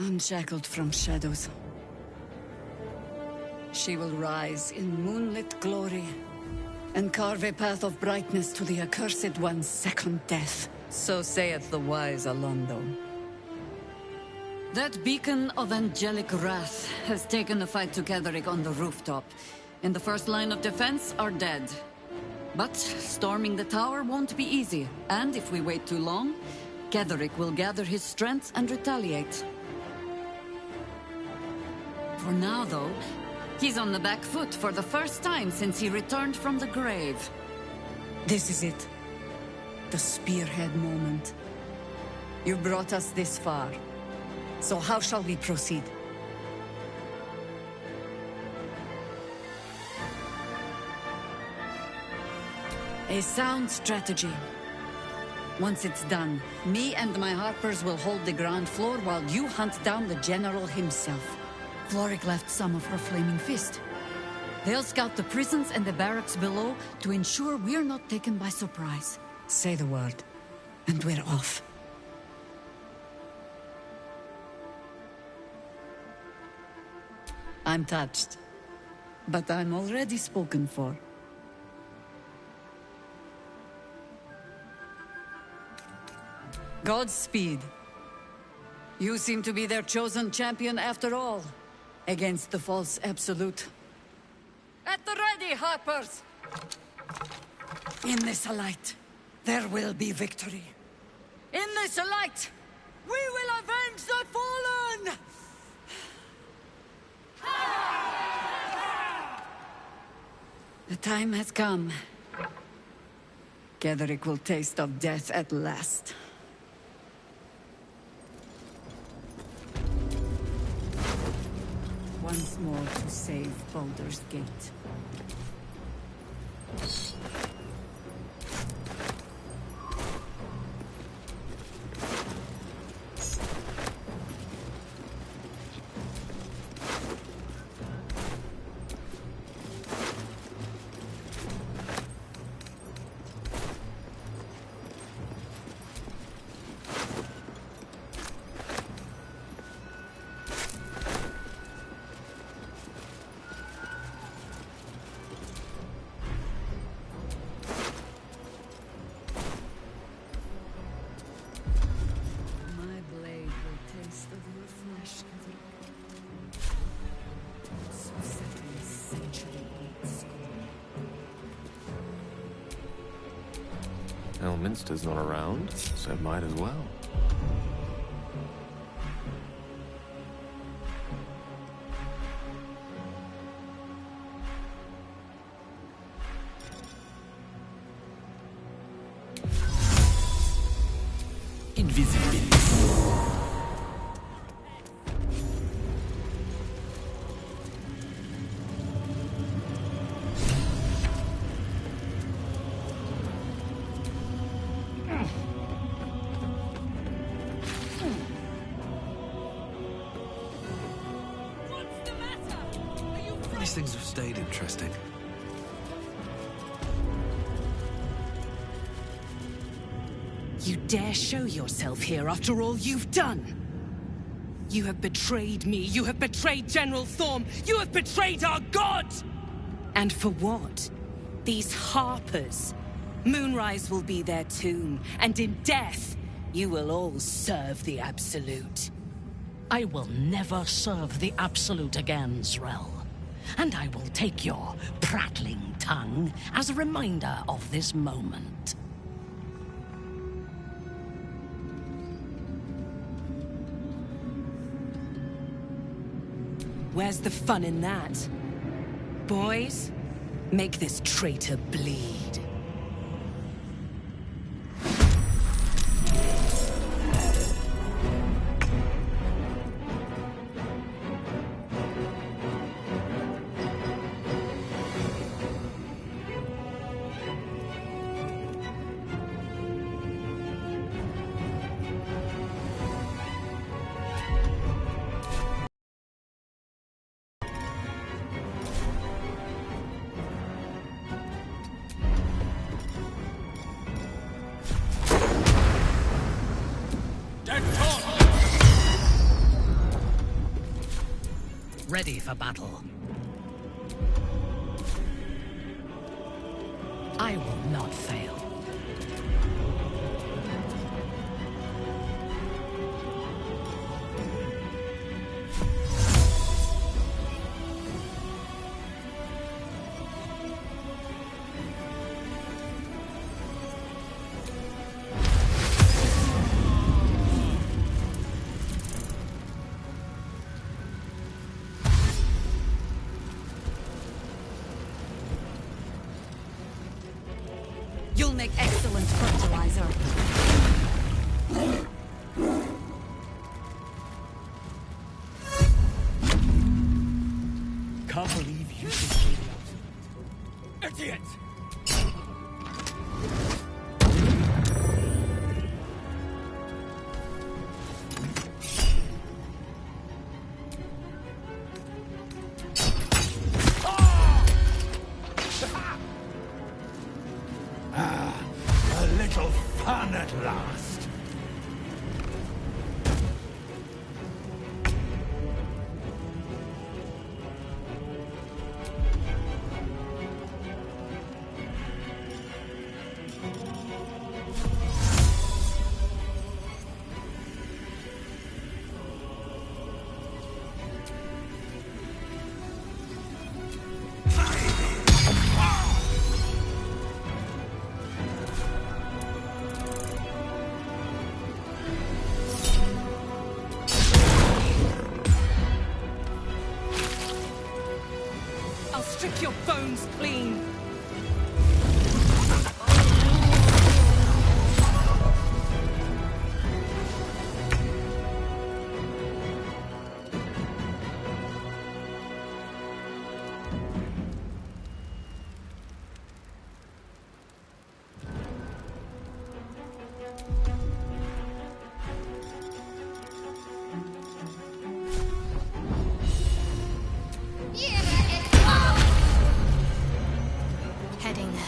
unshackled from shadows. She will rise in moonlit glory and carve a path of brightness to the accursed one's second death. So saith the wise Alondo. That beacon of angelic wrath has taken the fight to Ketheric on the rooftop, and the first line of defense are dead. But storming the tower won't be easy, and if we wait too long, Ketheric will gather his strength and retaliate. For now, though, he's on the back foot for the first time since he returned from the grave. This is it. The spearhead moment. You brought us this far. So how shall we proceed? A sound strategy. Once it's done, me and my Harpers will hold the ground floor while you hunt down the General himself. Floric left some of her flaming fist. They'll scout the prisons and the barracks below to ensure we're not taken by surprise. Say the word, and we're off. I'm touched, but I'm already spoken for. Godspeed. You seem to be their chosen champion after all, against the false absolute. At the ready, Harpers! In this light, there will be victory. In this light, we will avenge the fallen! The time has come. Ketheric will taste of death at last. Once more to save Baldur's Gate. Elminster's not around, so might as well. Invisibility. These things have stayed interesting. You dare show yourself here after all you've done? You have betrayed me, you have betrayed General Thorm, you have betrayed our god! And for what? These Harpers. Moonrise will be their tomb, and in death, you will all serve the Absolute. I will never serve the Absolute again, Zrel. And I will take your prattling tongue as a reminder of this moment. Where's the fun in that? Boys, make this traitor bleed. ready for battle. I will not fail. You'll make excellent fertilizer. Can't believe you can say that. Idiot! A little fun at last. I'll strip your bones clean. Heading there.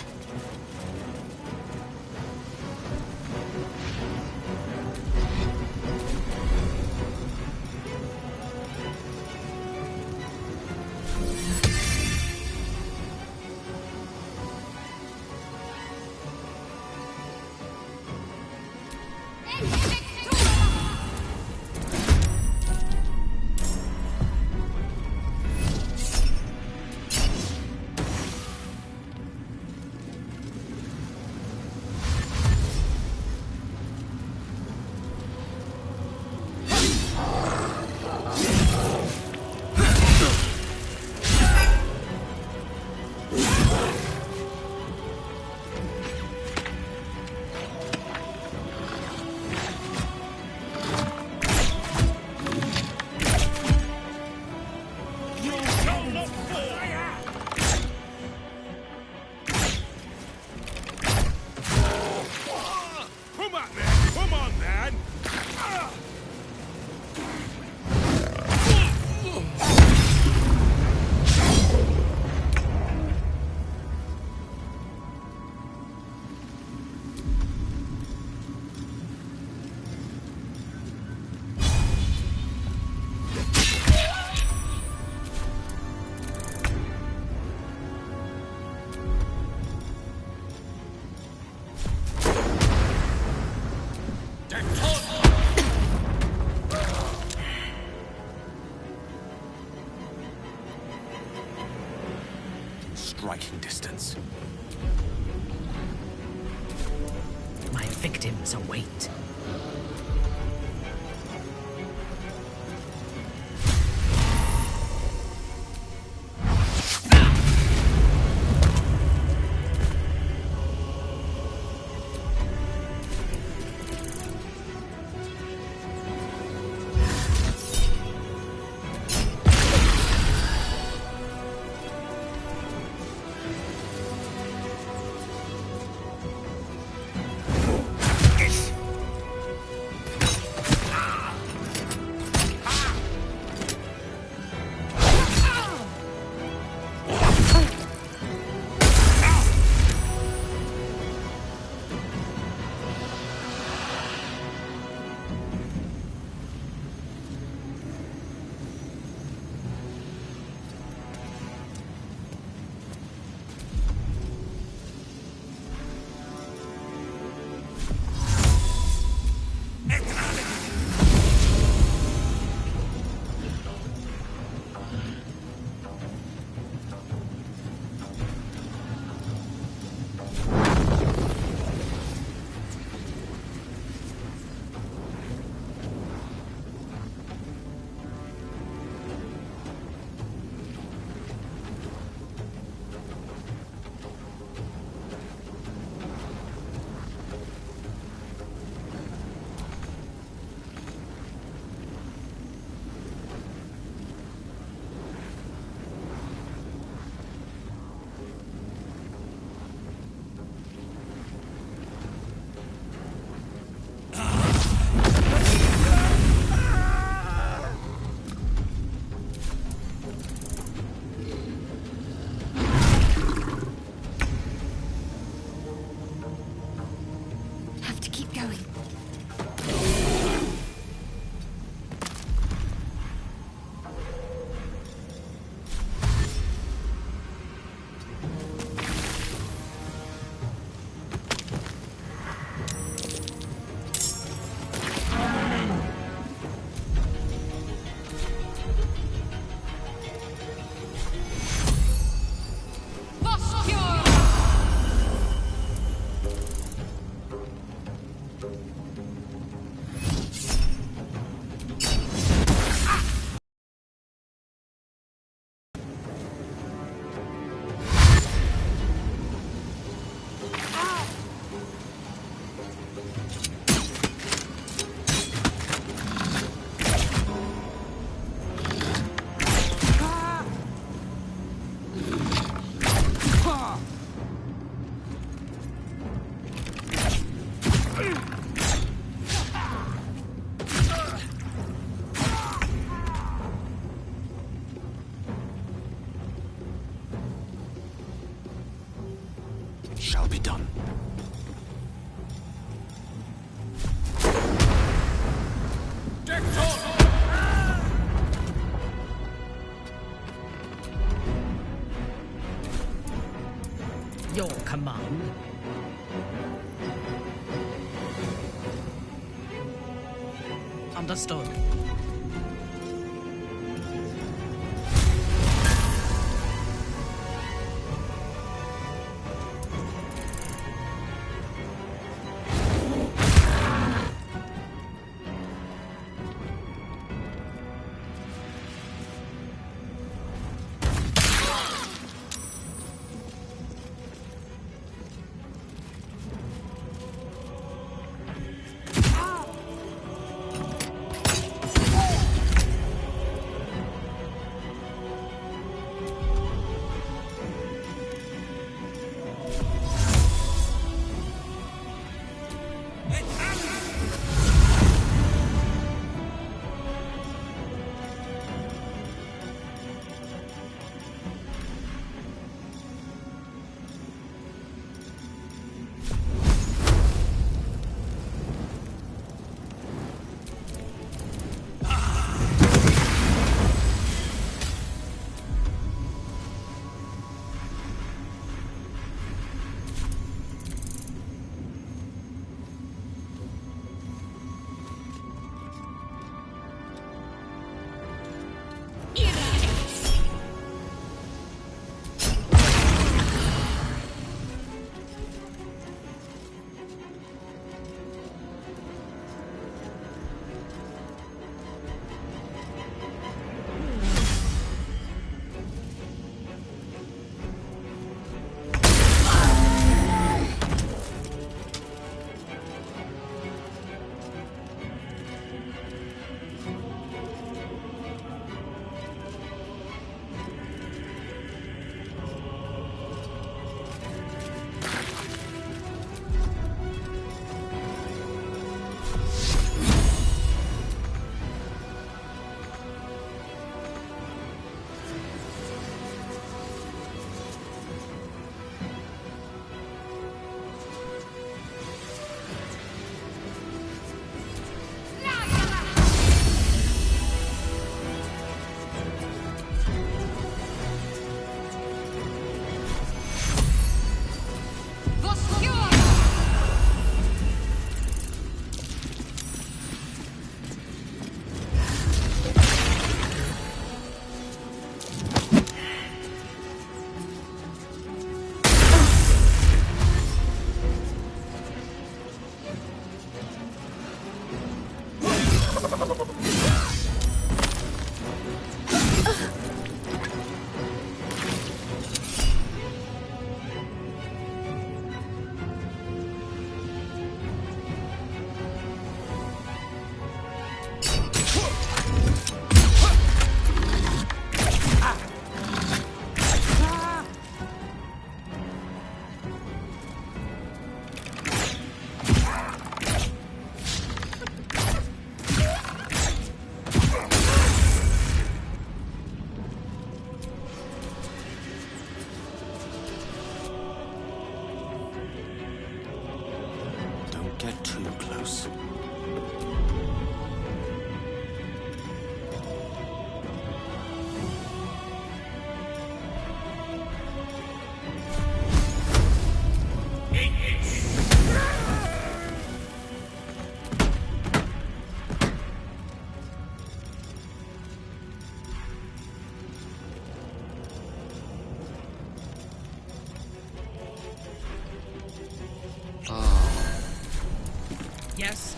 Striking distance. My victims await. shall be done. Your command. Understood. Get too close. Yes?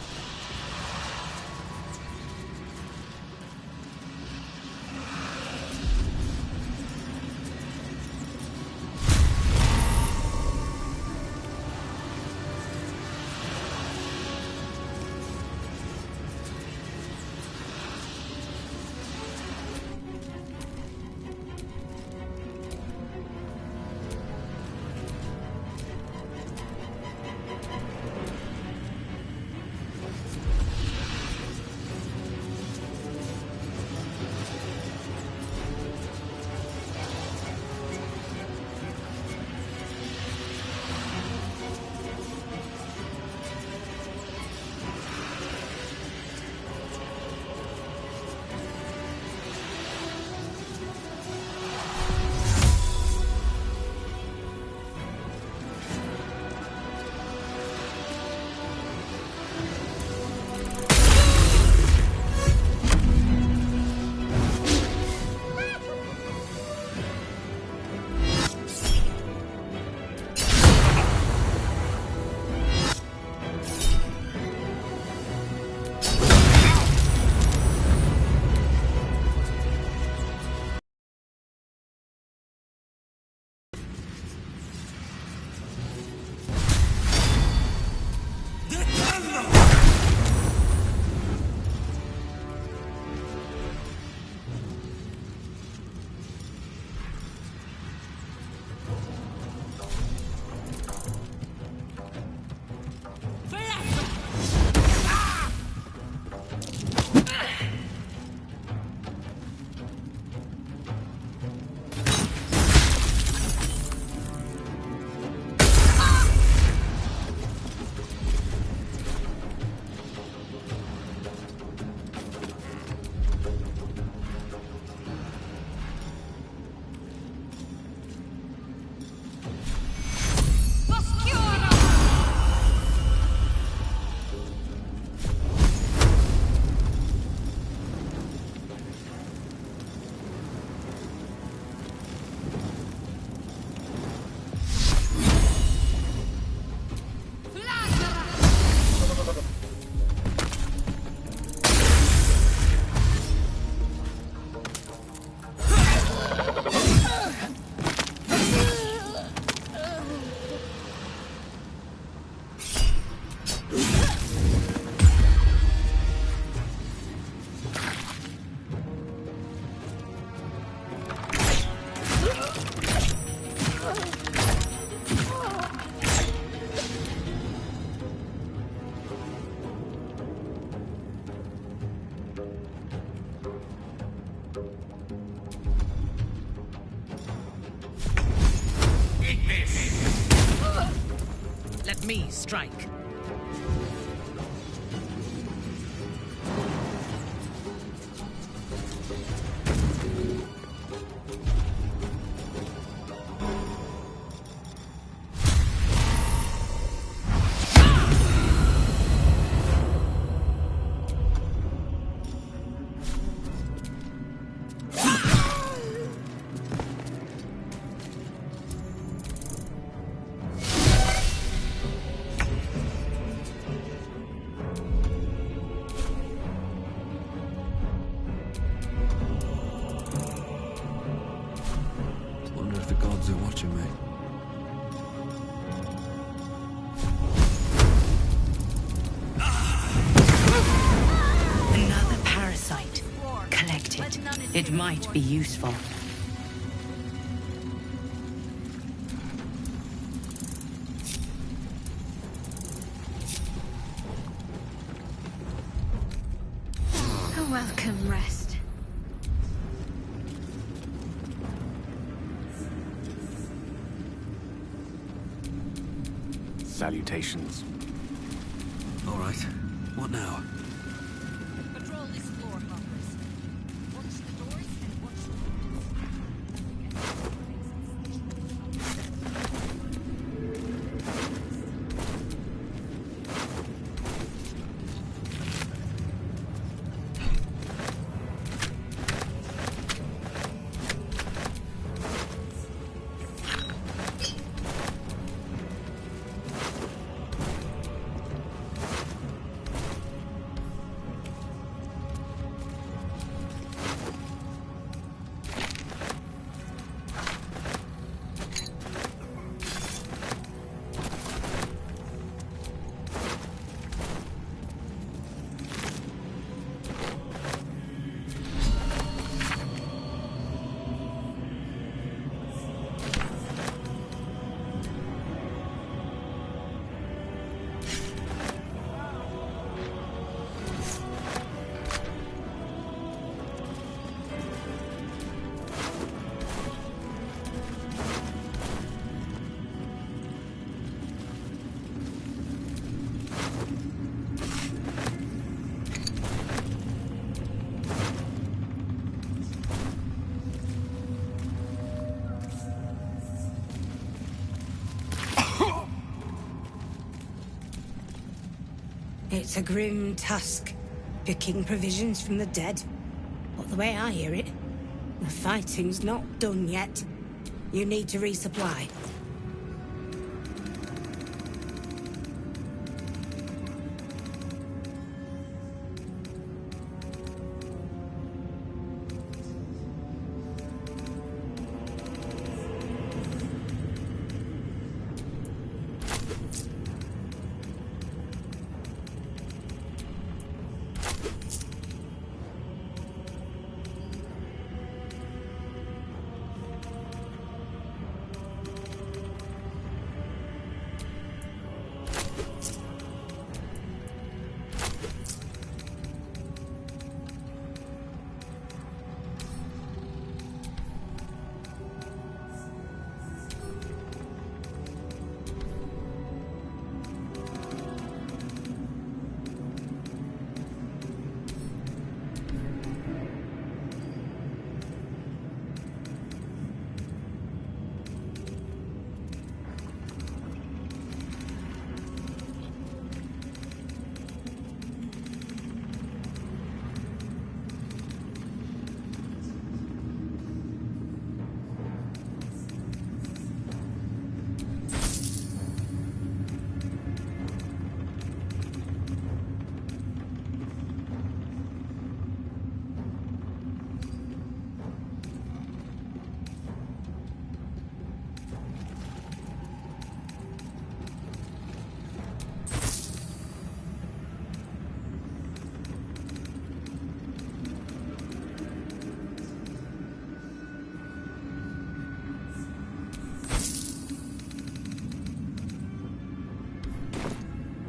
Let me strike. Wonder if the gods are watching me. Another parasite. Collect it. It might be useful. A welcome rest. Salutations. All right. What now? Patrol this floor, hoppers. Watch the doors and watch the It's a grim task, picking provisions from the dead. But the way I hear it, the fighting's not done yet. You need to resupply.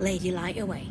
Lady Light away.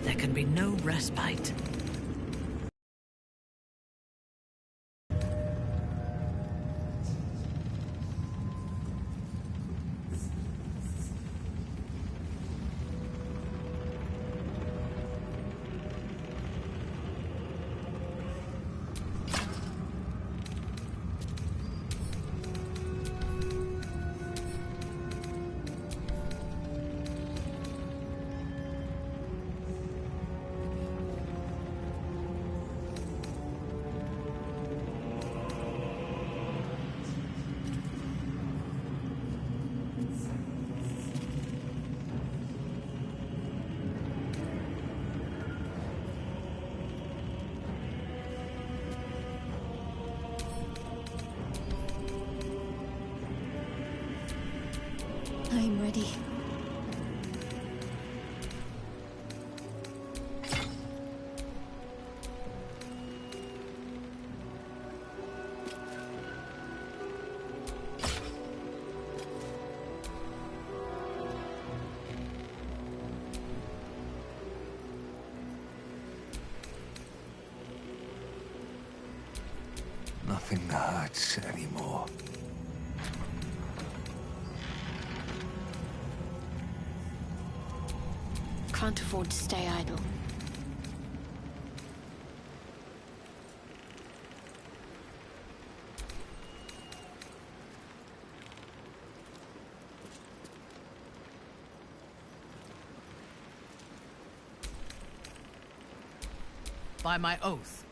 There can be no respite. I'm ready. Nothing hurts anymore. Can't afford to stay idle. By my oath.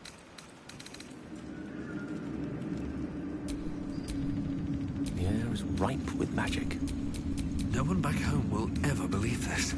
The air is ripe with magic. No one back home will ever believe this.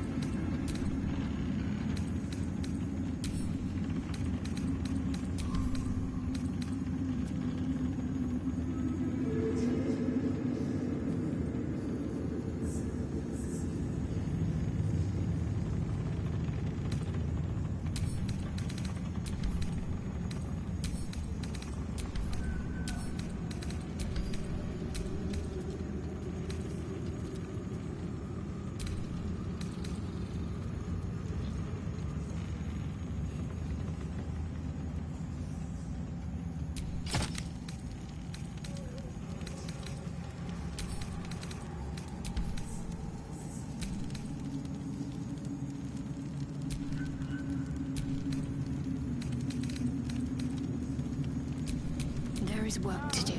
There is work to do.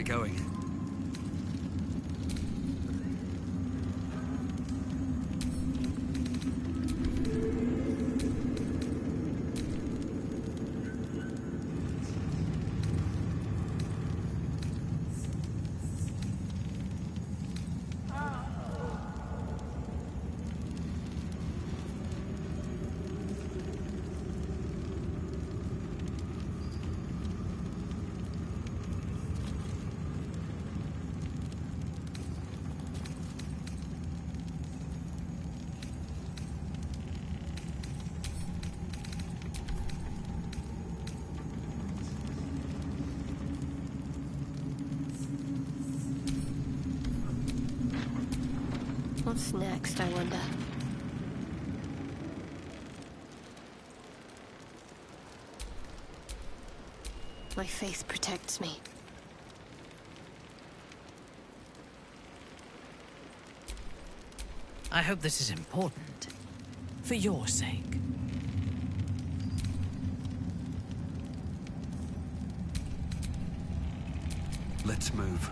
going? What's next, I wonder? My faith protects me. I hope this is important. For your sake. Let's move.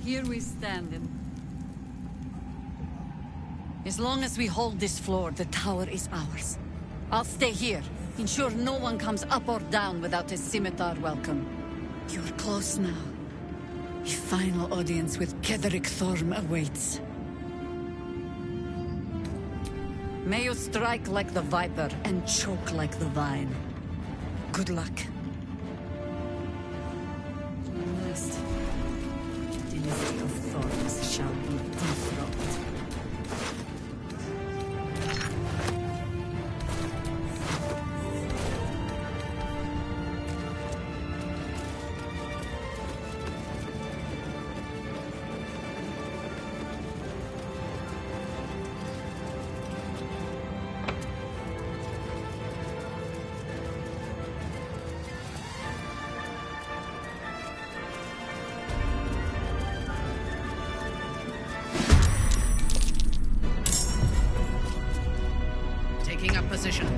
here we stand in. As long as we hold this floor, the tower is ours. I'll stay here. Ensure no one comes up or down without a scimitar welcome. You're close now. A final audience with Ketheric Thorm awaits. May you strike like the viper and choke like the vine. Good luck. Last dynasty of Thorns shall be dethroned. Taking up position.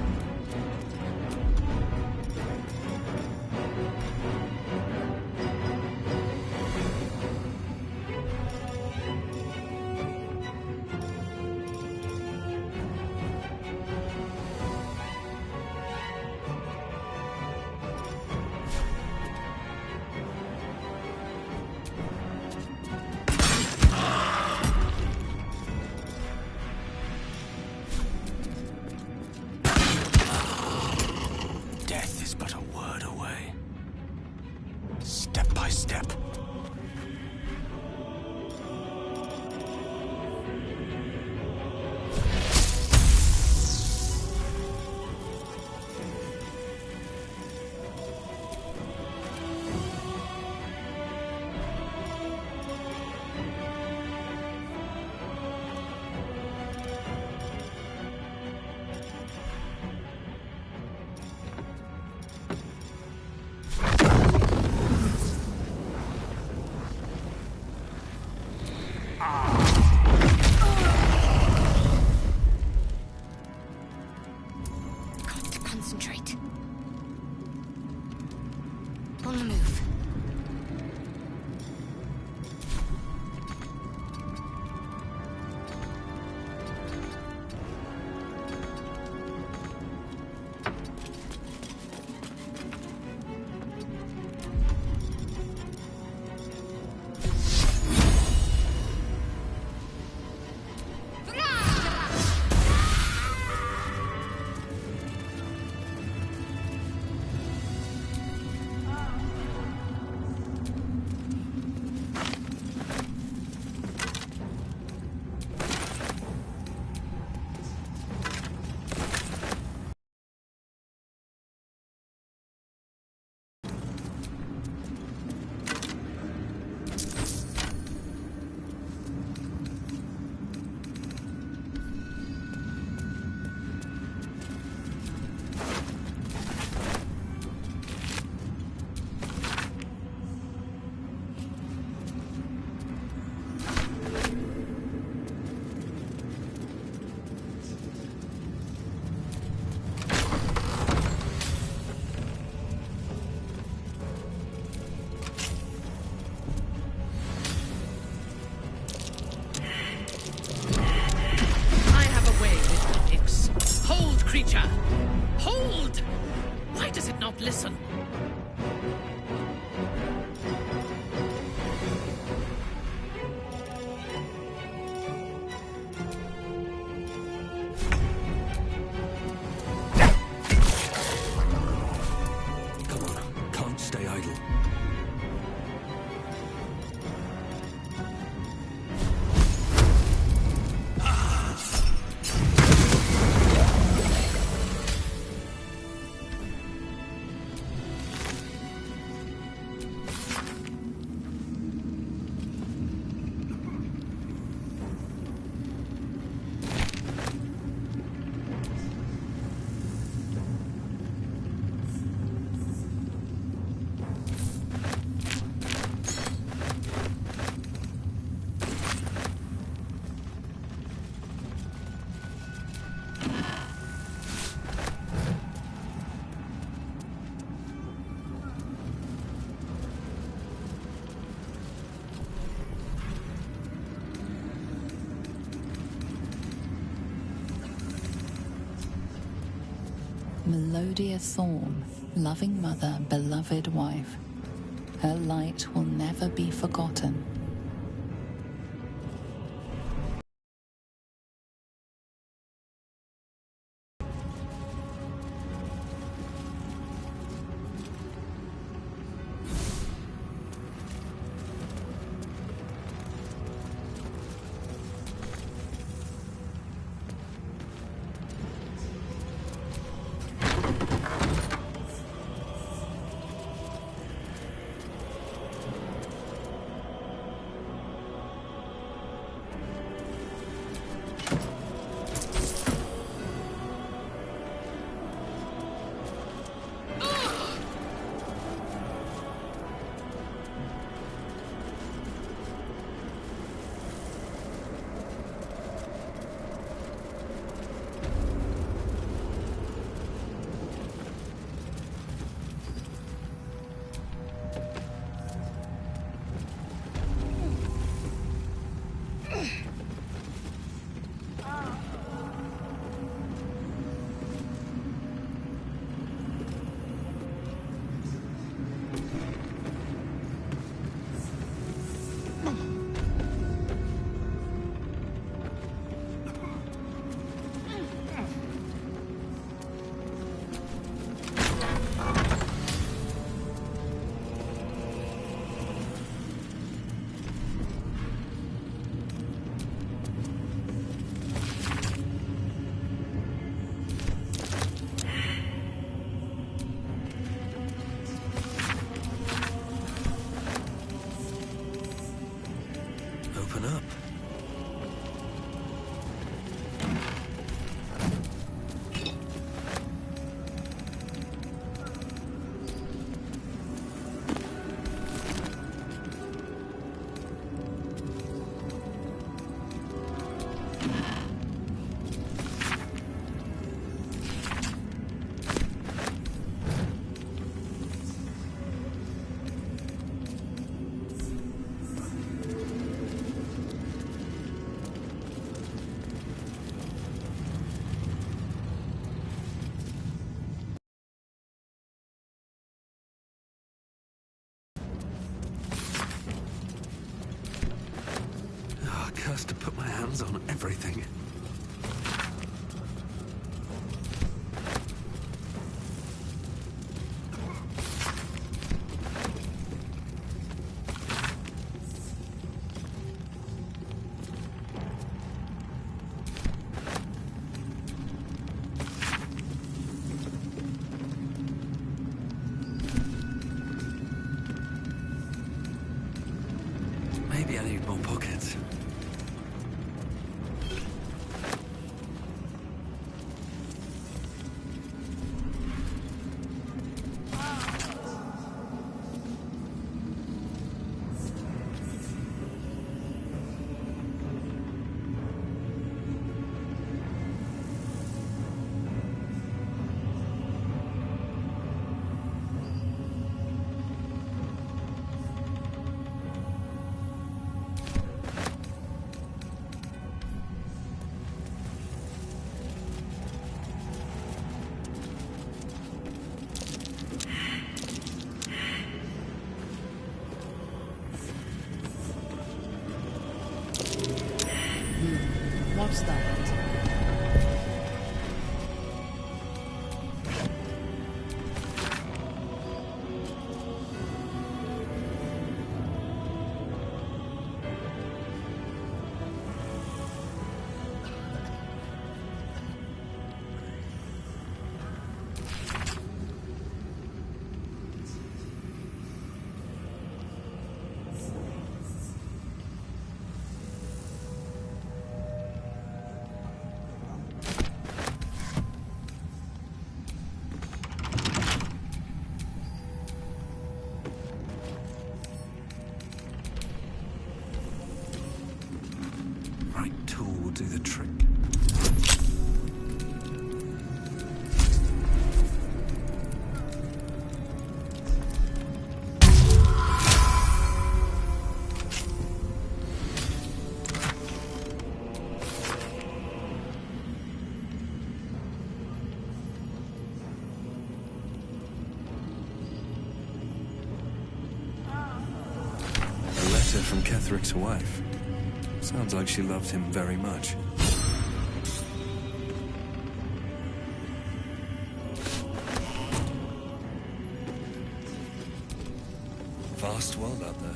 Melodia Thorn, loving mother, beloved wife. Her light will never be forgotten. Open up. Oh, cursed to put my hands on everything. Maybe I need more pockets. What's that? Etheric's wife. Sounds like she loved him very much. Vast world out there.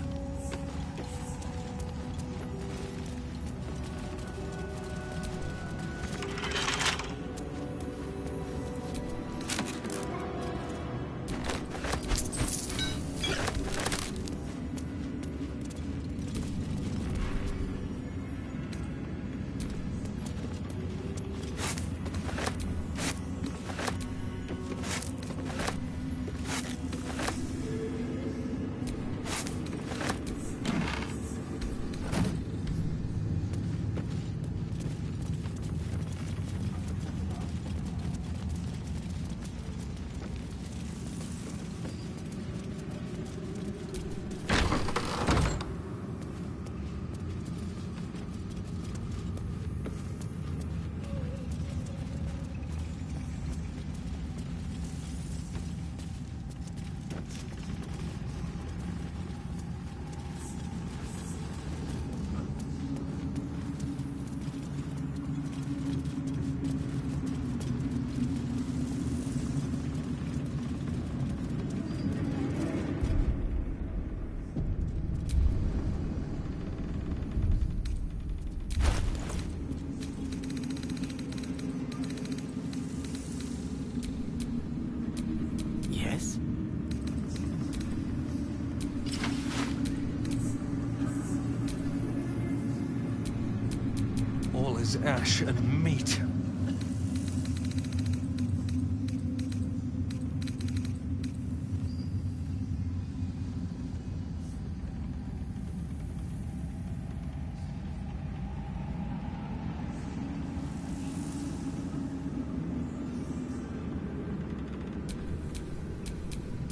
Ash and meat.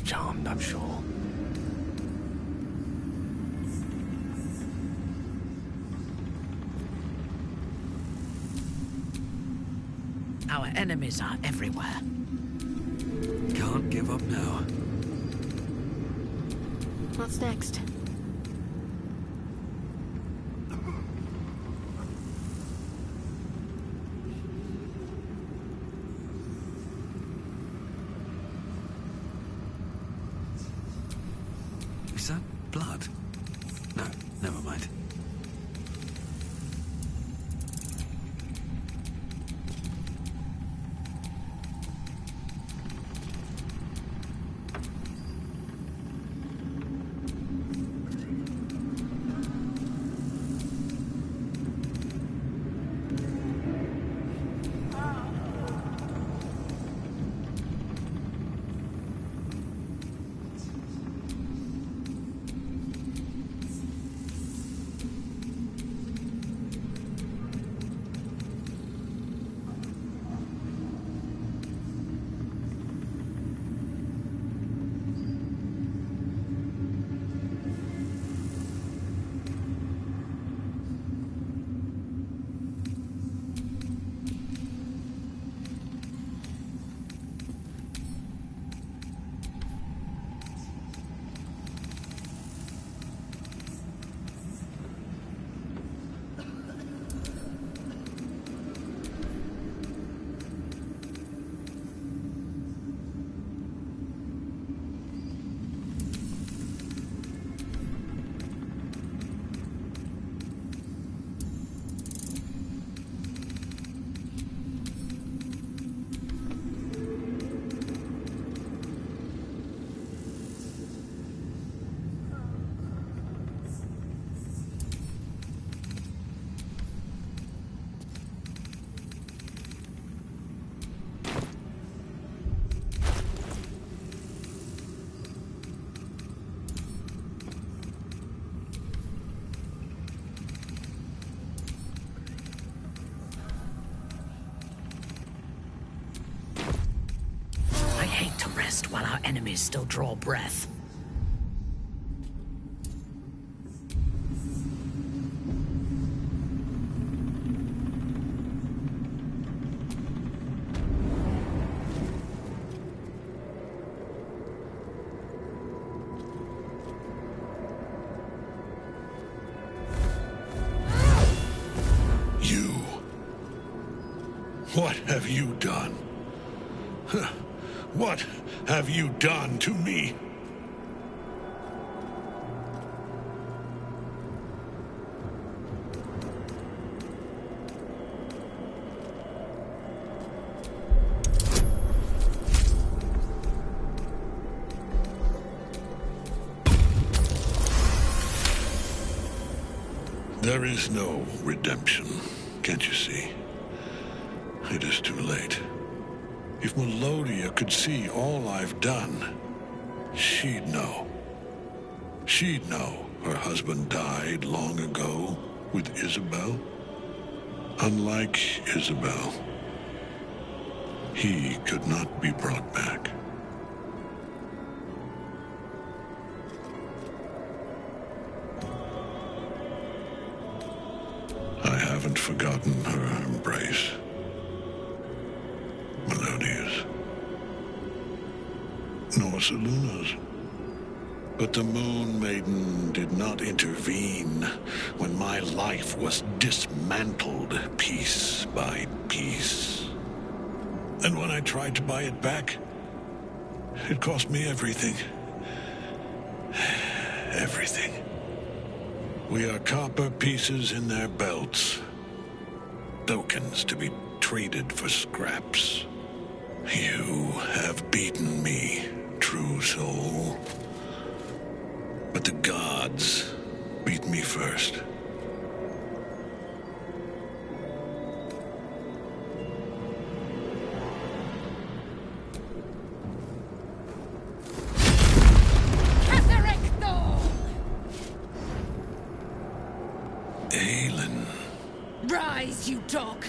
Charmed, I'm sure. Our enemies are everywhere. Can't give up now. What's next? Is that blood? No, never mind. While our enemies still draw breath. What have you done? What have you done to me? There is no redemption, can't you see? It is too late. If Melodia could see all I've done, she'd know. She'd know her husband died long ago with Isabel. Unlike Isabel, he could not be brought back. I haven't forgotten her embrace. Melodia's. Nor Seluna's. But the Moon Maiden did not intervene when my life was dismantled piece by piece. And when I tried to buy it back, it cost me everything. Everything. We are copper pieces in their belts. Tokens to be traded for scraps. You have beaten me, true soul. But the gods beat me first. Rise, you dog!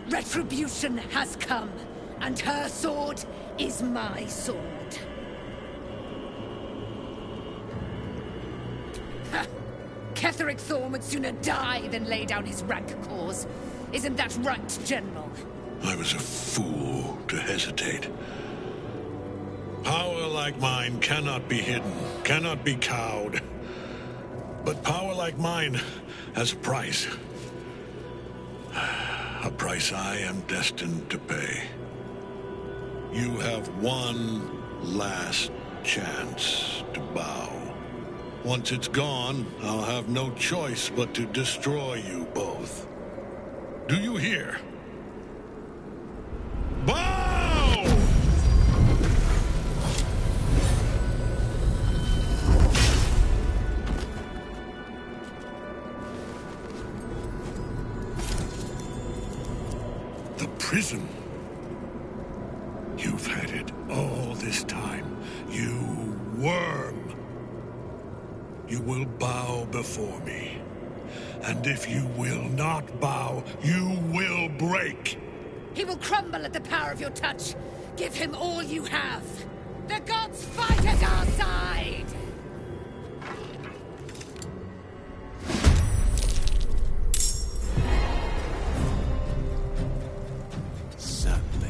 Retribution has come, and her sword is my sword. Ha! Ketheric Thorm would sooner die than lay down his rank cause. Isn't that right, General? I was a fool to hesitate. Power like mine cannot be hidden, cannot be cowed. But power like mine has a price. A price I am destined to pay. You have one last chance to bow. Once it's gone, I'll have no choice but to destroy you both. Do you hear? Bow! The prison. You've had it all this time, you worm. You will bow before me. And if you will not bow, you will break. He will crumble at the power of your touch. Give him all you have. The gods fight at our side! Certainly.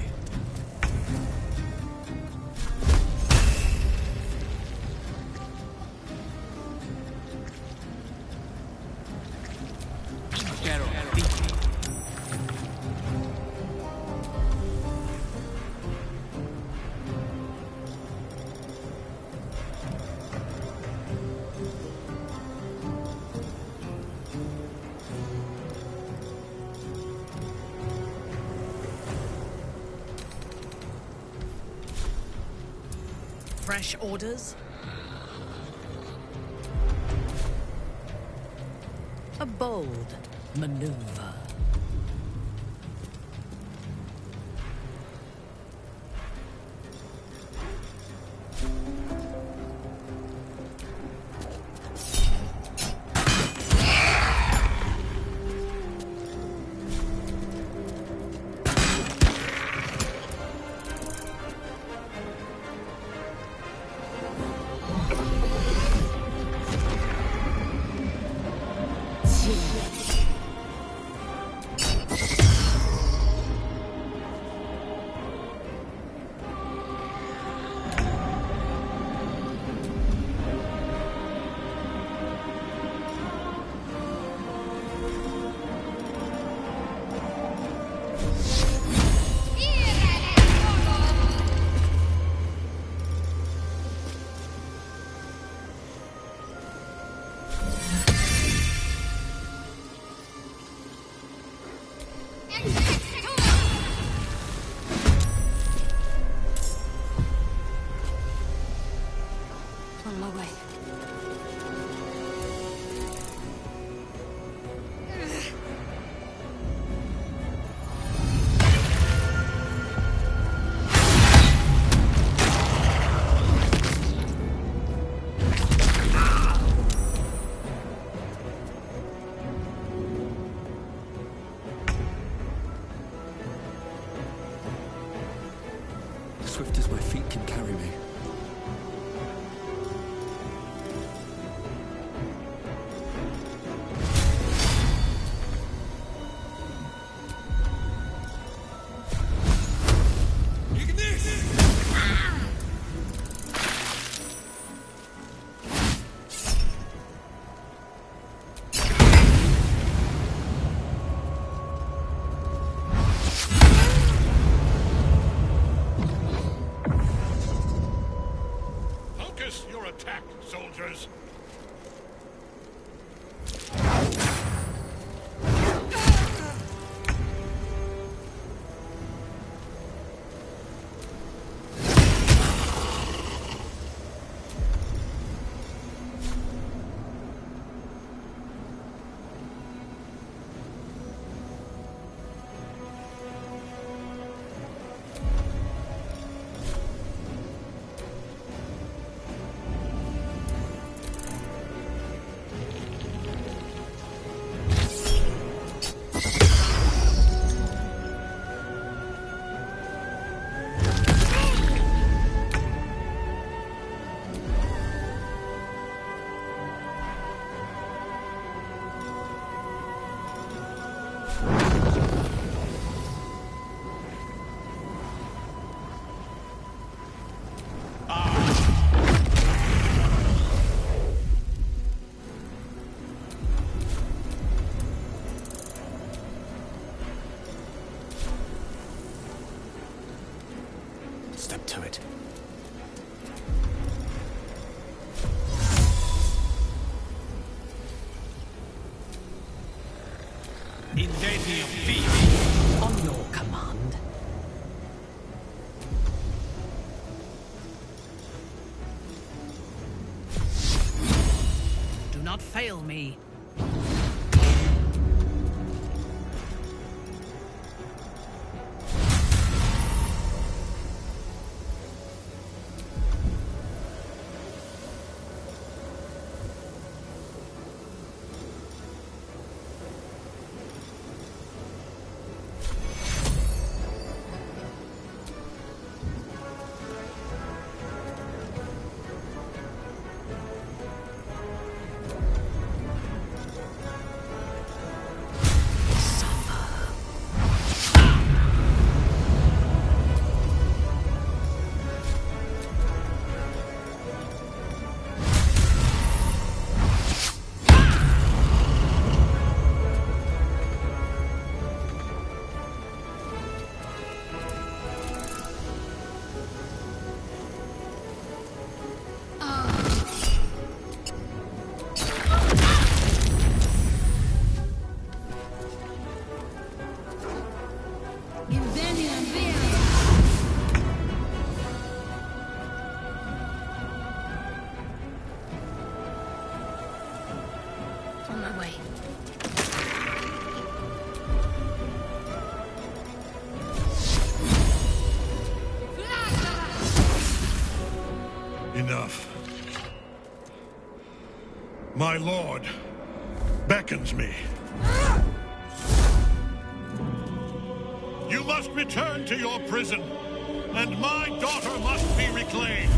Fresh orders? A bold maneuver. step to it. Incendium V. On your command. Do not fail me. On my way. Enough. My lord beckons me. You must return to your prison, and my daughter must be reclaimed.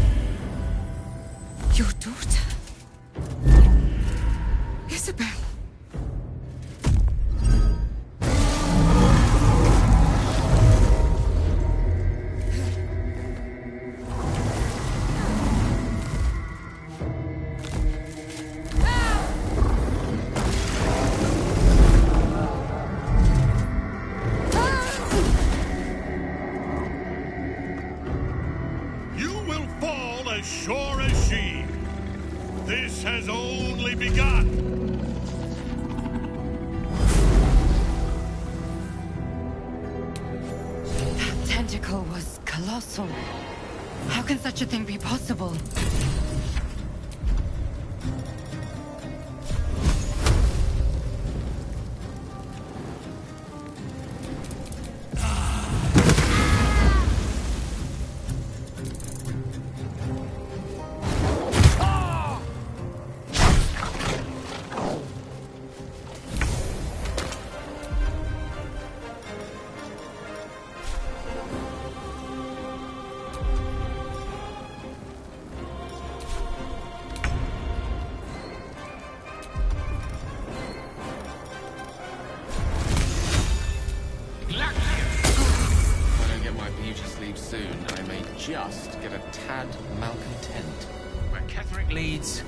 Your daughter? Isabel. You will fall as sure as she. This has only begun. That tentacle was colossal. How can such a thing be possible? Soon, I may just get a tad malcontent. Where Ketheric leads,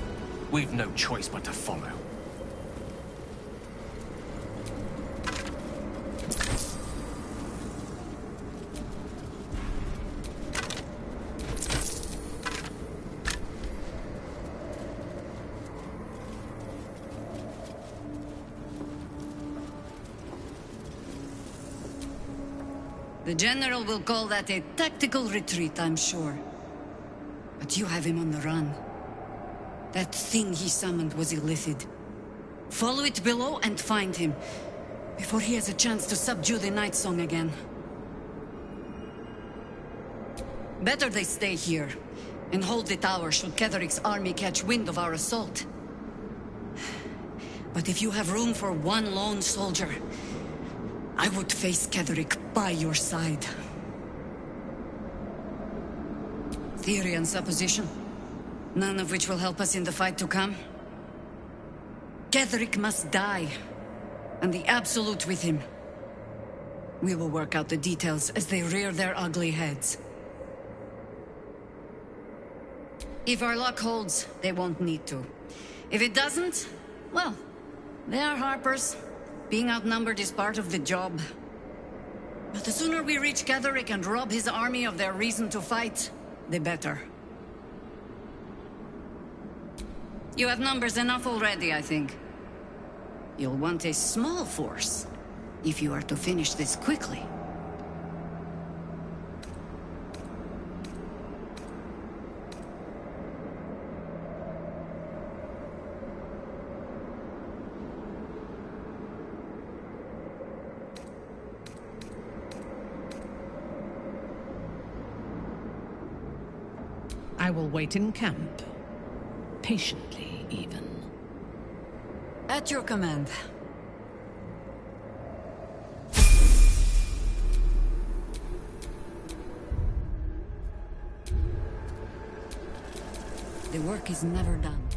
we've no choice but to follow. The General will call that a tactical retreat, I'm sure. But you have him on the run. That thing he summoned was illithid. Follow it below and find him, before he has a chance to subdue the Night Song again. Better they stay here, and hold the tower should Ketheric's army catch wind of our assault. But if you have room for one lone soldier, I would face Ketheric by your side. Theory and supposition, none of which will help us in the fight to come. Ketheric must die, and the Absolute with him. We will work out the details as they rear their ugly heads. If our luck holds, they won't need to. If it doesn't, well, they are Harpers. Being outnumbered is part of the job. But the sooner we reach Gatherick and rob his army of their reason to fight, the better. You have numbers enough already, I think. You'll want a small force, if you are to finish this quickly. I will wait in camp. Patiently, even. At your command. The work is never done.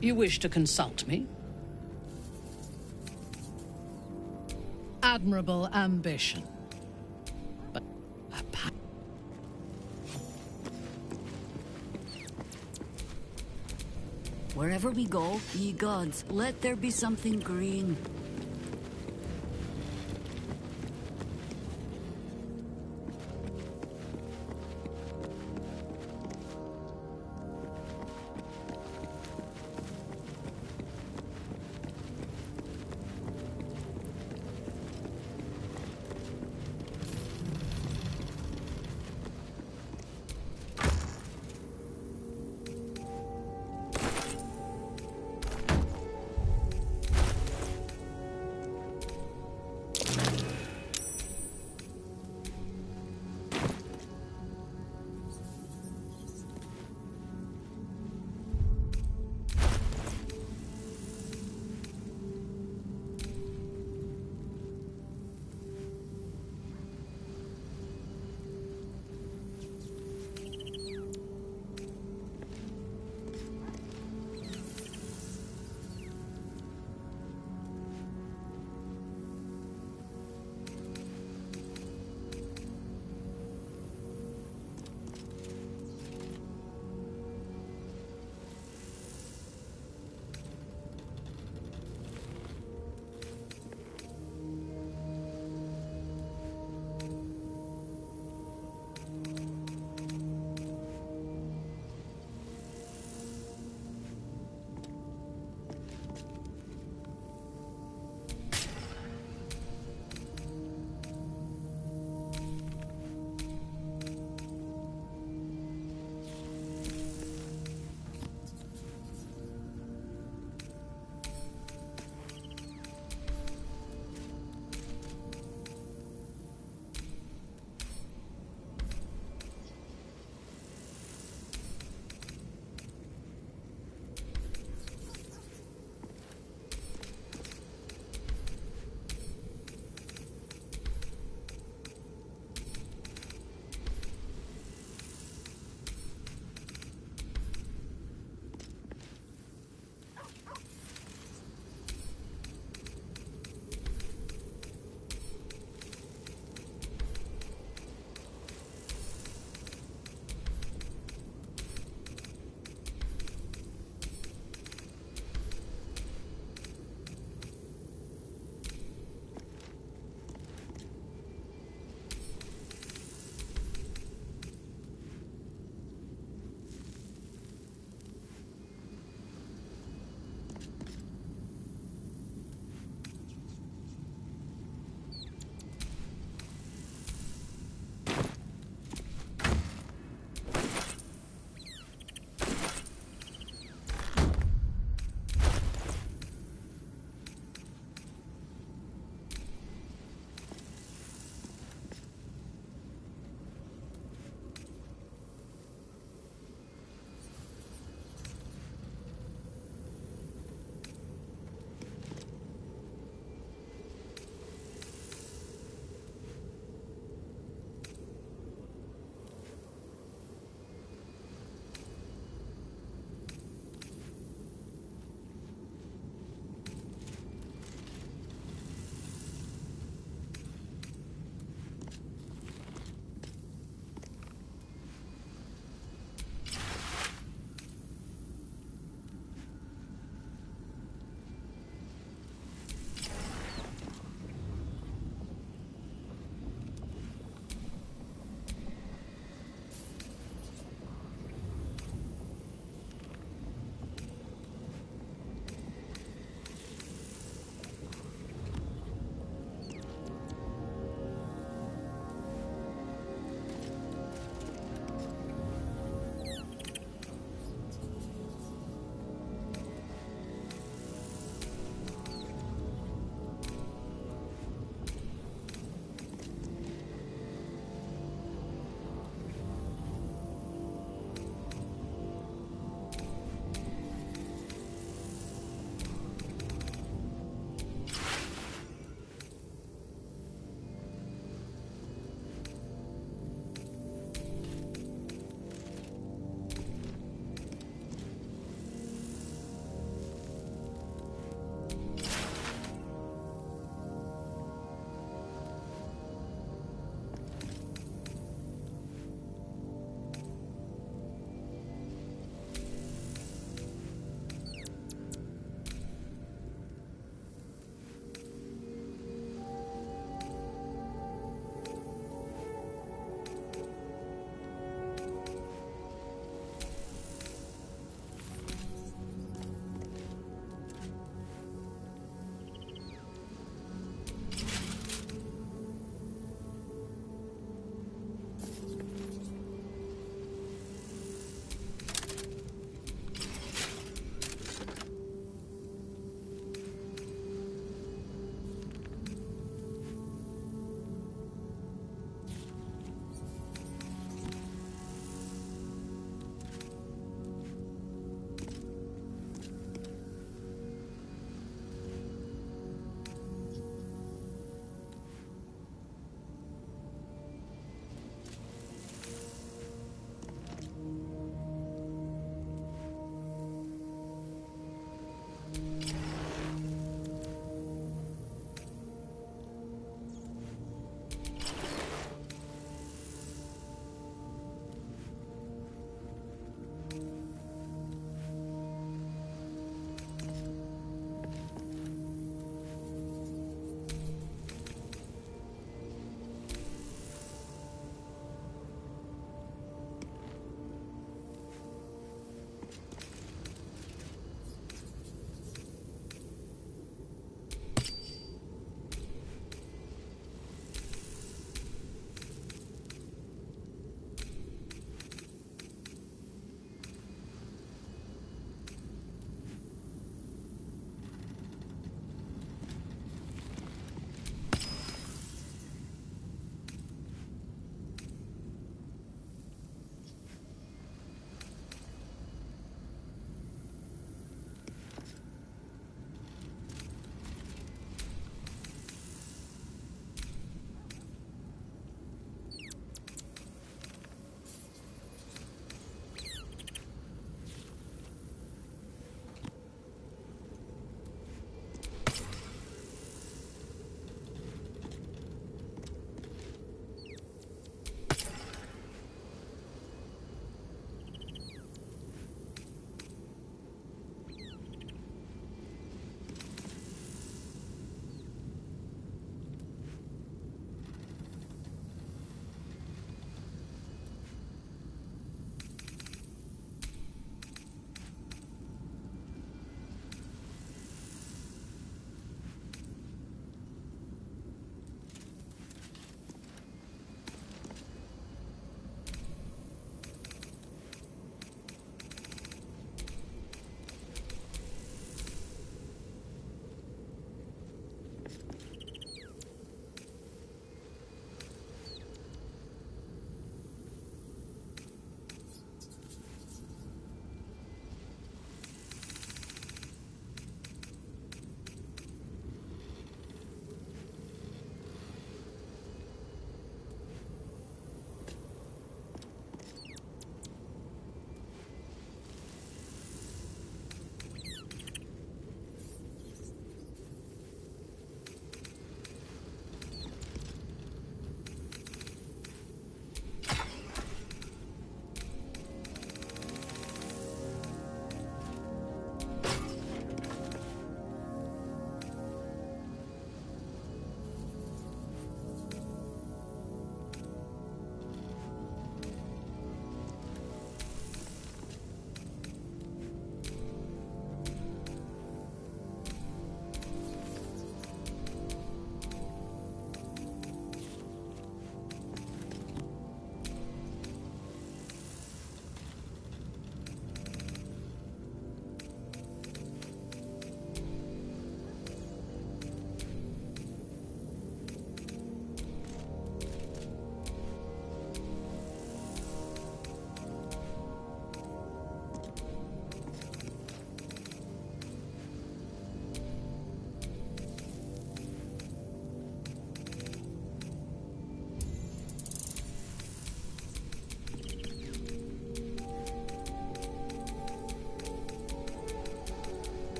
You wish to consult me? Admirable ambition. But Wherever we go, ye gods, let there be something green.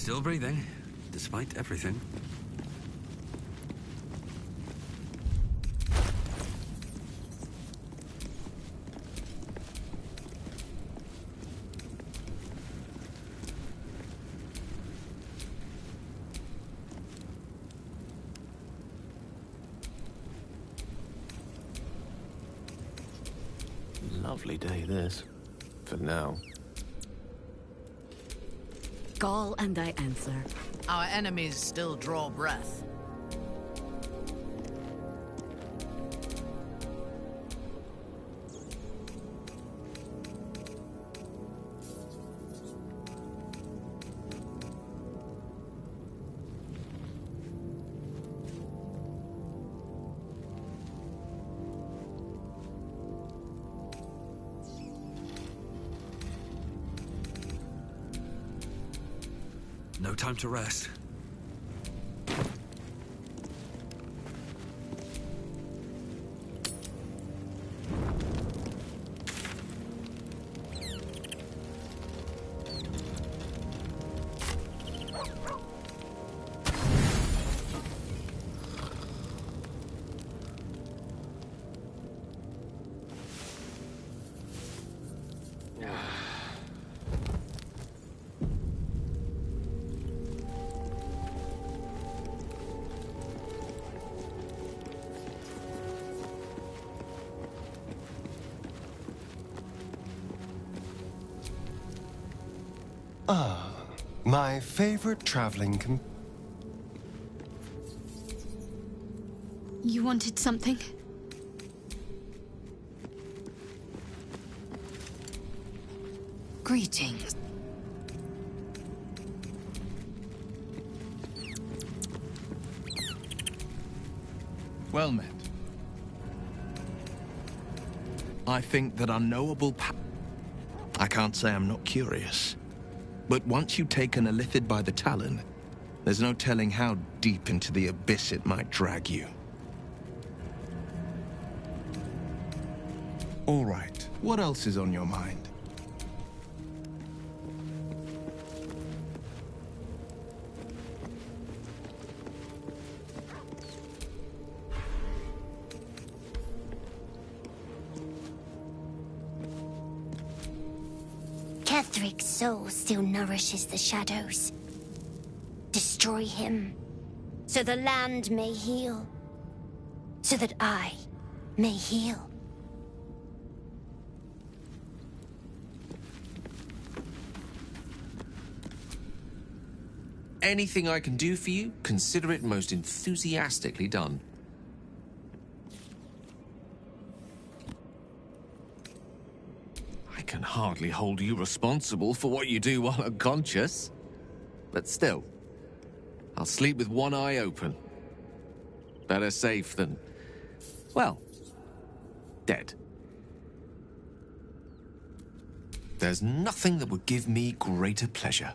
Still breathing, despite everything. Lovely day, this. For now. Call and I answer. Our enemies still draw breath. No time to rest. Ah, my favorite traveling You wanted something? Greetings. Well met. I think that unknowable I can't say I'm not curious. But once you take an illithid by the talon, there's no telling how deep into the abyss it might drag you. All right, what else is on your mind? Kethric's soul still nourishes the shadows. Destroy him, so the land may heal, so that I may heal. Anything I can do for you, consider it most enthusiastically done. I can hardly hold you responsible for what you do while unconscious. But still, I'll sleep with one eye open. Better safe than, well, dead. There's nothing that would give me greater pleasure.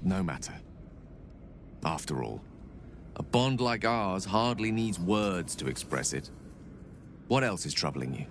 No matter. After all, a bond like ours hardly needs words to express it. What else is troubling you?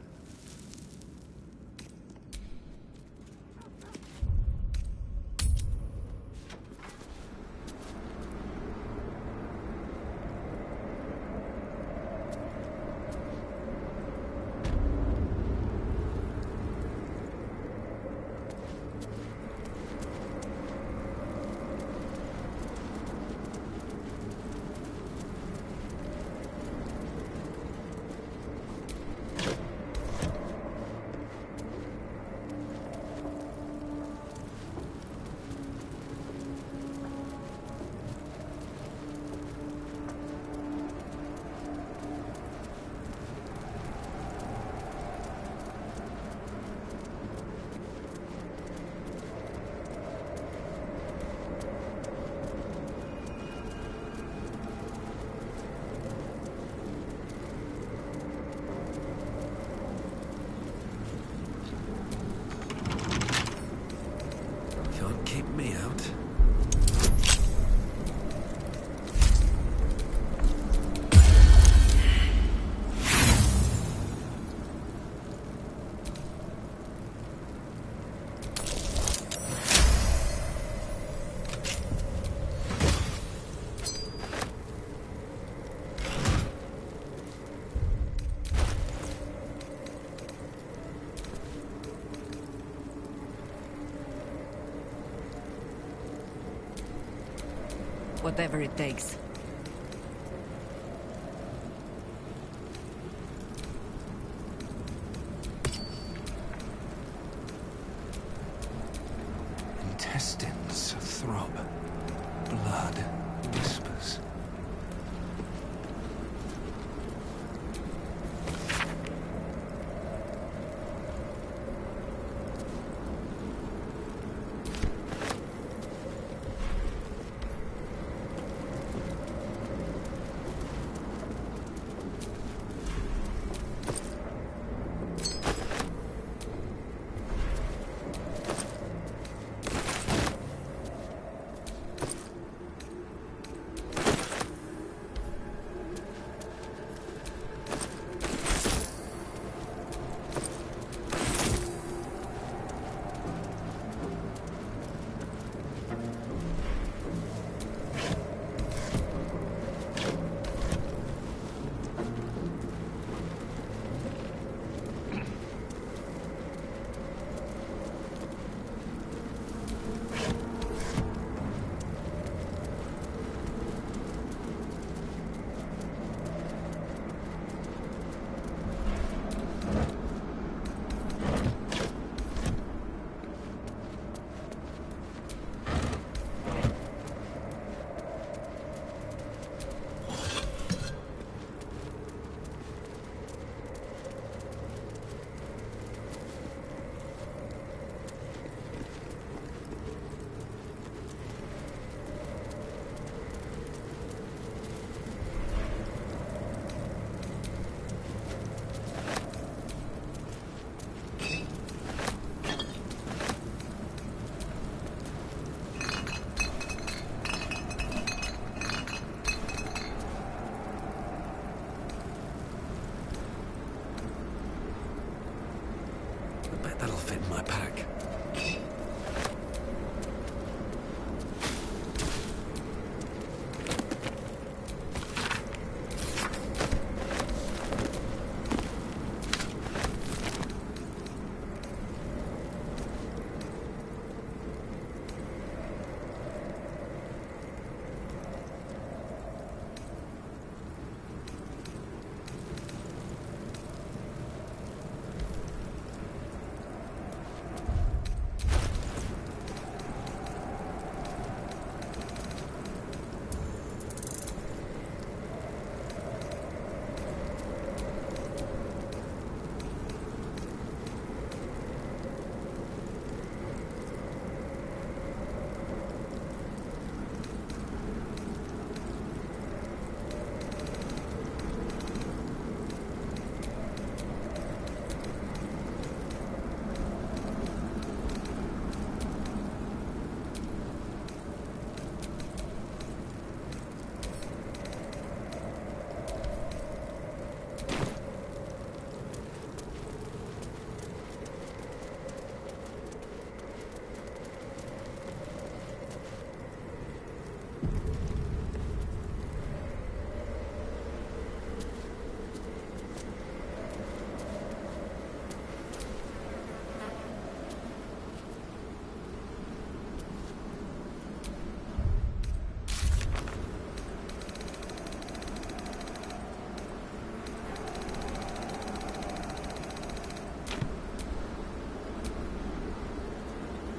Whatever it takes. Intestines throb. Blood whispers. That'll fit in my pack.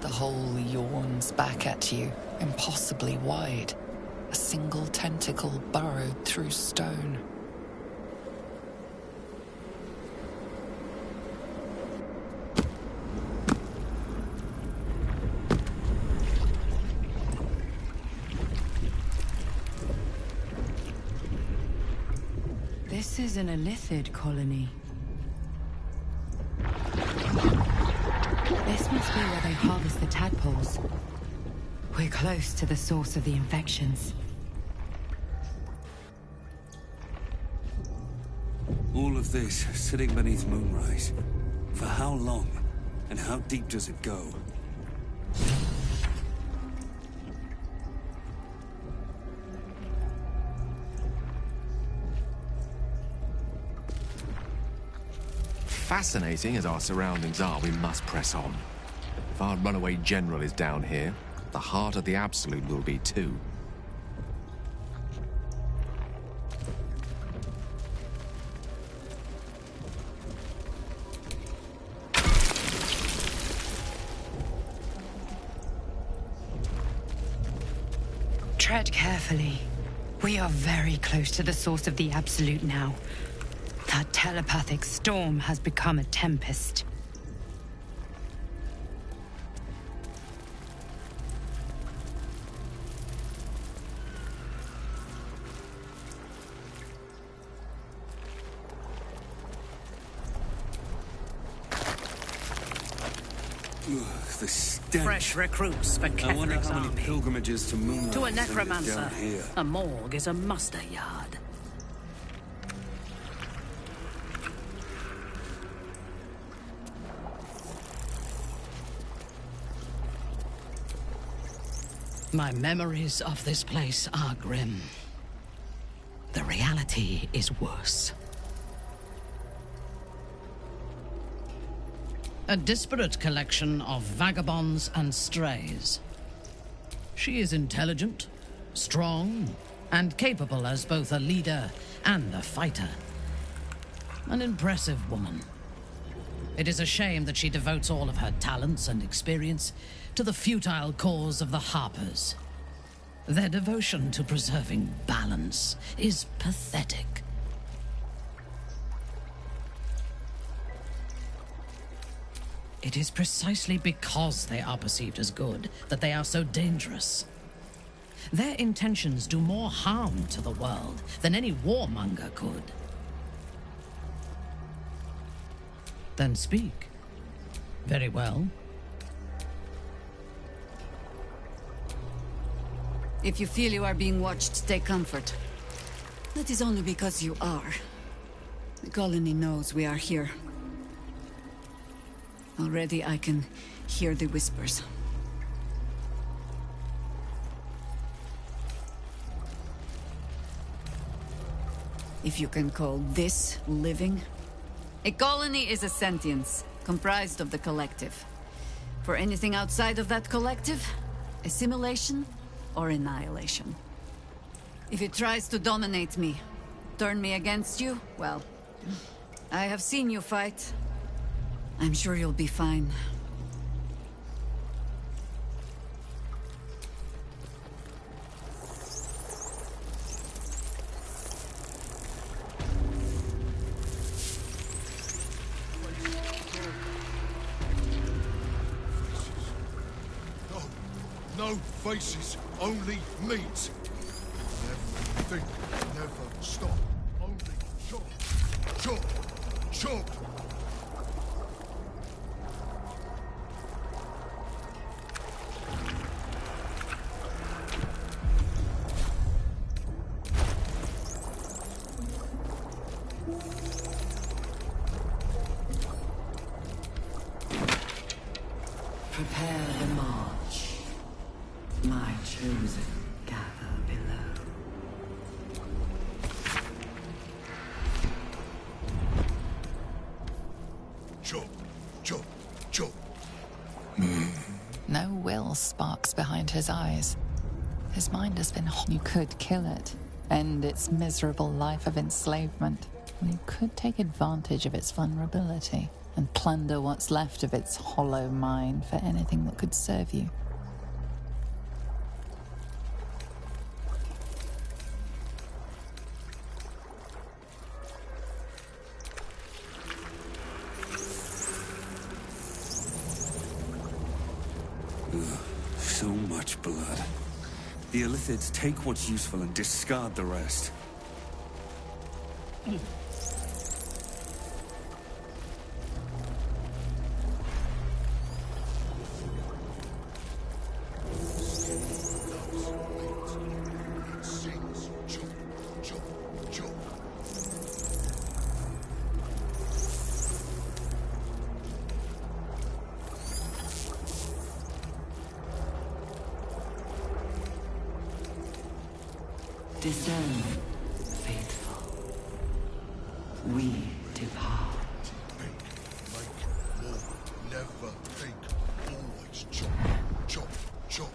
The hole yawns back at you, impossibly wide. A single tentacle burrowed through stone. This is an Illithid colony. This must be where they harvest the tadpoles. We're close to the source of the infections. All of this sitting beneath moonrise. For how long? And how deep does it go? Fascinating as our surroundings are, we must press on. If our runaway general is down here, the heart of the Absolute will be too. Tread carefully. We are very close to the source of the Absolute now. That telepathic storm has become a tempest. The stench. Fresh recruits for I wonder Ketherick's how many army. pilgrimages to Moonrise To a ended necromancer, down here. a morgue is a muster yard. My memories of this place are grim. The reality is worse. A disparate collection of vagabonds and strays. She is intelligent, strong, and capable as both a leader and a fighter. An impressive woman. It is a shame that she devotes all of her talents and experience to the futile cause of the Harpers. Their devotion to preserving balance is pathetic. It is precisely because they are perceived as good that they are so dangerous. Their intentions do more harm to the world than any warmonger could. Then speak. Very well. If you feel you are being watched, take comfort. That is only because you are. The colony knows we are here. Already I can hear the whispers. If you can call this living. A colony is a sentience, comprised of the collective. For anything outside of that collective, assimilation or annihilation. If it tries to dominate me, turn me against you, well, I have seen you fight. I'm sure you'll be fine. No faces, only meat. Never think, never stop. Only chop, chop, chop. Prepare the march. My chosen gather below. Chop, chop, chop. No will sparks behind his eyes. His mind has been... You could kill it, end its miserable life of enslavement. You could take advantage of its vulnerability and plunder what's left of its hollow mind for anything that could serve you. So much blood. The Illithids take what's useful and discard the rest. Discern, faithful. We depart. Think, make more. Never think. Always chop, chop, chop.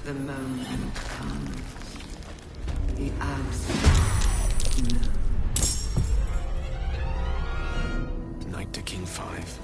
The moment comes. The absolute no. Knight to King 5.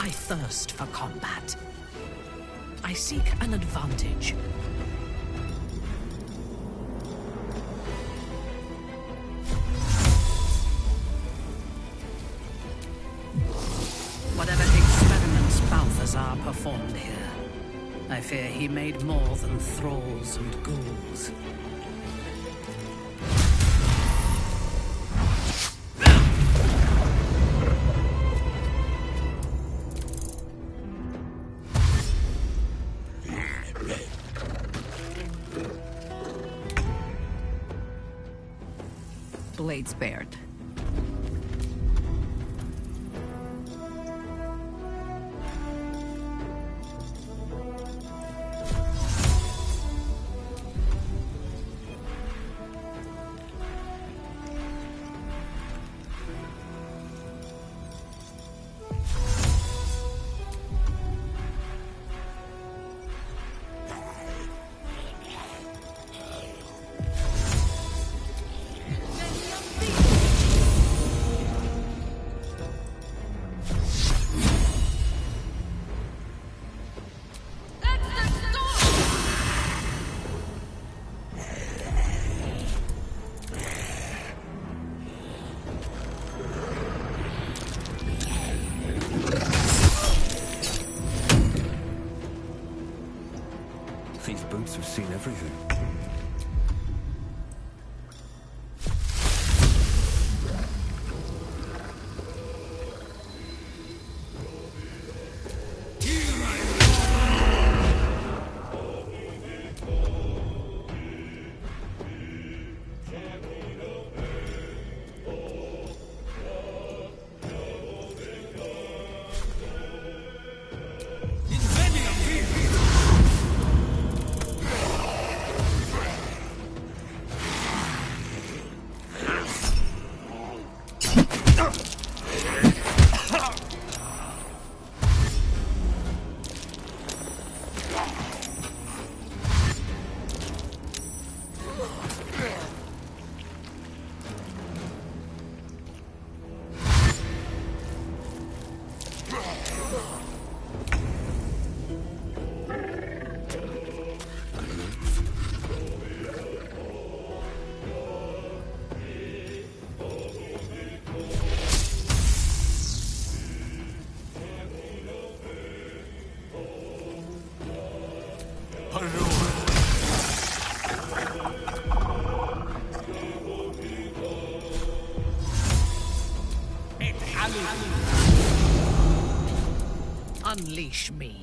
I thirst for combat. I seek an advantage. Whatever experiments Balthazar performed here, I fear he made more than thralls and ghouls. Blade spared. These boots have seen everything. Unleash me.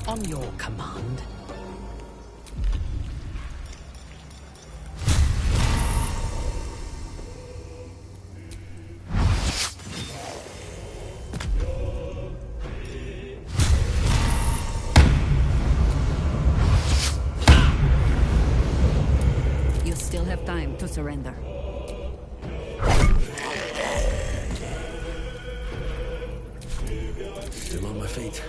On your command. You still have time to surrender. Still on my feet.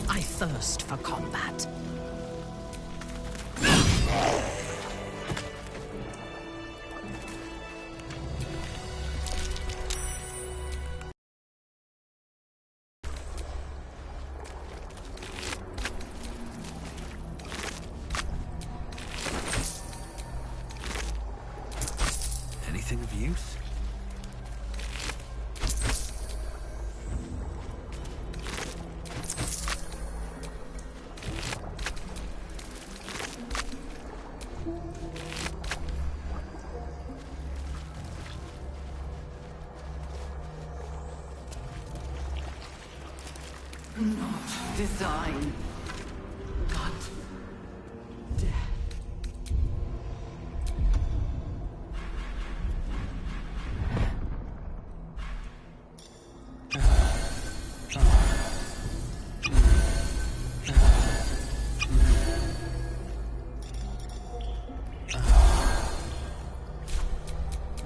I thirst for combat. Anything of use? Not design, but death.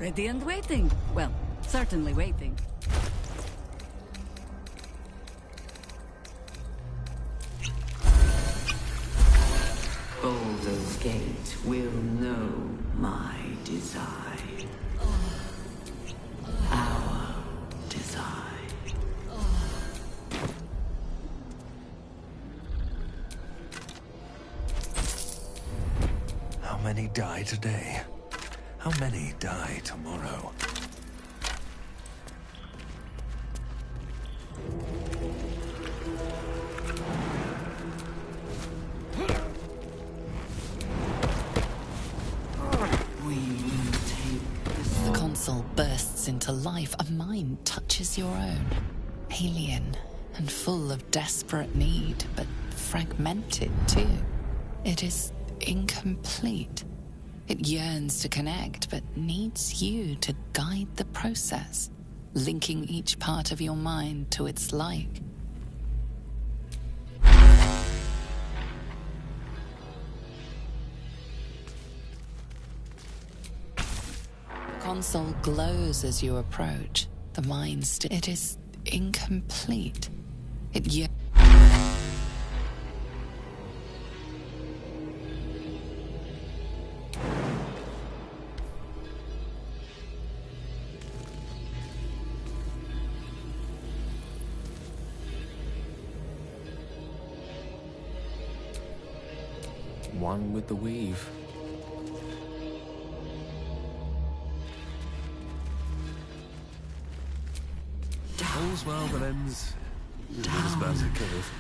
Ready and waiting. Well, certainly waiting. Baldur's Gate will know my design. Our design. How many die today? How many die tomorrow? The console bursts into life. A mind touches your own. Alien and full of desperate need, but fragmented too. It is incomplete. It yearns to connect, but needs you to guide the process, linking each part of your mind to its like. The console glows as you approach. The mind still. It is incomplete. It yearns. One with the weave. All's well that ends as bad as it could have.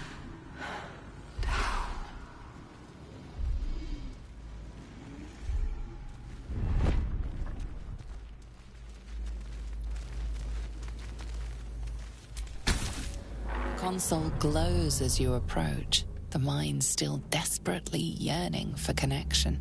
Console glows as you approach, the mind still desperately yearning for connection.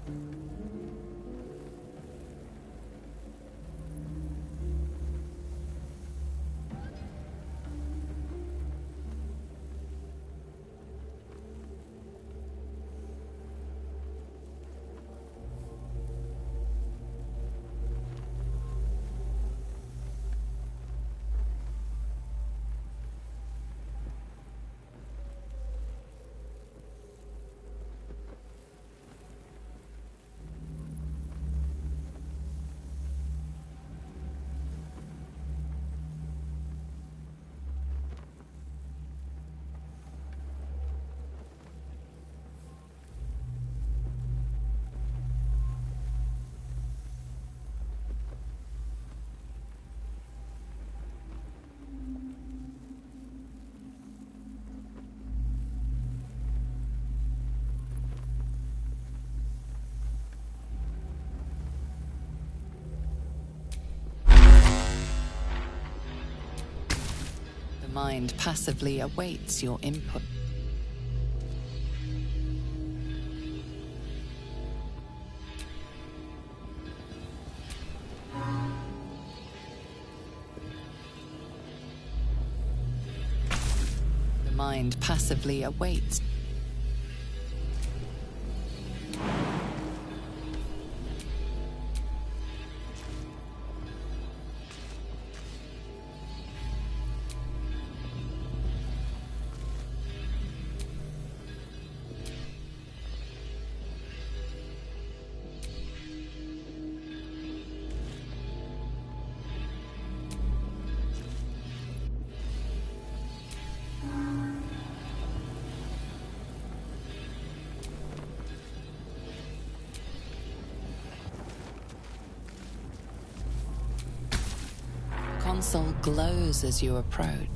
The mind passively awaits your input. The mind passively awaits. Console glows as you approach.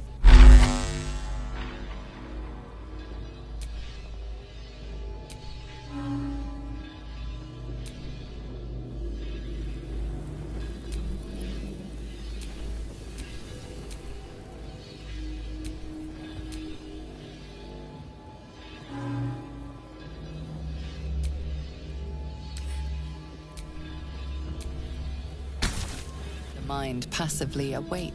Mind passively await.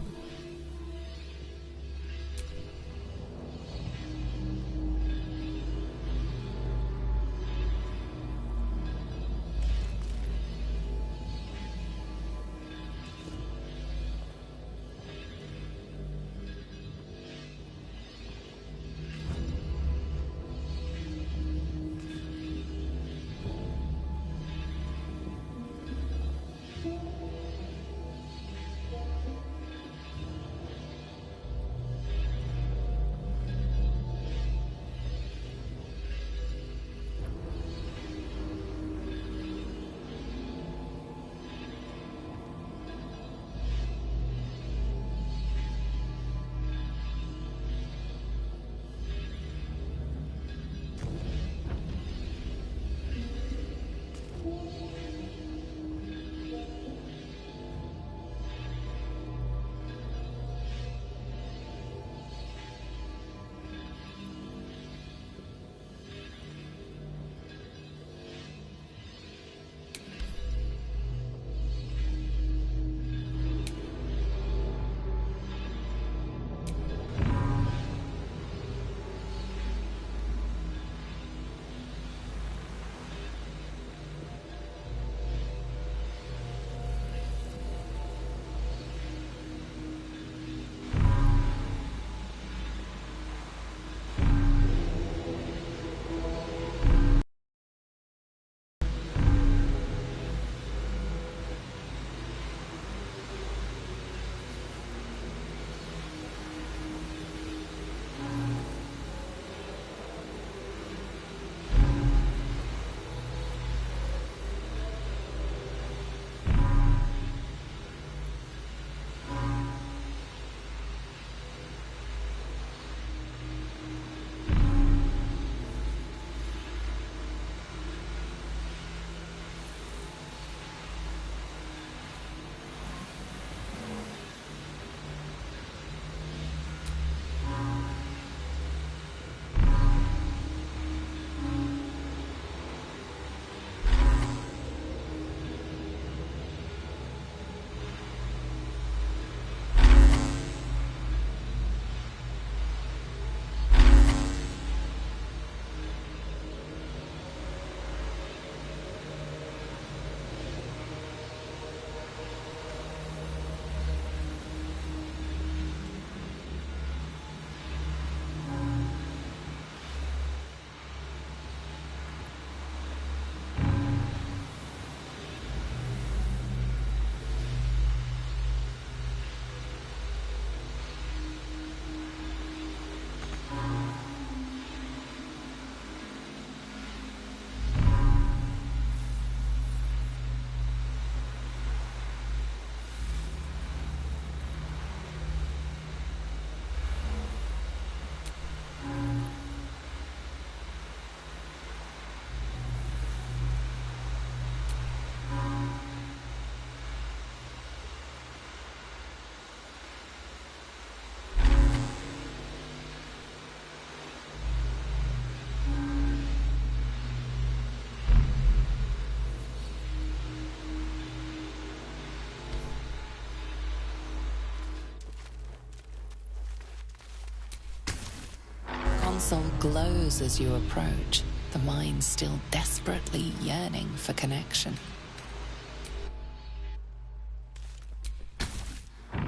Console glows as you approach, the mind still desperately yearning for connection.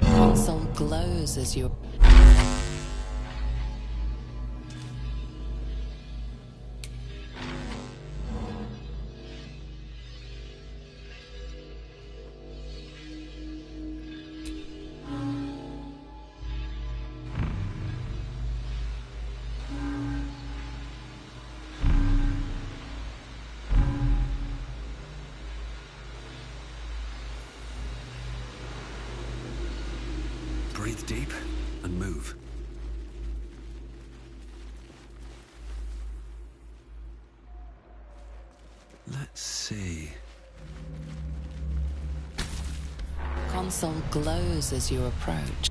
Console glows as you... Breathe deep and move. Let's see. Console glows as you approach.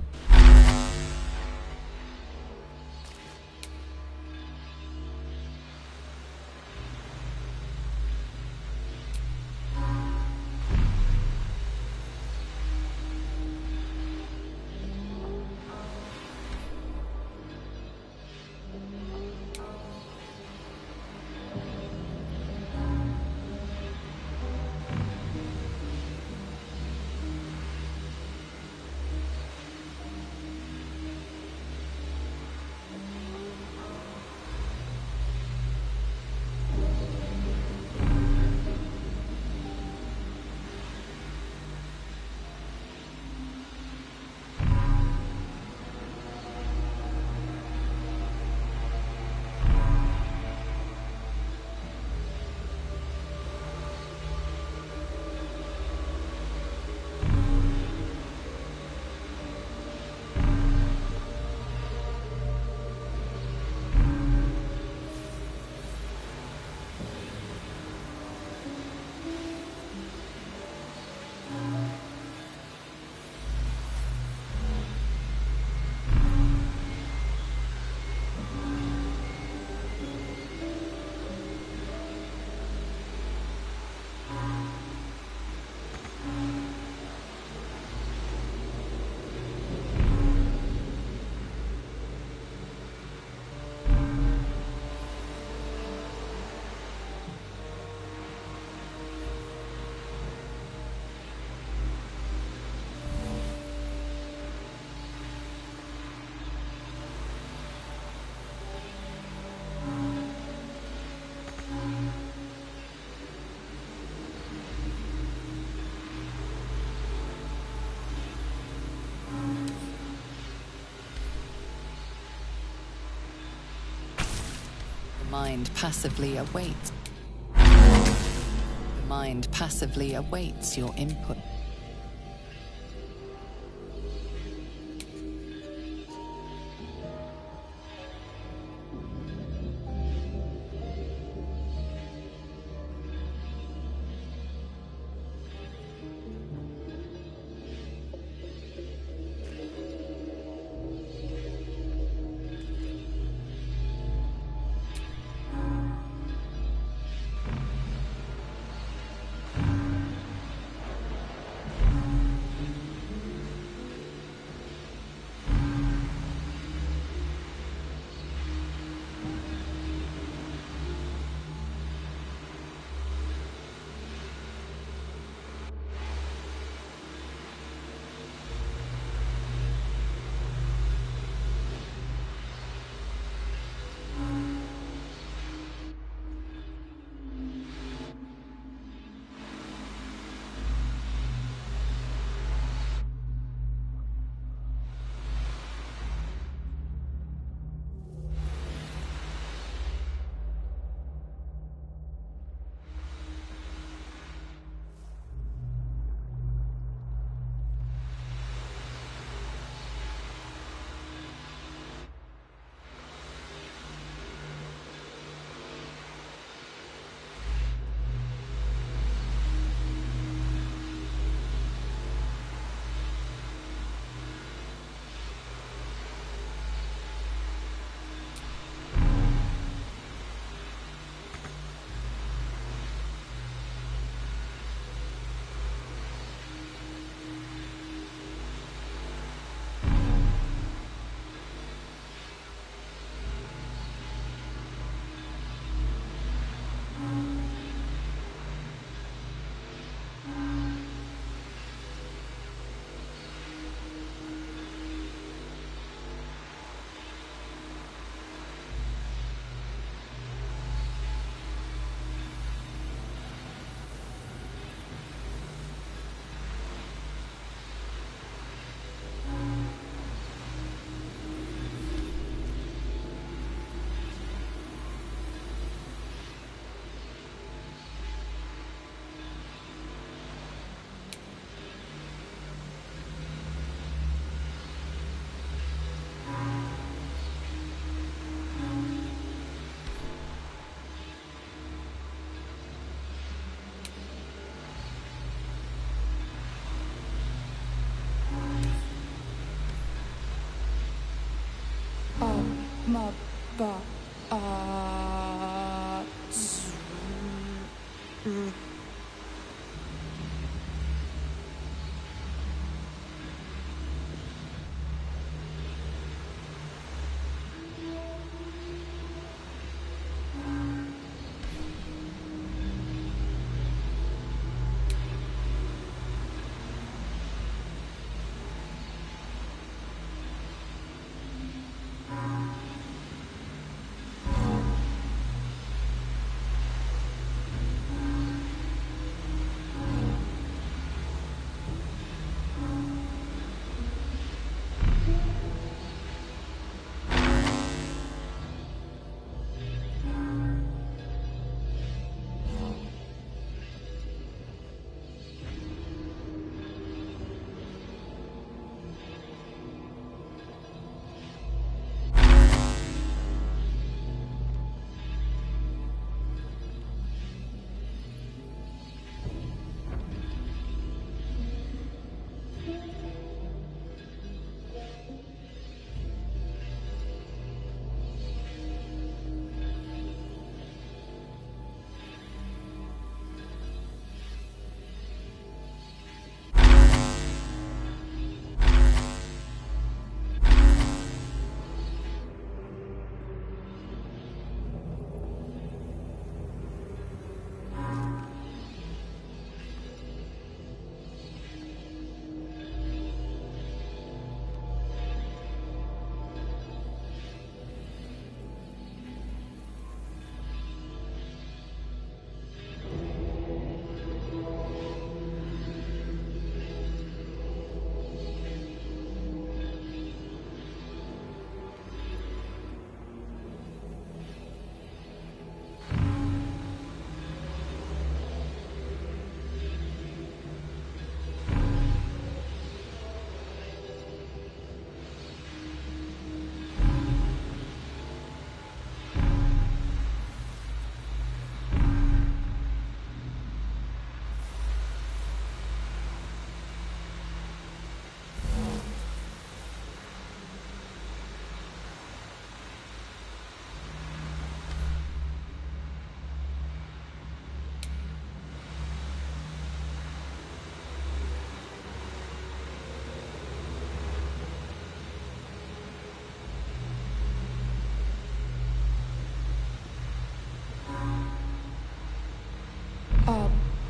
Mind passively awaits. The mind passively awaits your input.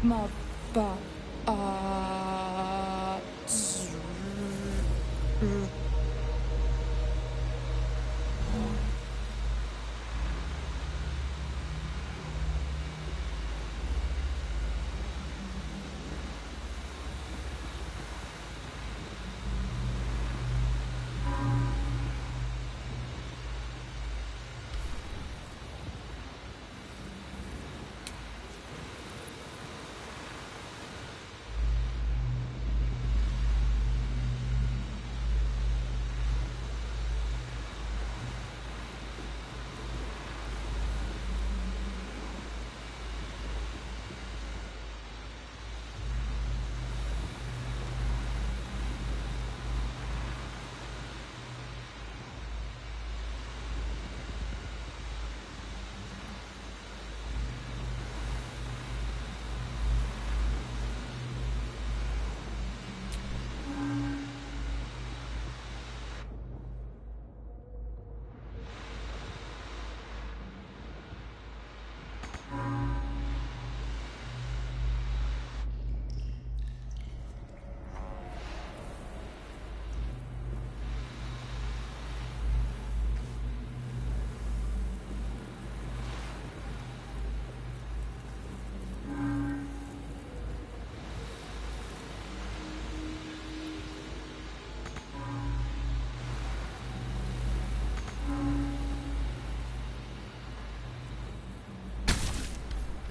ma ba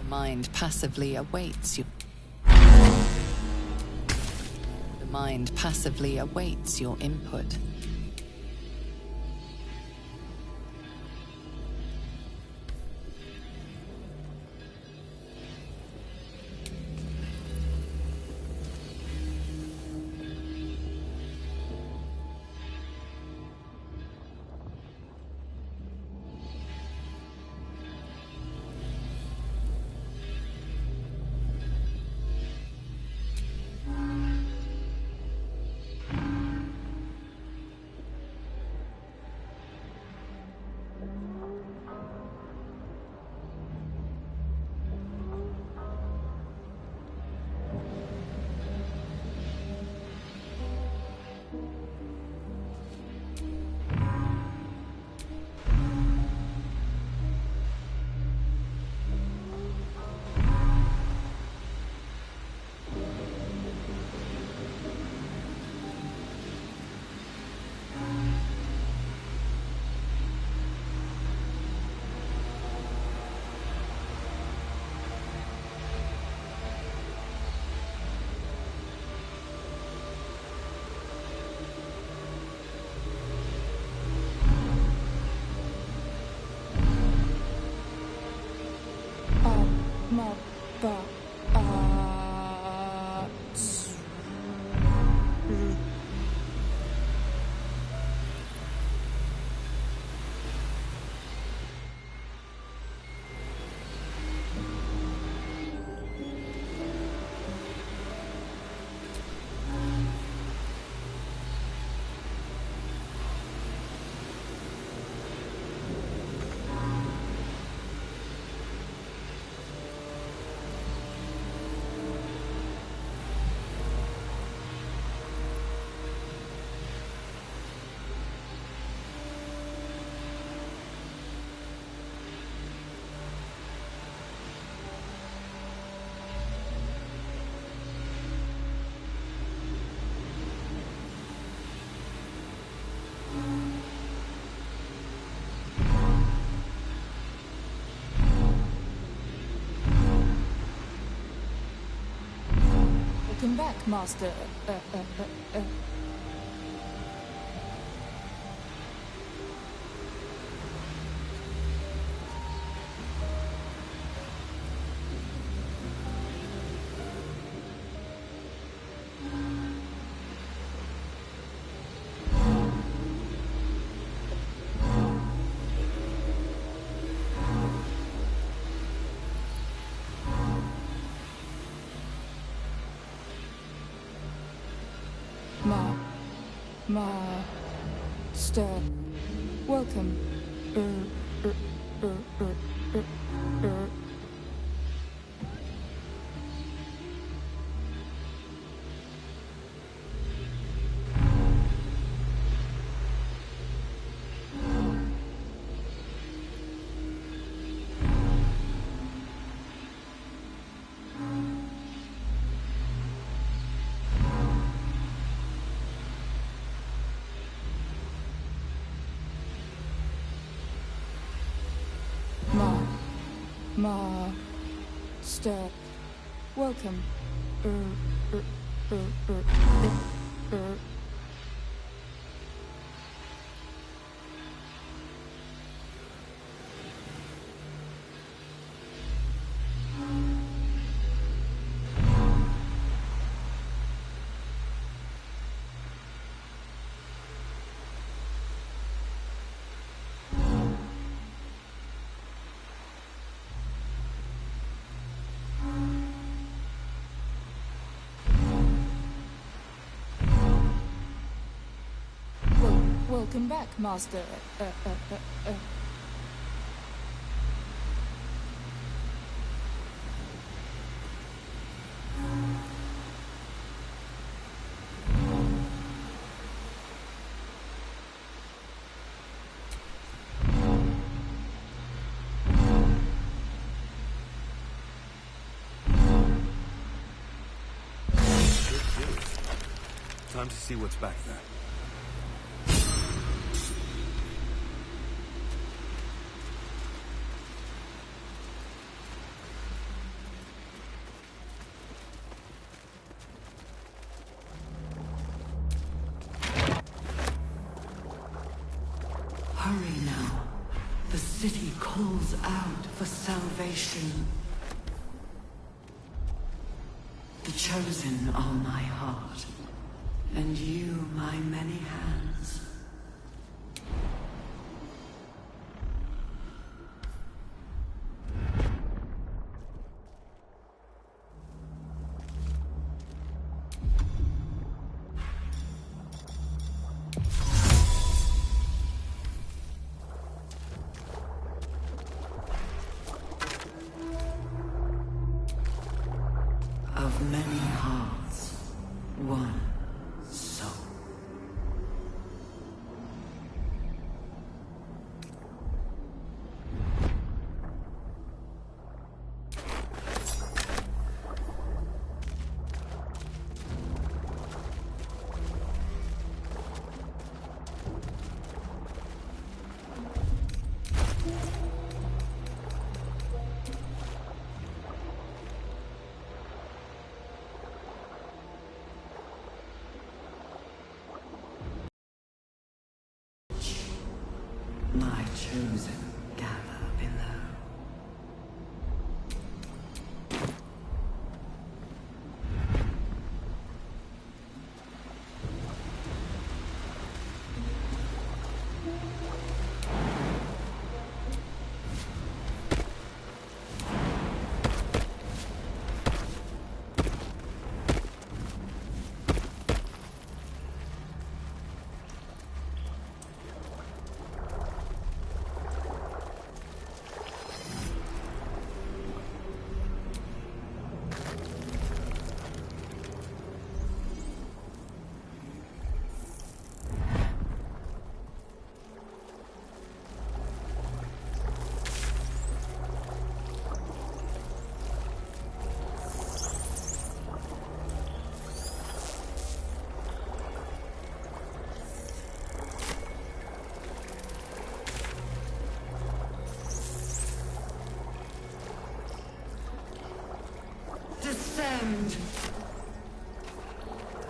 The mind passively awaits you. The mind passively awaits your input. Welcome back, Master. Master. Welcome. Master. Welcome. Welcome back, Master. Time to see what's back there. Hurry now. The city calls out for salvation. The chosen are my heart, and you my many hands. Of many hearts, one soul.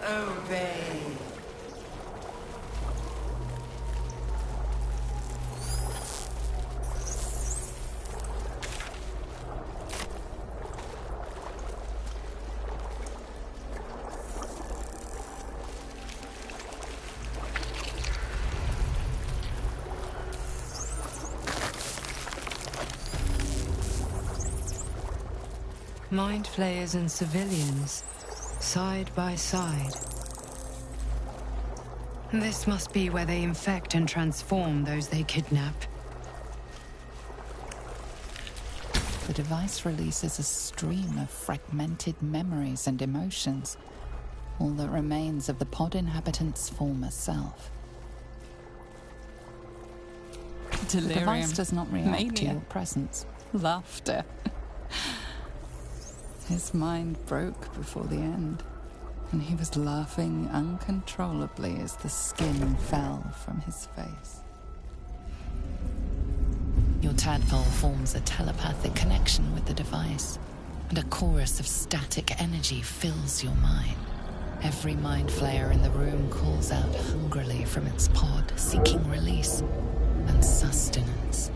Obey. Mind flayers and civilians, side by side. This must be where they infect and transform those they kidnap. The device releases a stream of fragmented memories and emotions, all that remains of the pod inhabitant's former self. Delirium. The device does not react to Mania. your presence. Laughter. His mind broke before the end, and he was laughing uncontrollably as the skin fell from his face. Your tadpole forms a telepathic connection with the device, and a chorus of static energy fills your mind. Every mind flayer in the room calls out hungrily from its pod, seeking release and sustenance.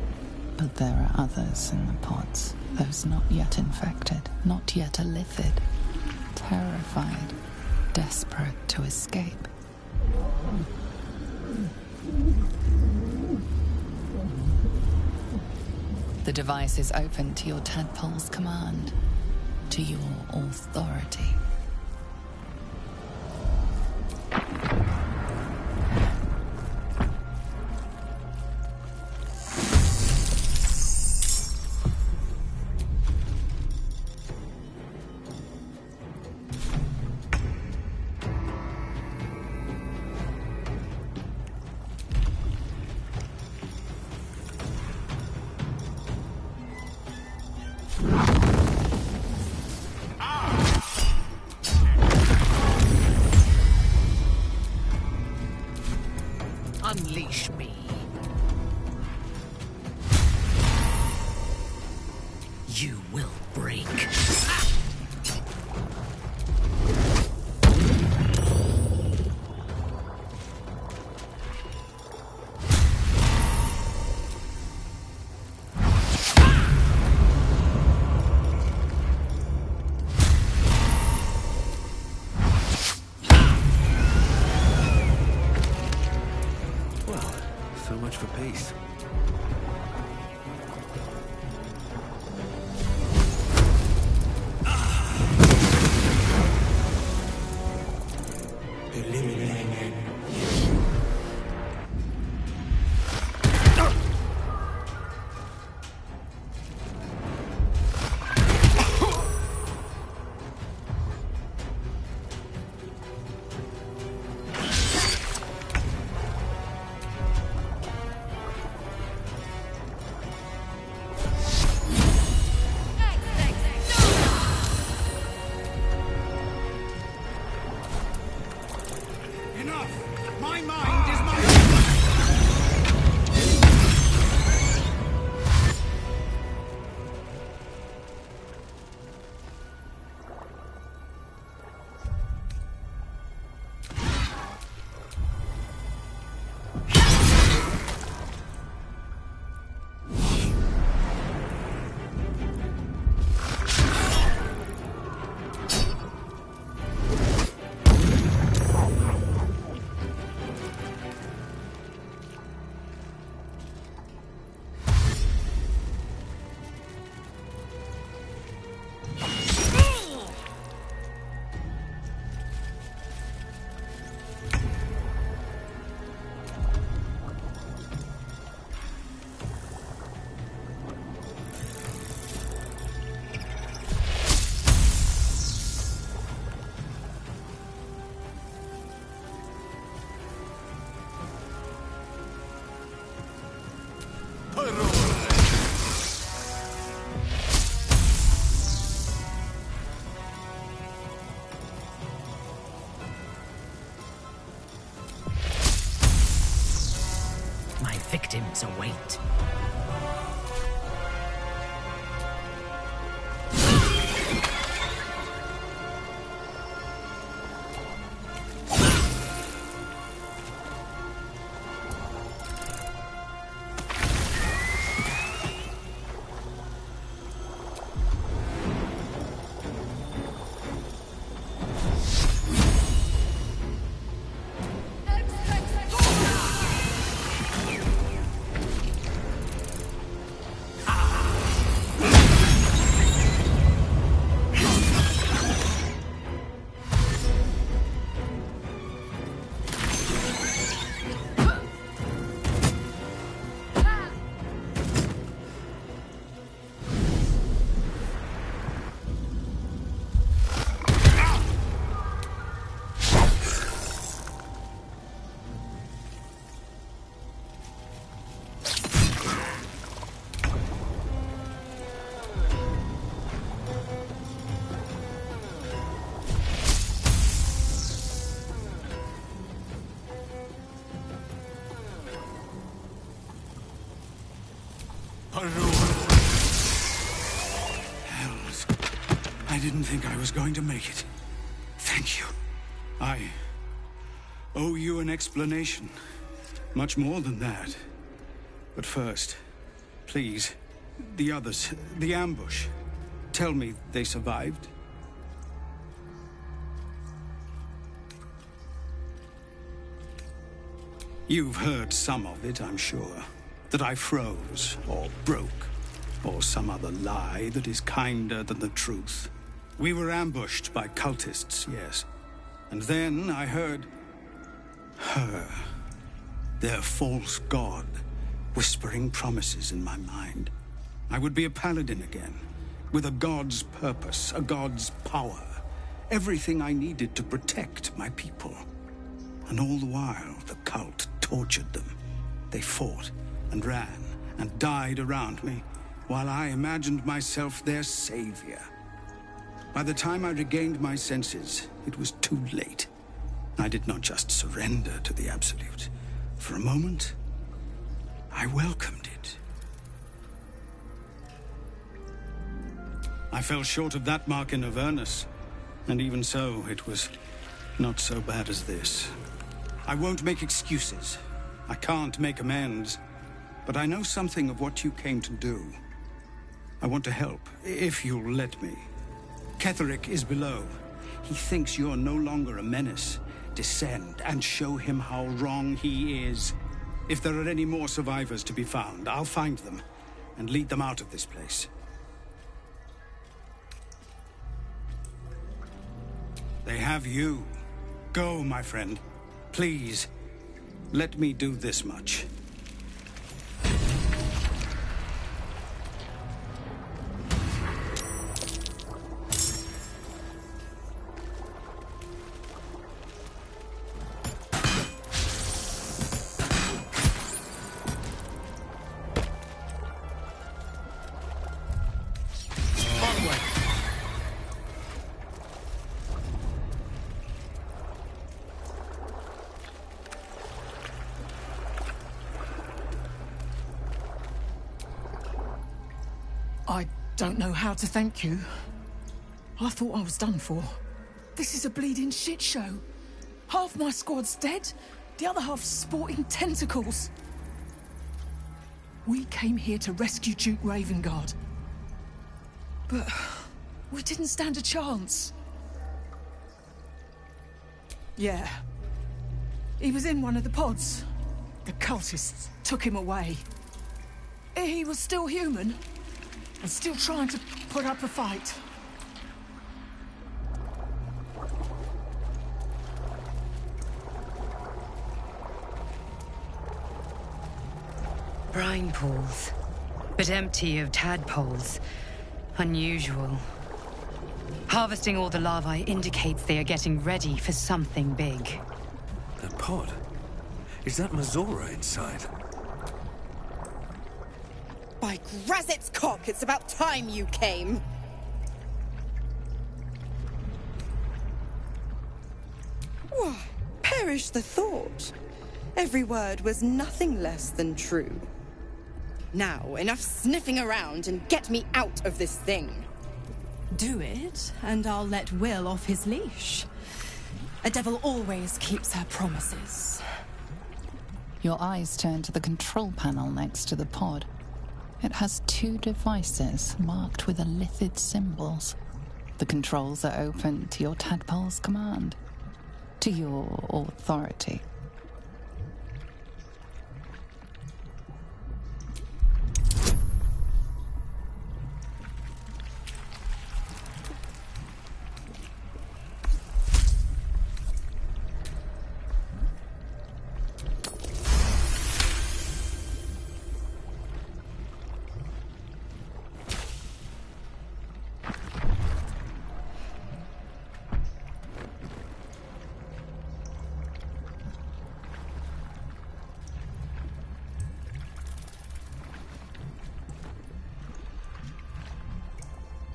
But there are others in the pods, those not yet infected, not yet illithid, terrified, desperate to escape. The device is open to your tadpole's command, to your authority. Unleash me. You will break. So much for peace. Eliminated. Enough! My mind is my My victims await. didn't think I was going to make it. Thank you. I owe you an explanation. Much more than that. But first, please, the others, the ambush. Tell me they survived. You've heard some of it, I'm sure. That I froze, or broke, or some other lie that is kinder than the truth. We were ambushed by cultists, yes. And then I heard her, their false god, whispering promises in my mind. I would be a paladin again, with a god's purpose, a god's power. Everything I needed to protect my people. And all the while, the cult tortured them. They fought and ran and died around me, while I imagined myself their savior. By the time I regained my senses, it was too late. I did not just surrender to the Absolute. For a moment, I welcomed it. I fell short of that mark in Avernus, and even so, it was not so bad as this. I won't make excuses. I can't make amends. But I know something of what you came to do. I want to help, if you'll let me. Ketherick is below. He thinks you're no longer a menace. Descend and show him how wrong he is. If there are any more survivors to be found, I'll find them and lead them out of this place. They have you. Go, my friend. Please, let me do this much. I don't know how to thank you. I thought I was done for. This is a bleeding shit show. Half my squad's dead, the other half's sporting tentacles. We came here to rescue Duke Ravengard. But we didn't stand a chance. Yeah. He was in one of the pods. The cultists took him away. He was still human. And still trying to put up a fight. Brine pools, but empty of tadpoles. Unusual. Harvesting all the larvae indicates they are getting ready for something big. That pod? Is that Mazora inside? By Grazit's cock, it's about time you came! Why, perish the thought. Every word was nothing less than true. Now, enough sniffing around and get me out of this thing. Do it, and I'll let Will off his leash. A devil always keeps her promises. Your eyes turn to the control panel next to the pod. It has two devices marked with illithid symbols. The controls are open to your tadpole's command, to your authority.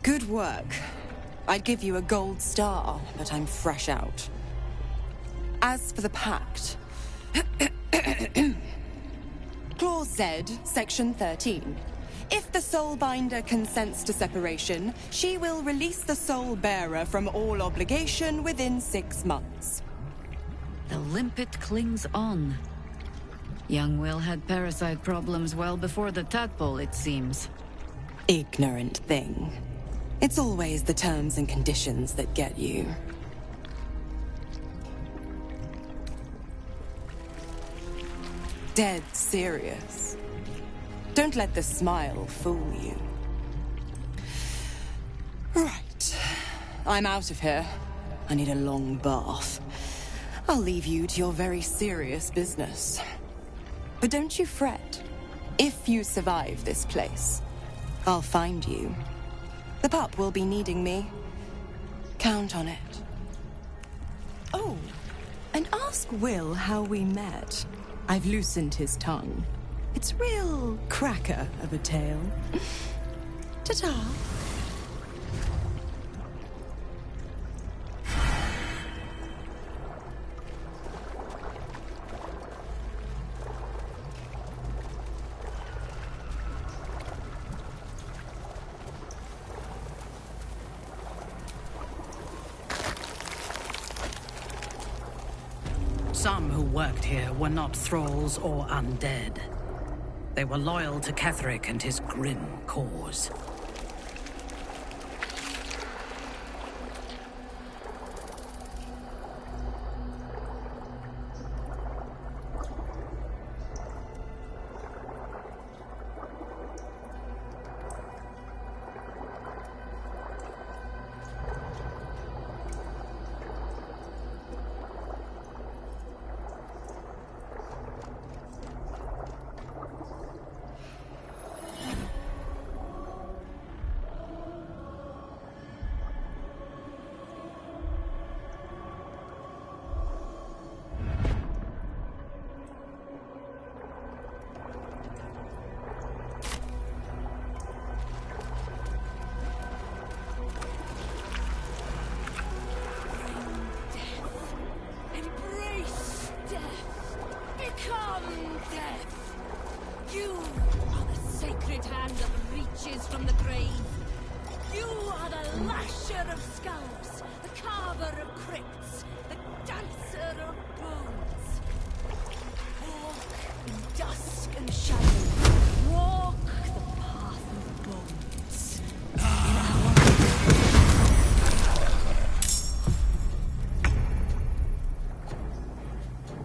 Good work. I'd give you a gold star, but I'm fresh out. As for the pact... Clause Z, Section 13. If the Soulbinder consents to separation, she will release the Soul Bearer from all obligation within 6 months. The limpet clings on. Young Will had parasite problems well before the tadpole, it seems. Ignorant thing. It's always the terms and conditions that get you. Dead serious. Don't let the smile fool you. Right. I'm out of here. I need a long bath. I'll leave you to your very serious business. But don't you fret. If you survive this place, I'll find you. The pup will be needing me. Count on it. Oh, and ask Will how we met. I've loosened his tongue. It's real cracker of a tale. Ta-ta. Some who worked here were not thralls or undead. They were loyal to Ketheric and his grim cause.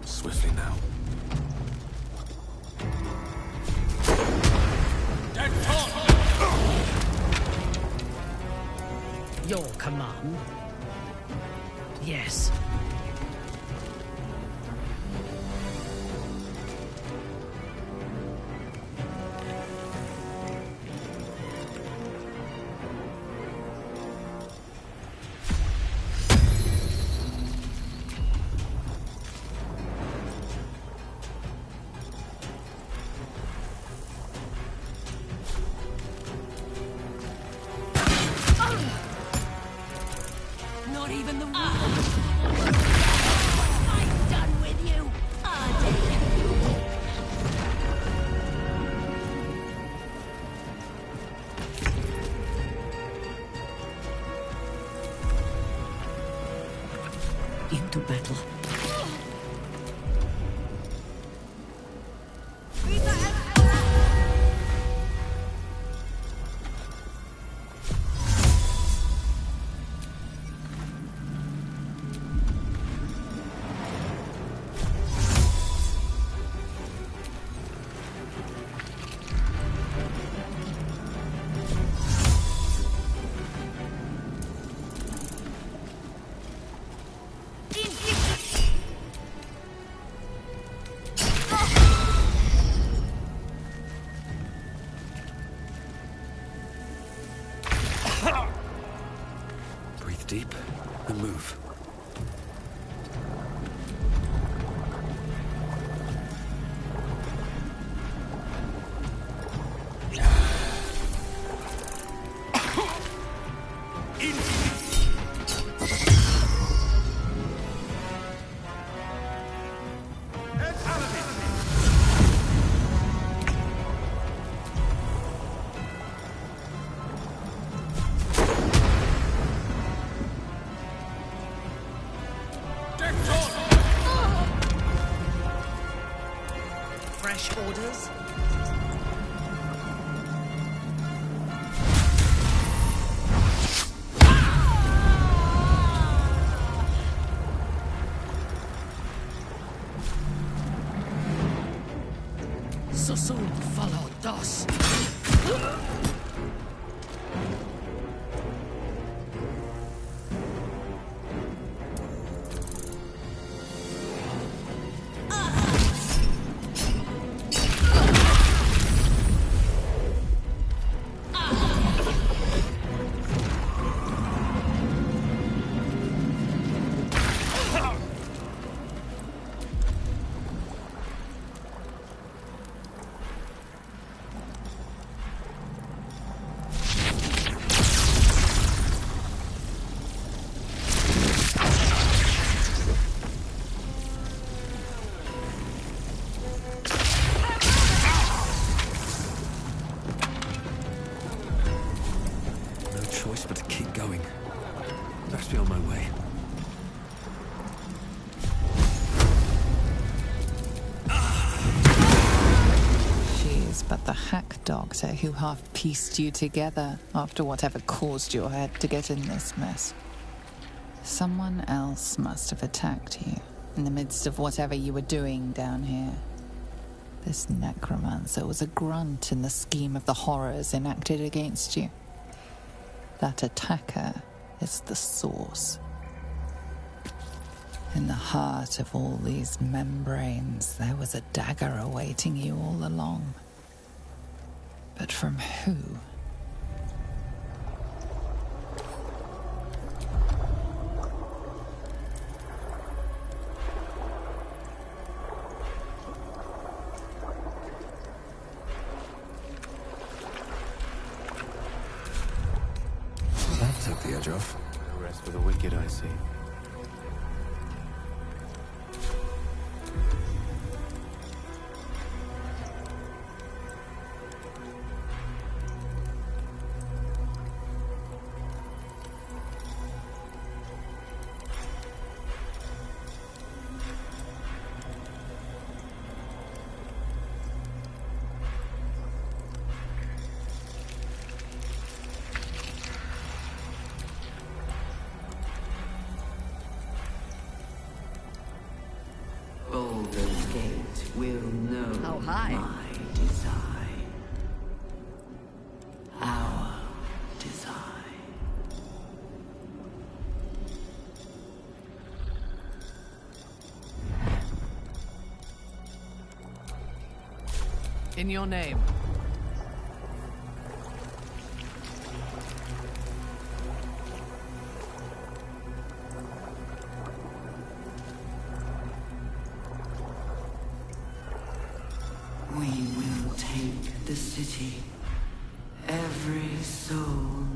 Swiftly now. Your command? Yes. Not even the I'm done with you, Into battle. fresh orders? So soon follow Dos. Choice but to keep going. Best be on my way. She's but the hack doctor who half pieced you together after whatever caused your head to get in this mess. Someone else must have attacked you in the midst of whatever you were doing down here. This necromancer was a grunt in the scheme of the horrors enacted against you. That attacker is the source. In the heart of all these membranes, there was a dagger awaiting you all along. But from who? That took the edge off. No rest for the wicked, I see. Baldur's Gate will know How high? my design. Our design. In your name. We will take the city. Every soul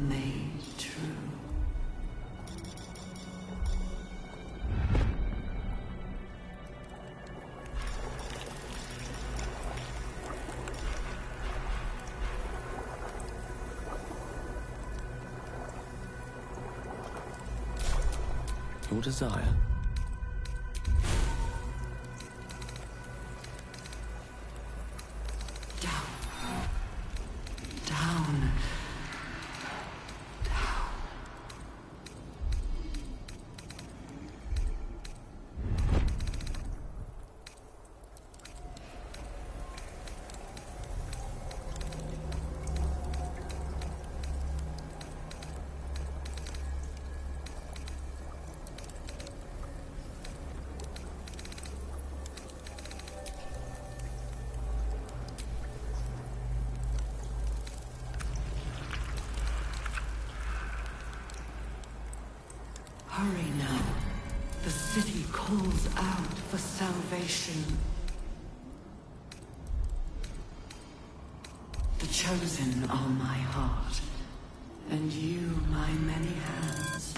made true. Your desire? Down. Hurry now. The city calls out for salvation. The chosen are my heart, and you my many hands.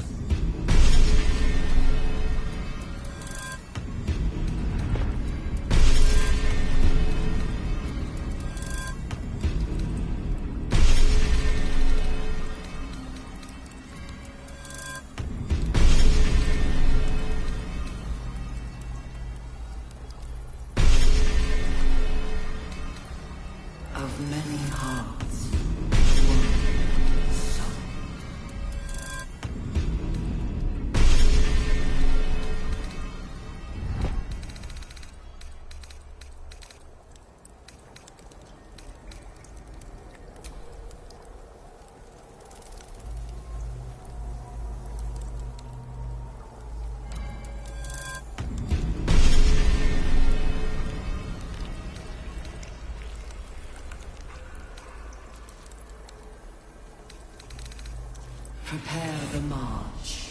Prepare the march.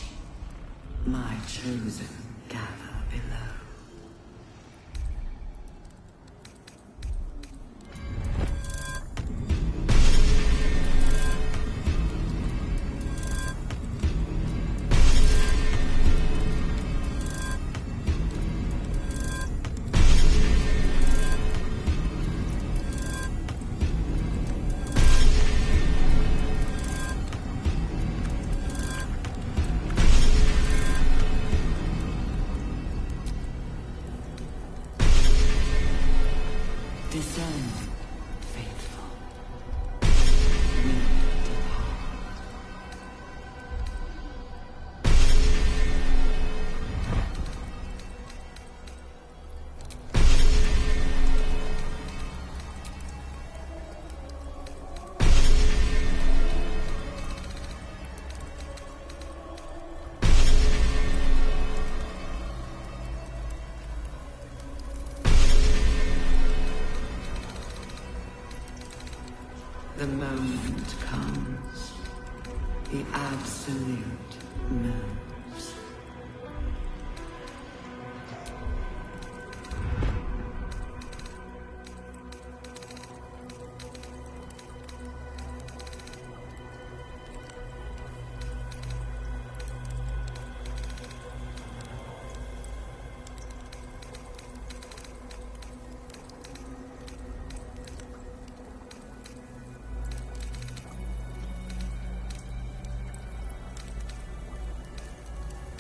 My chosen gather below. Descend, faithful. We depart. The moment comes. The absolute moves.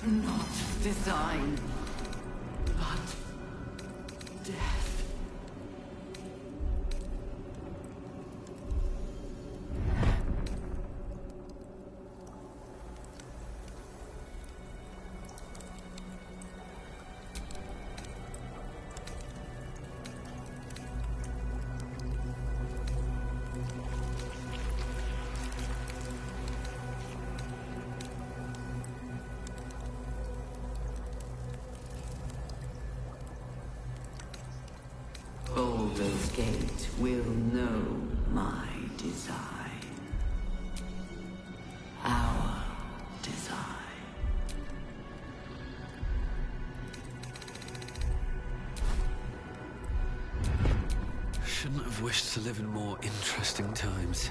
Not design, but death. Baldur's Gate will know my design. Our design. Shouldn't have wished to live in more interesting times.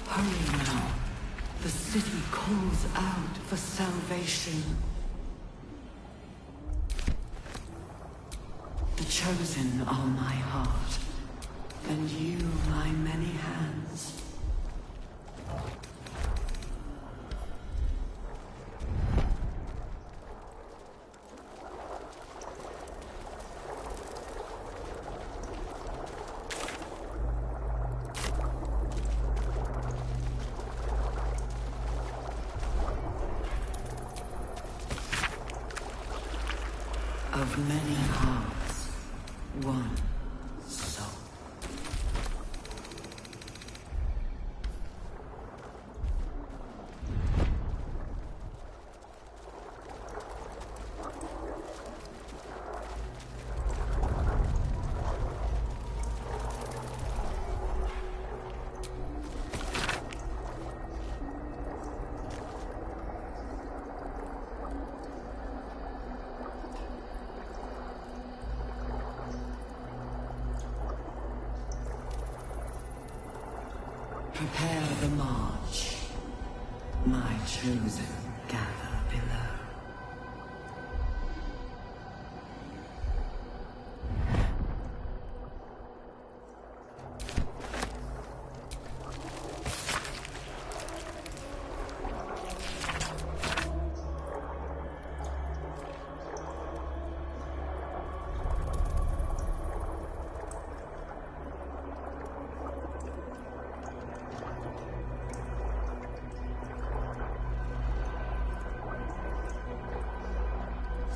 Hurry now. The city calls out for salvation. The chosen are my heart, and you my many hands. Of many hearts, one soul. Prepare the march. My chosen gather below.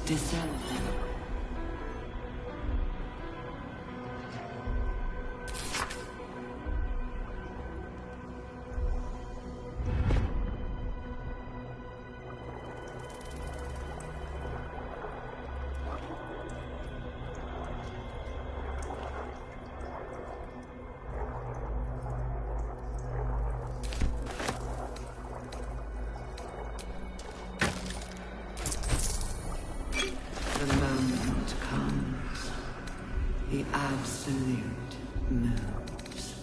Descend. The moment comes. The absolute moves.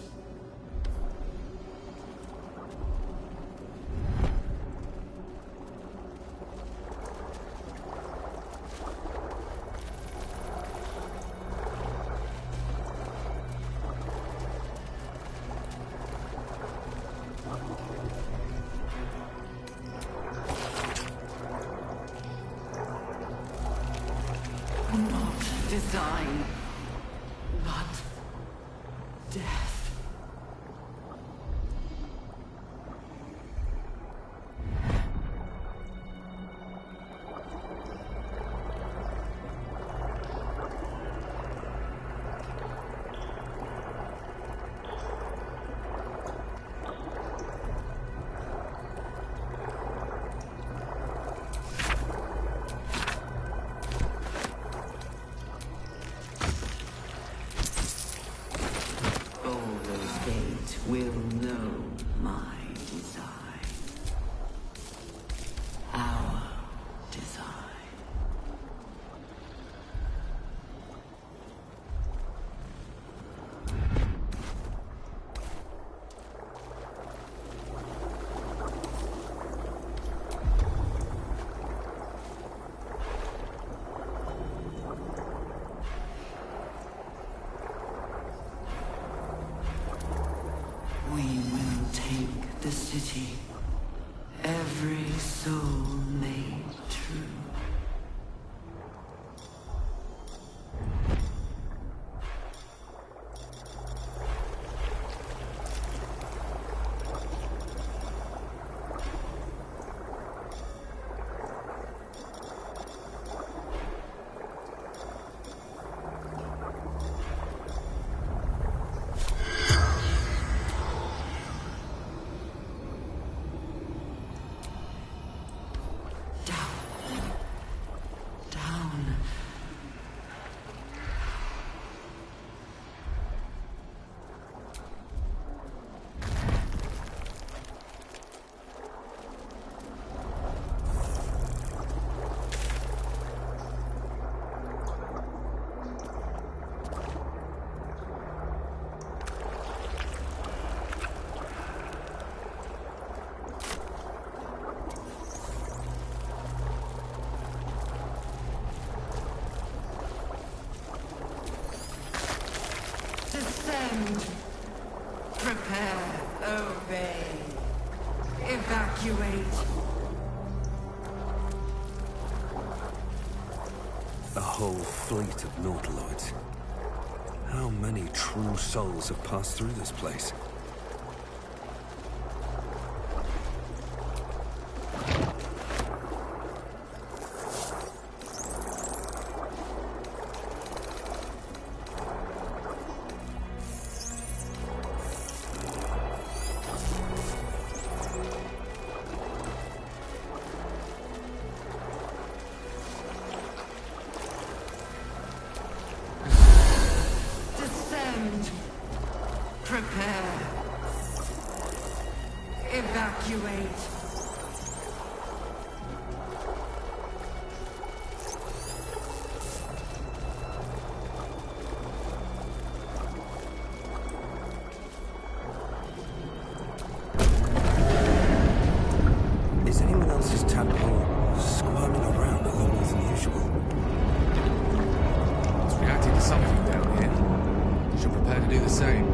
Not design, but death. Baldur's Gate will know my design. Our design. We will take the city. Every soul made true. Down. Descend. Prepare. Obey. Evacuate. A whole fleet of Nautiloids. How many true souls have passed through this place? Descend. Prepare. Evacuate. tadpole squirming around a little more than usual. It's reacting to something down here. Should prepare to do the same.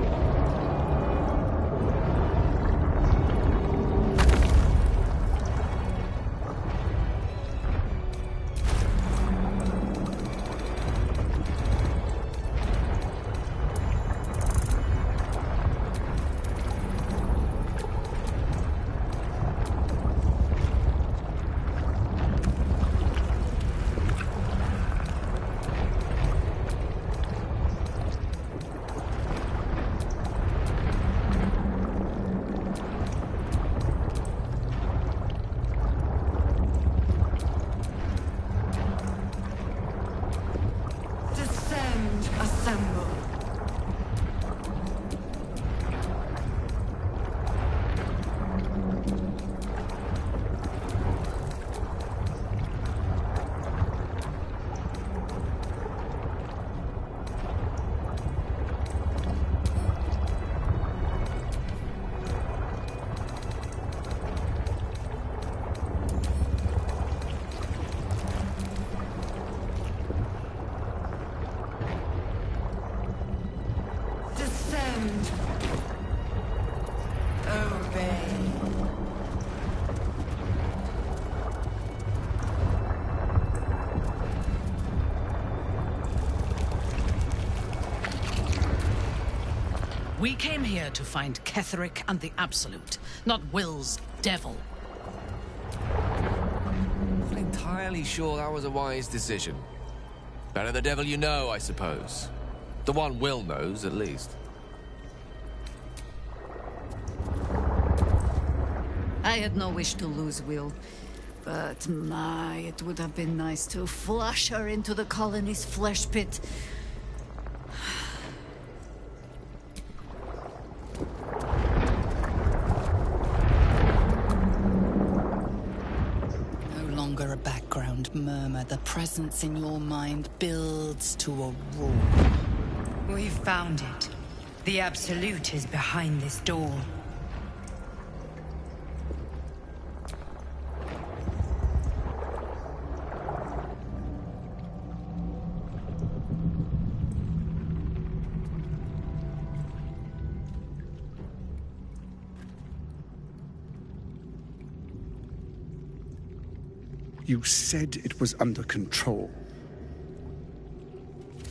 We came here to find Ketheric and the Absolute, not Will's devil. Not entirely sure that was a wise decision. Better the devil you know, I suppose. The one Will knows, at least. I had no wish to lose Will, but my, it would have been nice to flush her into the colony's flesh pit. A background murmur, the presence in your mind builds to a roar. We've found it. The Absolute is behind this door. You said it was under control.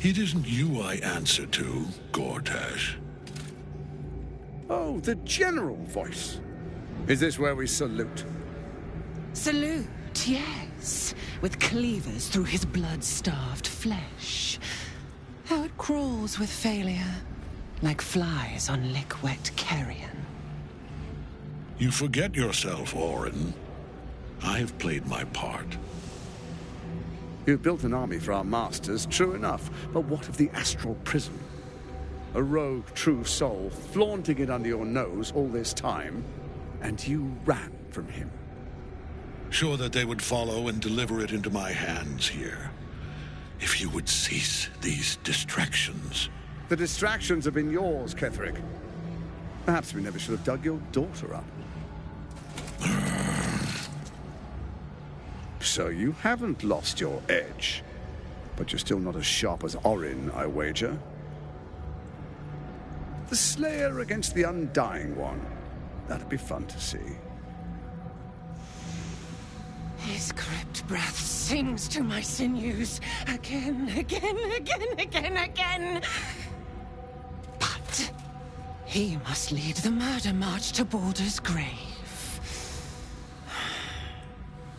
It isn't you I answer to, Gortash. Oh, the general voice. Is this where we salute? Salute, yes. With cleavers through his blood-starved flesh. How it crawls with failure, like flies on lick-wet carrion. You forget yourself, Orin. I have played my part. You've built an army for our masters, true enough. But what of the astral prison? A rogue true soul flaunting it under your nose all this time, and you ran from him. Sure that they would follow and deliver it into my hands here. If you would cease these distractions. The distractions have been yours, Ketheric. Perhaps we never should have dug your daughter up. So you haven't lost your edge. But you're still not as sharp as Orin, I wager. The Slayer against the Undying One. That'd be fun to see. His crypt breath sings to my sinews. Again, again, again, again, again. But he must lead the murder march to Baldur's grave.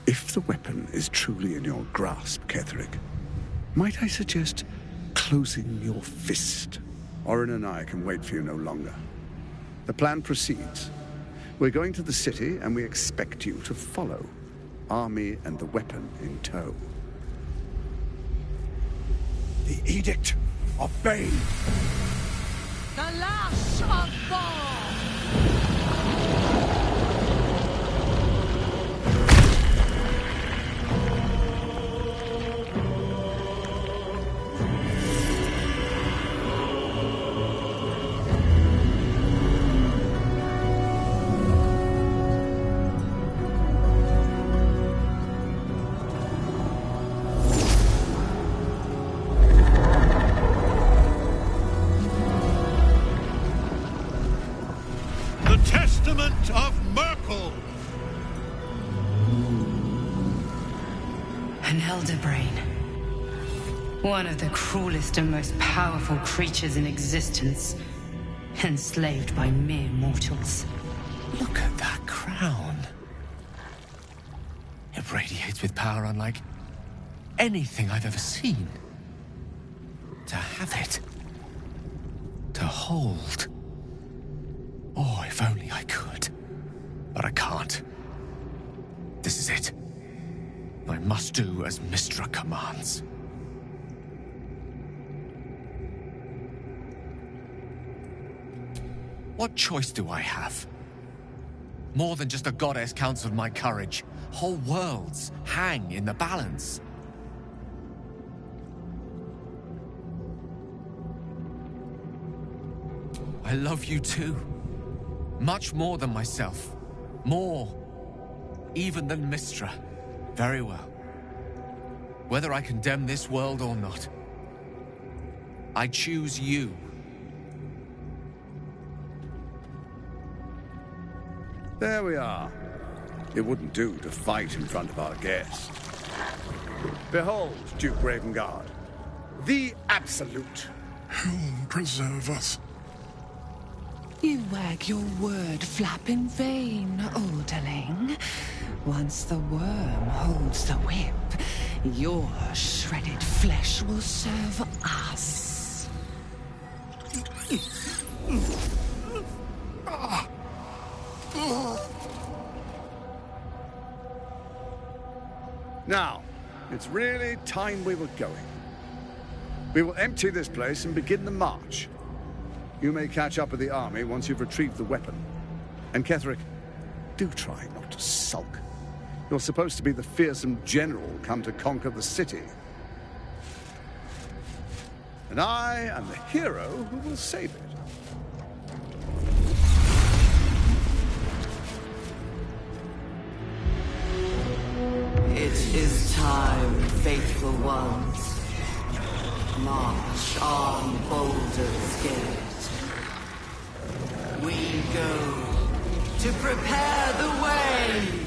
If the weapon is truly in your grasp, Ketheric, might I suggest closing your fist? Orin and I can wait for you no longer. The plan proceeds. We're going to the city, and we expect you to follow. Army and the weapon in tow. The Edict of Bane! The Lash of Ball! spirit of Merkel! An elder brain. One of the cruelest and most powerful creatures in existence. Enslaved by mere mortals. Look at that crown. It radiates with power unlike anything I've ever seen. To have it. To hold. Oh, if only I could. But I can't. This is it. I must do as Mystra commands. What choice do I have? More than just a goddess counseled my courage. Whole worlds hang in the balance. I love you too. Much more than myself. More even than Mystra. Very well. Whether I condemn this world or not, I choose you. There we are. It wouldn't do to fight in front of our guest. Behold, Duke Ravengard, the Absolute. Whom preserve us? You wag your word flap in vain, Alderling. Once the worm holds the whip, your shredded flesh will serve us. Now, it's really time we were going. We will empty this place and begin the march. You may catch up with the army once you've retrieved the weapon. And Ketherick, do try not to sulk. You're supposed to be the fearsome general come to conquer the city. And I am the hero who will save it. It is time, faithful ones. March on, Baldur's Gate. We go to prepare the way.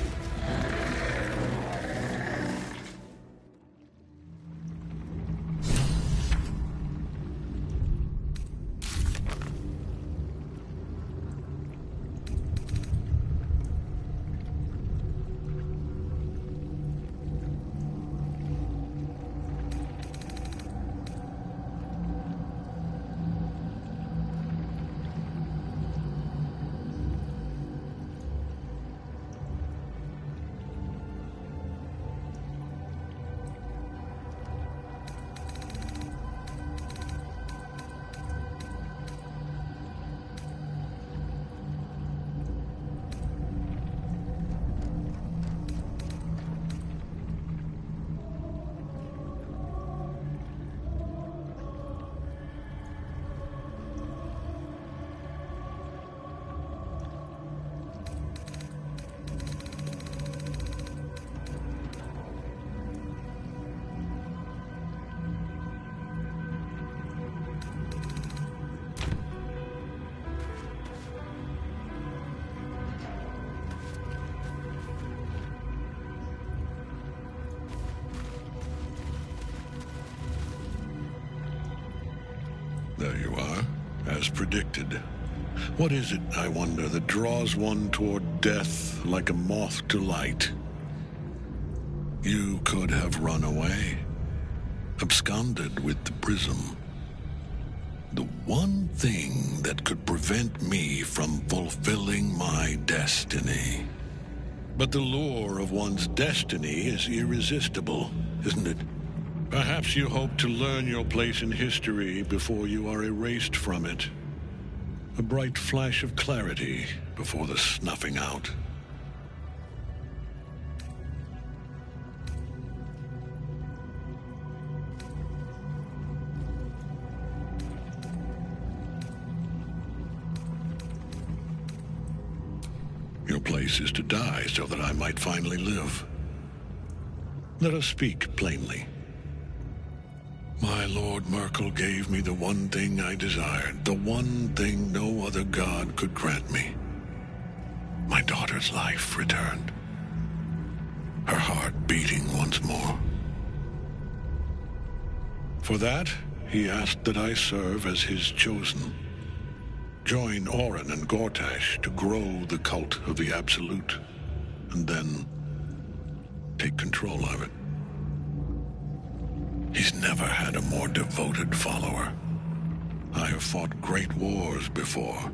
There you are, as predicted. What is it, I wonder, that draws one toward death like a moth to light? You could have run away, absconded with the prism. The one thing that could prevent me from fulfilling my destiny. But the lure of one's destiny is irresistible, isn't it? Perhaps you hope to learn your place in history before you are erased from it. A bright flash of clarity before the snuffing out. Your place is to die so that I might finally live. Let us speak plainly. My Lord Merkel gave me the one thing I desired, the one thing no other god could grant me. My daughter's life returned. Her heart beating once more. For that, he asked that I serve as his chosen. Join Orin and Gortash to grow the cult of the Absolute, and then take control of it. He's never had a more devoted follower. I have fought great wars before,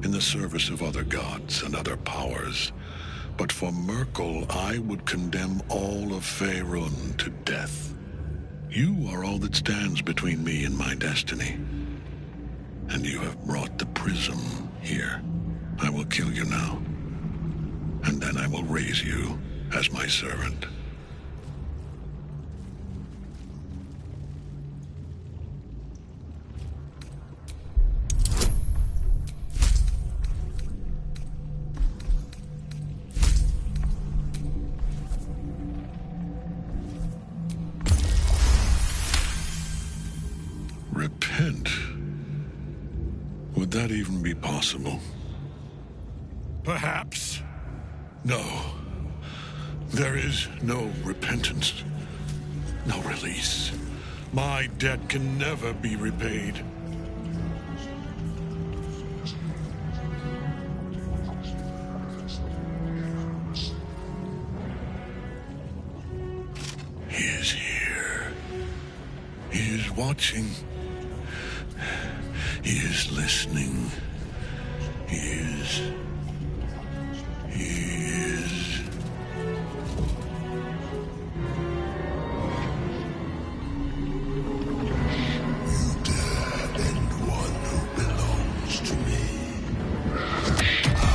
in the service of other gods and other powers, but for Merkel, I would condemn all of Faerun to death. You are all that stands between me and my destiny. And you have brought the prism here. I will kill you now. And then I will raise you as my servant. Repent? Would that even be possible? Perhaps. No. There is no repentance. No release. My debt can never be repaid. He is here. He is watching. He is listening. He is... You dare end one who belongs to me. I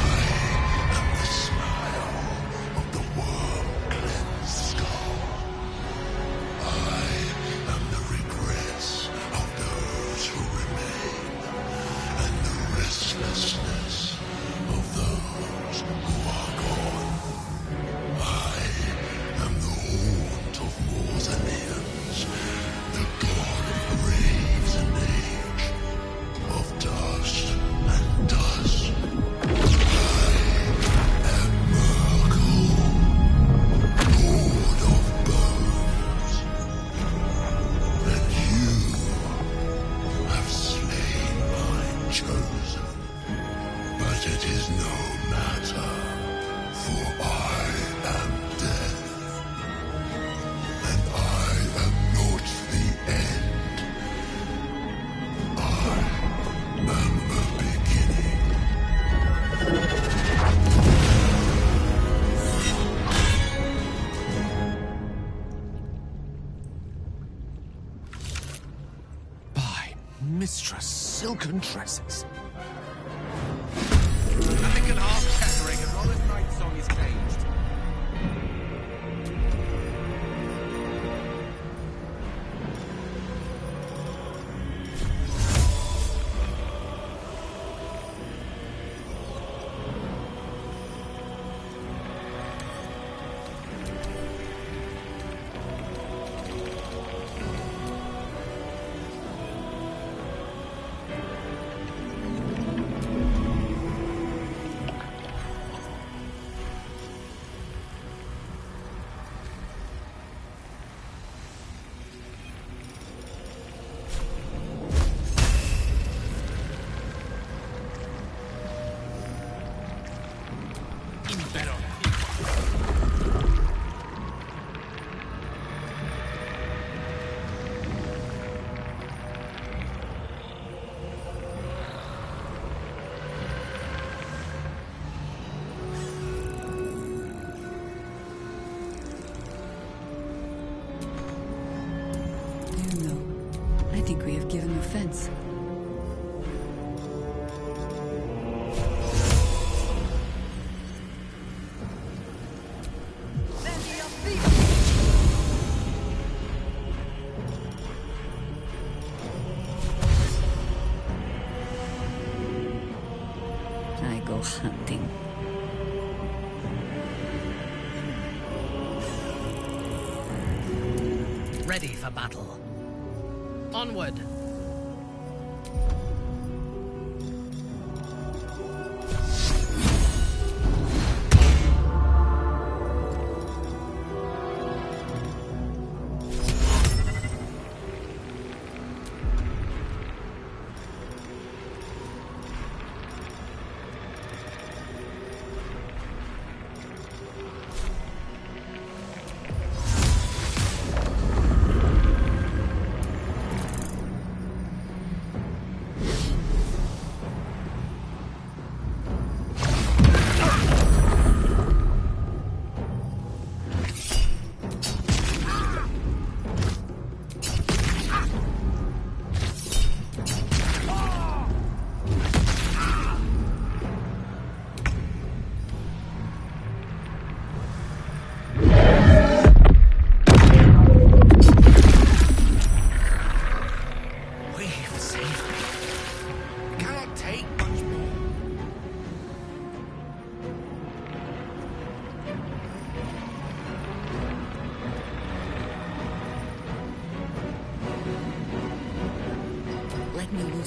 am the smile of the worm-cleansed skull. I am the regrets of those who remain, and the restlessness of those who are gone. I am the haunt of Mausoleums, the god of graves and age, of dust and dust. I am Merkel, lord of bones, and you have slain my chosen. But it is no matter, for I am death, and I am not the end. I am the beginning. By Mistress Silken Tresses. Anakin half chattering and Rolling Knight's song is caged. I think we have given offense. I go hunting. Ready for battle. Onward!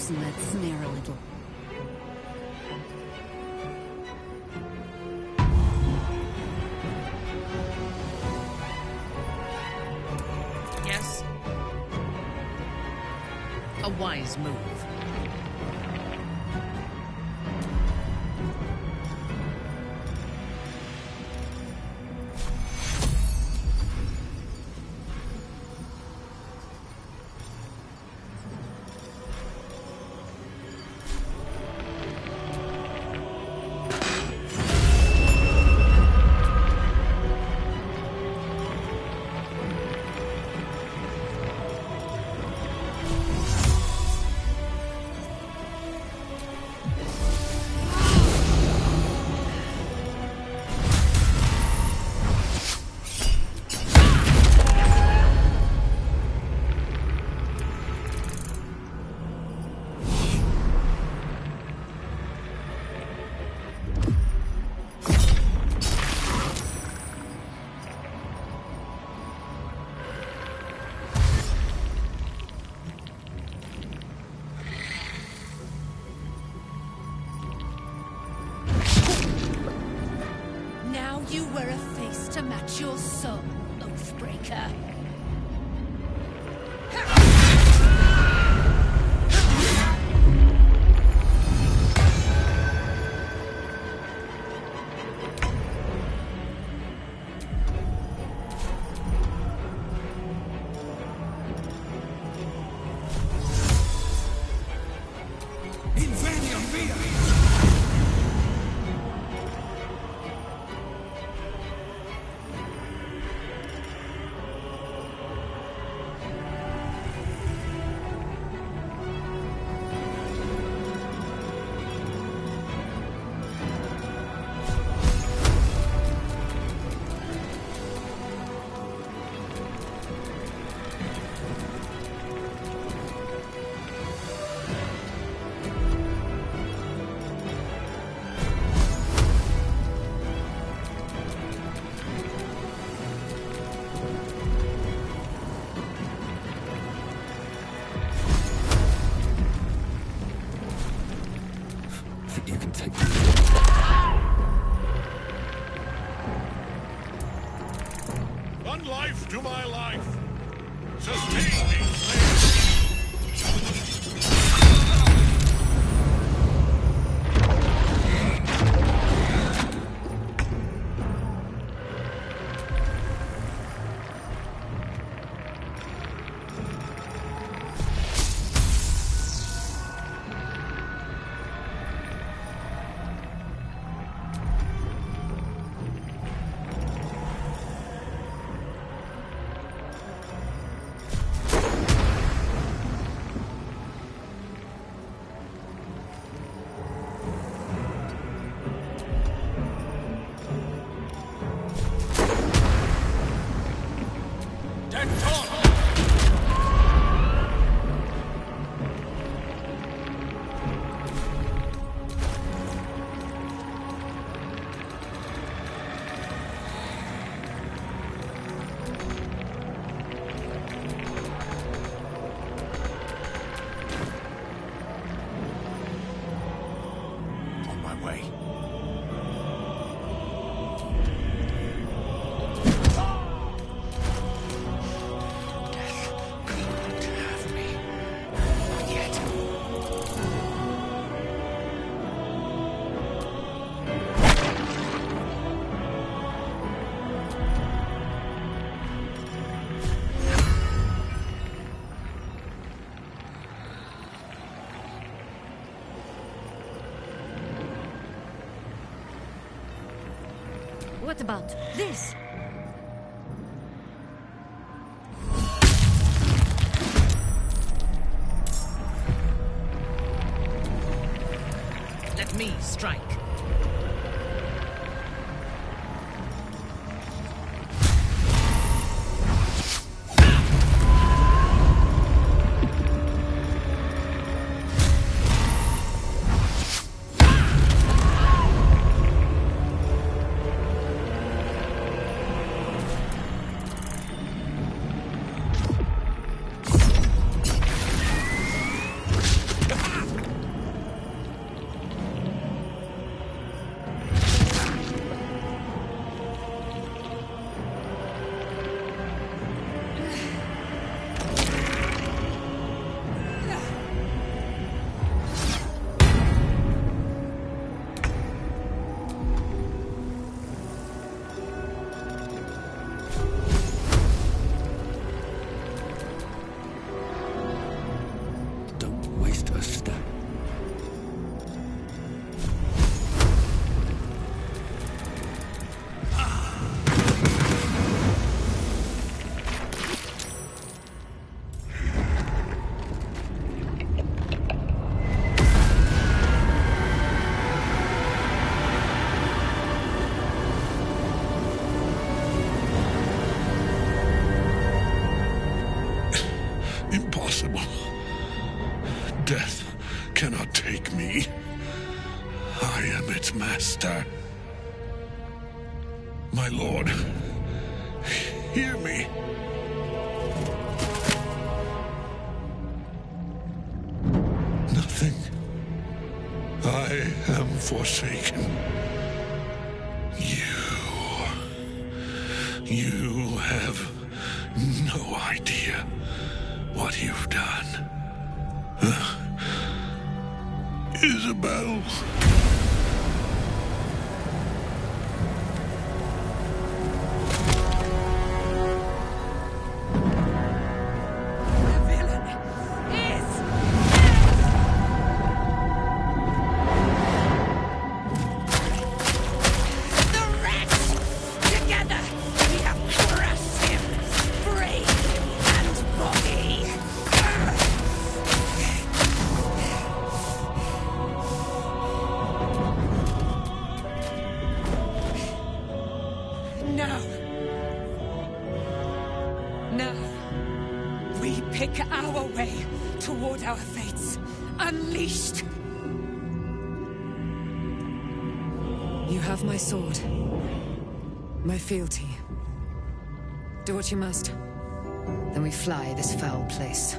loosen that snare a little. Yes? A wise move. You wear a face to match your soul, Oathbreaker. You can take One life to my life. Sustain me, slaves. What about this? Let me strike. take me. I am its master. My lord, hear me. Nothing. I am forsaken. You have no idea what you've done. Isabel. My sword. My fealty. Do what you must. Then we fly this foul place.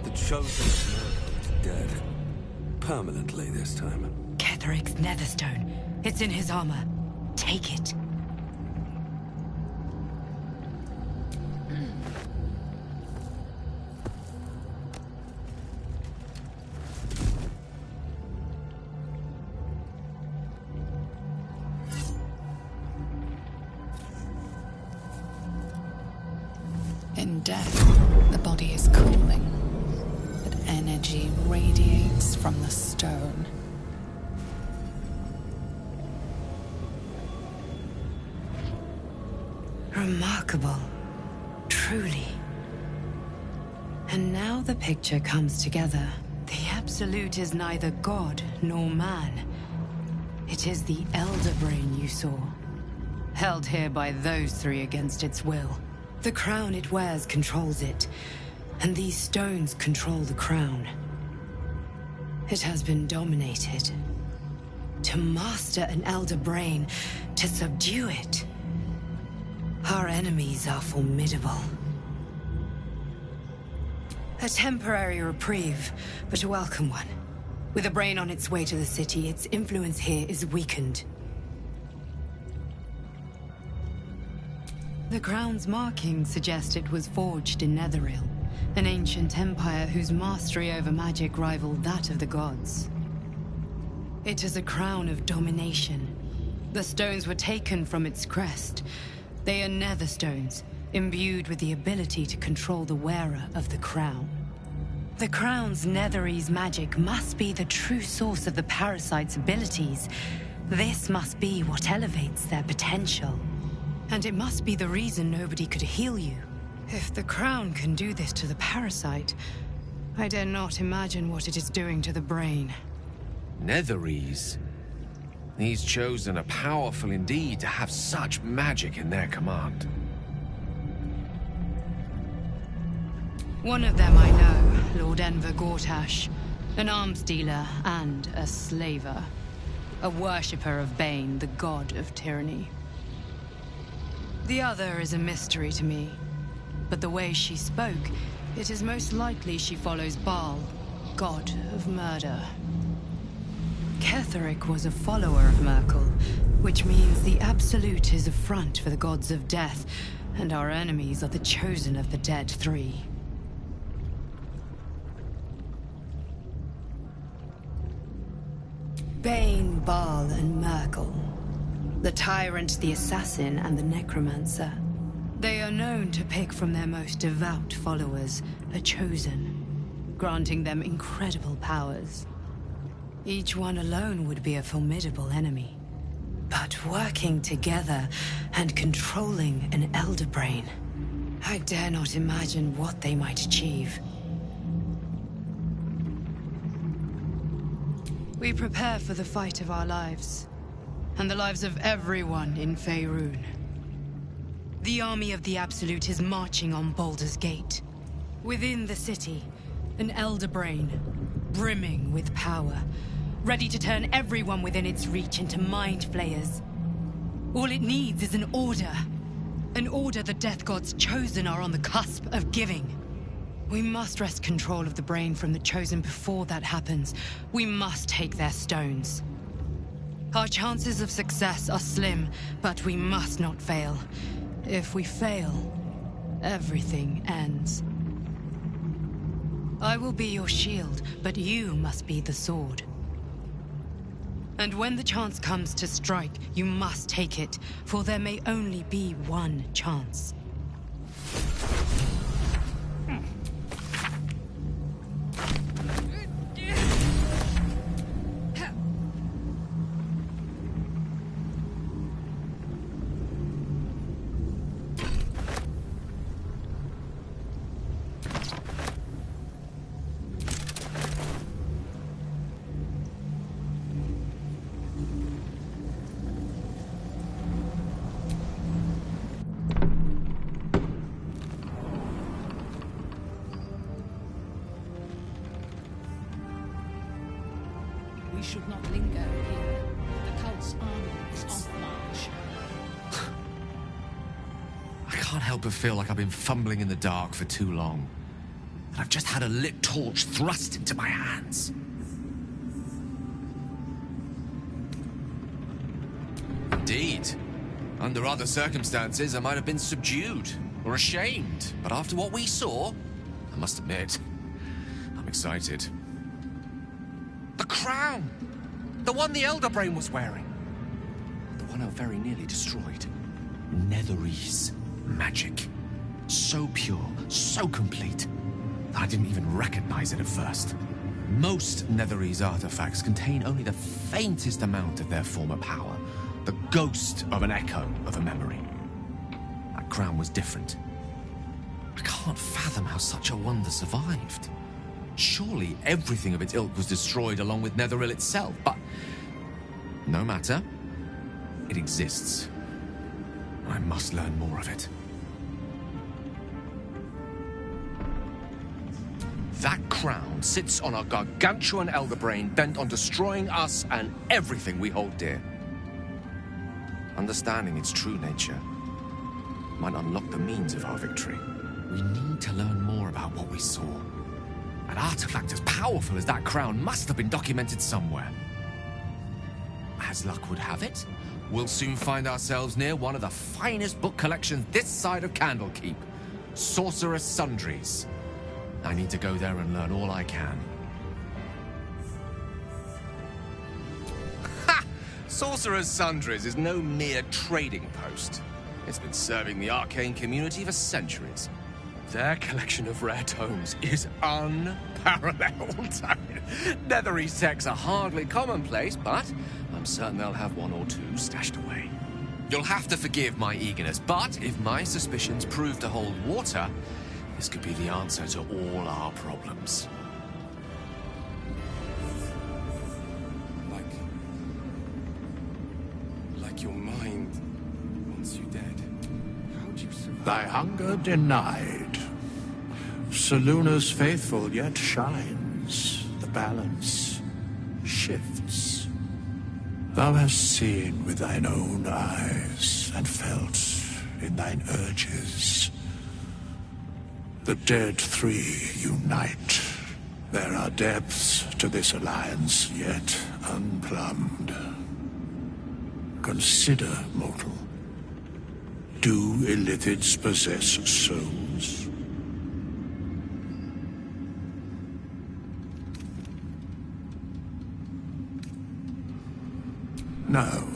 The chosen is dead. Permanently this time. Ketheric's netherstone. It's in his armor. Take it. In death, the body is cooling, but energy radiates from the stone. Remarkable. Truly. And now the picture comes together. The Absolute is neither god nor man. It is the Elder Brain you saw, held here by those three against its will. The crown it wears controls it, and these stones control the crown. It has been dominated. To master an Elder Brain, to subdue it. Our enemies are formidable. A temporary reprieve, but a welcome one. With a brain on its way to the city, its influence here is weakened. The crown's markings suggest it was forged in Netheril, an ancient empire whose mastery over magic rivaled that of the gods. It is a crown of domination. The stones were taken from its crest. They are nether stones, imbued with the ability to control the wearer of the crown. The crown's Netherese magic must be the true source of the parasite's abilities. This must be what elevates their potential. And it must be the reason nobody could heal you. If the crown can do this to the parasite, I dare not imagine what it is doing to the brain. Netherese? These chosen are powerful indeed to have such magic in their command. One of them I know, Lord Enver Gortash, an arms dealer and a slaver. A worshipper of Bane, the god of tyranny. The other is a mystery to me, but the way she spoke, it is most likely she follows Baal, god of murder. Ketheric was a follower of Merkel, which means the Absolute is a front for the gods of death, and our enemies are the chosen of the Dead Three. Bane, Baal, and Merkel. The Tyrant, the Assassin, and the Necromancer. They are known to pick from their most devout followers a chosen, granting them incredible powers. Each one alone would be a formidable enemy. But working together and controlling an Elder Brain, I dare not imagine what they might achieve. We prepare for the fight of our lives, and the lives of everyone in Faerun. The army of the Absolute is marching on Baldur's Gate. Within the city, an elder brain, brimming with power, ready to turn everyone within its reach into mind flayers. All it needs is an order. An order the Death God's chosen are on the cusp of giving. We must wrest control of the brain from the chosen before that happens. We must take their stones. Our chances of success are slim, but we must not fail. If we fail, everything ends. I will be your shield, but you must be the sword. And when the chance comes to strike, you must take it, for there may only be one chance. We should not linger here. The cult's army is on march. I can't help but feel like I've been fumbling in the dark for too long. And I've just had a lit torch thrust into my hands. Indeed. Under other circumstances, I might have been subdued or ashamed. But after what we saw, I must admit, I'm excited. The crown! The one the Elder Brain was wearing. The one I very nearly destroyed. Netherese magic. So pure, so complete, that I didn't even recognize it at first. Most Netherese artifacts contain only the faintest amount of their former power. The ghost of an echo of a memory. That crown was different. I can't fathom how such a wonder survived. Surely everything of its ilk was destroyed along with Netheril itself, but no matter. It exists. I must learn more of it. That crown sits on a gargantuan elder brain bent on destroying us and everything we hold dear. Understanding its true nature might unlock the means of our victory. We need to learn more about what we saw. An artifact as powerful as that crown must have been documented somewhere. As luck would have it, we'll soon find ourselves near one of the finest book collections this side of Candlekeep, Sorcerer's Sundries. I need to go there and learn all I can. Ha! Sorcerer's Sundries is no mere trading post. It's been serving the arcane community for centuries. Their collection of rare tomes is unparalleled. Netherese texts are hardly commonplace, but I'm certain they'll have one or two stashed away. You'll have to forgive my eagerness, but if my suspicions prove to hold water, this could be the answer to all our problems. Like your mind wants you dead. How'd you survive? Thy hunger denied. Seluna's faithful yet shines. The balance shifts. Thou hast seen with thine own eyes and felt in thine urges. The dead three unite. There are depths to this alliance yet unplumbed. Consider, mortal. Do illithids possess souls? No.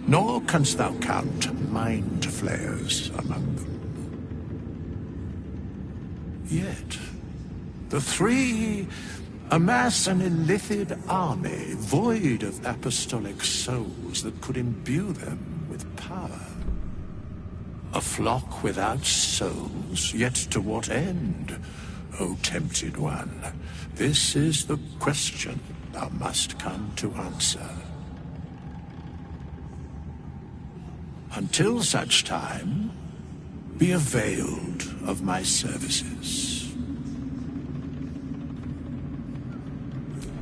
Nor canst thou count mind flayers among them. Yet, the three amass an illithid army void of apostolic souls that could imbue them with power. A flock without souls, yet to what end, O tempted one? This is the question thou must come to answer. Until such time, be a veiled of my services.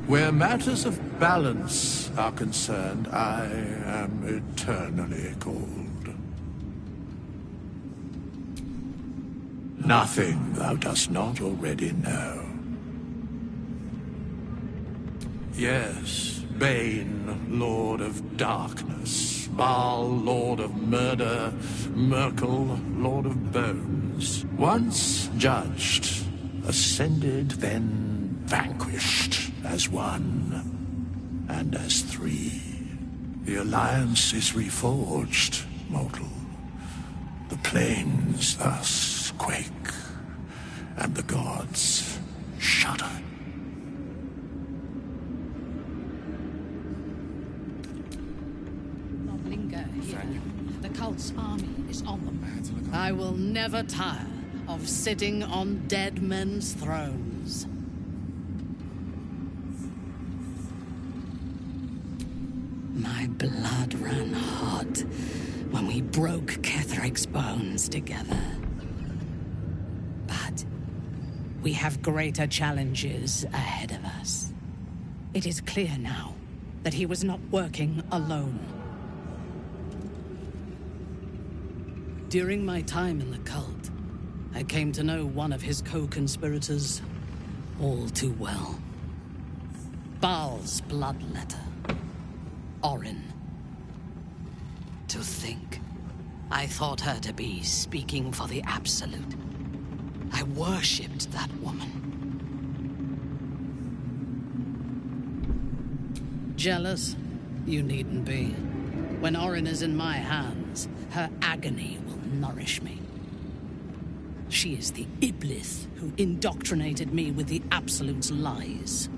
Where matters of balance are concerned, I am eternally cold. Nothing thou dost not already know. Yes, Bane, Lord of Darkness, Baal, Lord of Murder, Merkel, Lord of Bones. Once judged, ascended, then vanquished as one, and as three. The alliance is reforged, mortal. The plains thus quake, and the gods shudder. The cult's army is on them. I will never tire of sitting on dead men's thrones. My blood ran hot when we broke Ketheric's bones together. But we have greater challenges ahead of us. It is clear now that he was not working alone. During my time in the cult, I came to know one of his co-conspirators all too well. Baal's bloodletter, Orin. To think, I thought her to be speaking for the Absolute. I worshipped that woman. Jealous? You needn't be. When Orin is in my hands, her agony will nourish me. She is the Iblis who indoctrinated me with the Absolute's lies.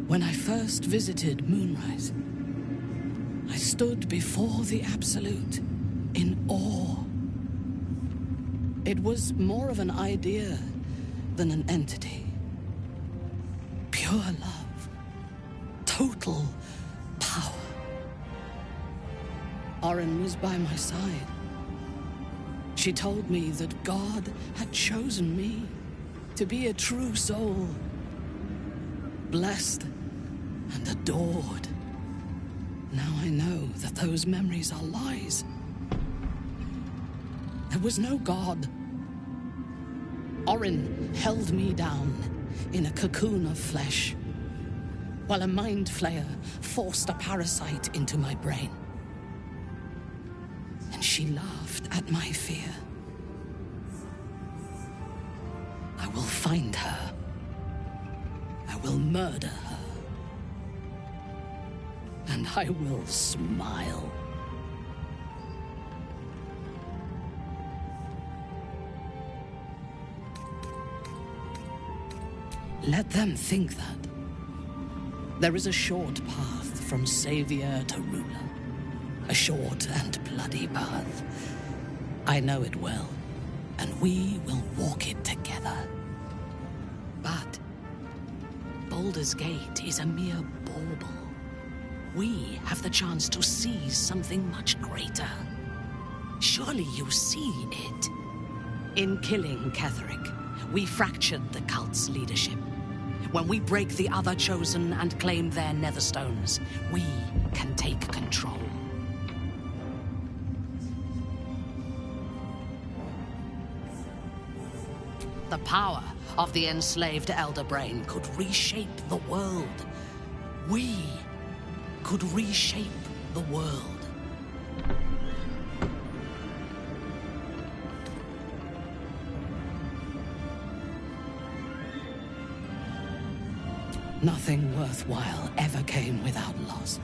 When I first visited Moonrise, I stood before the Absolute in awe. It was more of an idea than an entity. Pure love. Total power. Orin was by my side. She told me that God had chosen me to be a true soul. Blessed and adored. Now I know that those memories are lies. There was no God. Orin held me down in a cocoon of flesh, while a mind flayer forced a parasite into my brain. And she laughed at my fear. I will find her. I will murder her. And I will smile. Let them think that. There is a short path from savior to ruler. A short and bloody path. I know it well, and we will walk it together. But Baldur's Gate is a mere bauble. We have the chance to seize something much greater. Surely you see it. In killing Ketheric, we fractured the cult's leadership. When we break the other Chosen and claim their Netherstones, we can take control. The power of the enslaved Elder Brain could reshape the world. We could reshape the world. Nothing worthwhile ever came without loss.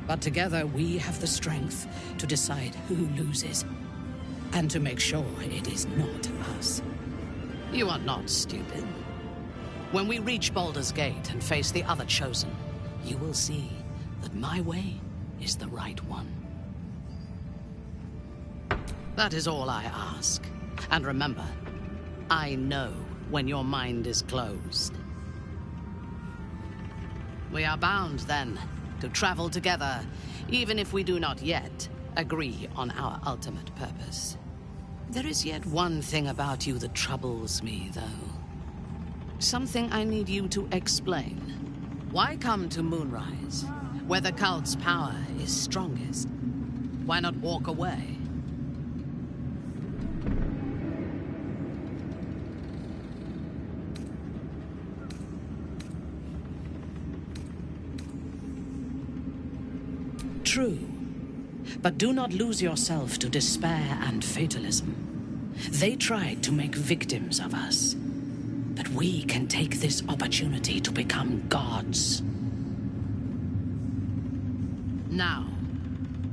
But together we have the strength to decide who loses, and to make sure it is not us. You are not stupid. When we reach Baldur's Gate and face the other Chosen, you will see that my way is the right one. That is all I ask. And remember, I know when your mind is closed. We are bound, then, to travel together, even if we do not yet agree on our ultimate purpose. There is yet one thing about you that troubles me, though. Something I need you to explain. Why come to Moonrise, where the cult's power is strongest? Why not walk away? True. But do not lose yourself to despair and fatalism. They tried to make victims of us. But we can take this opportunity to become gods. Now,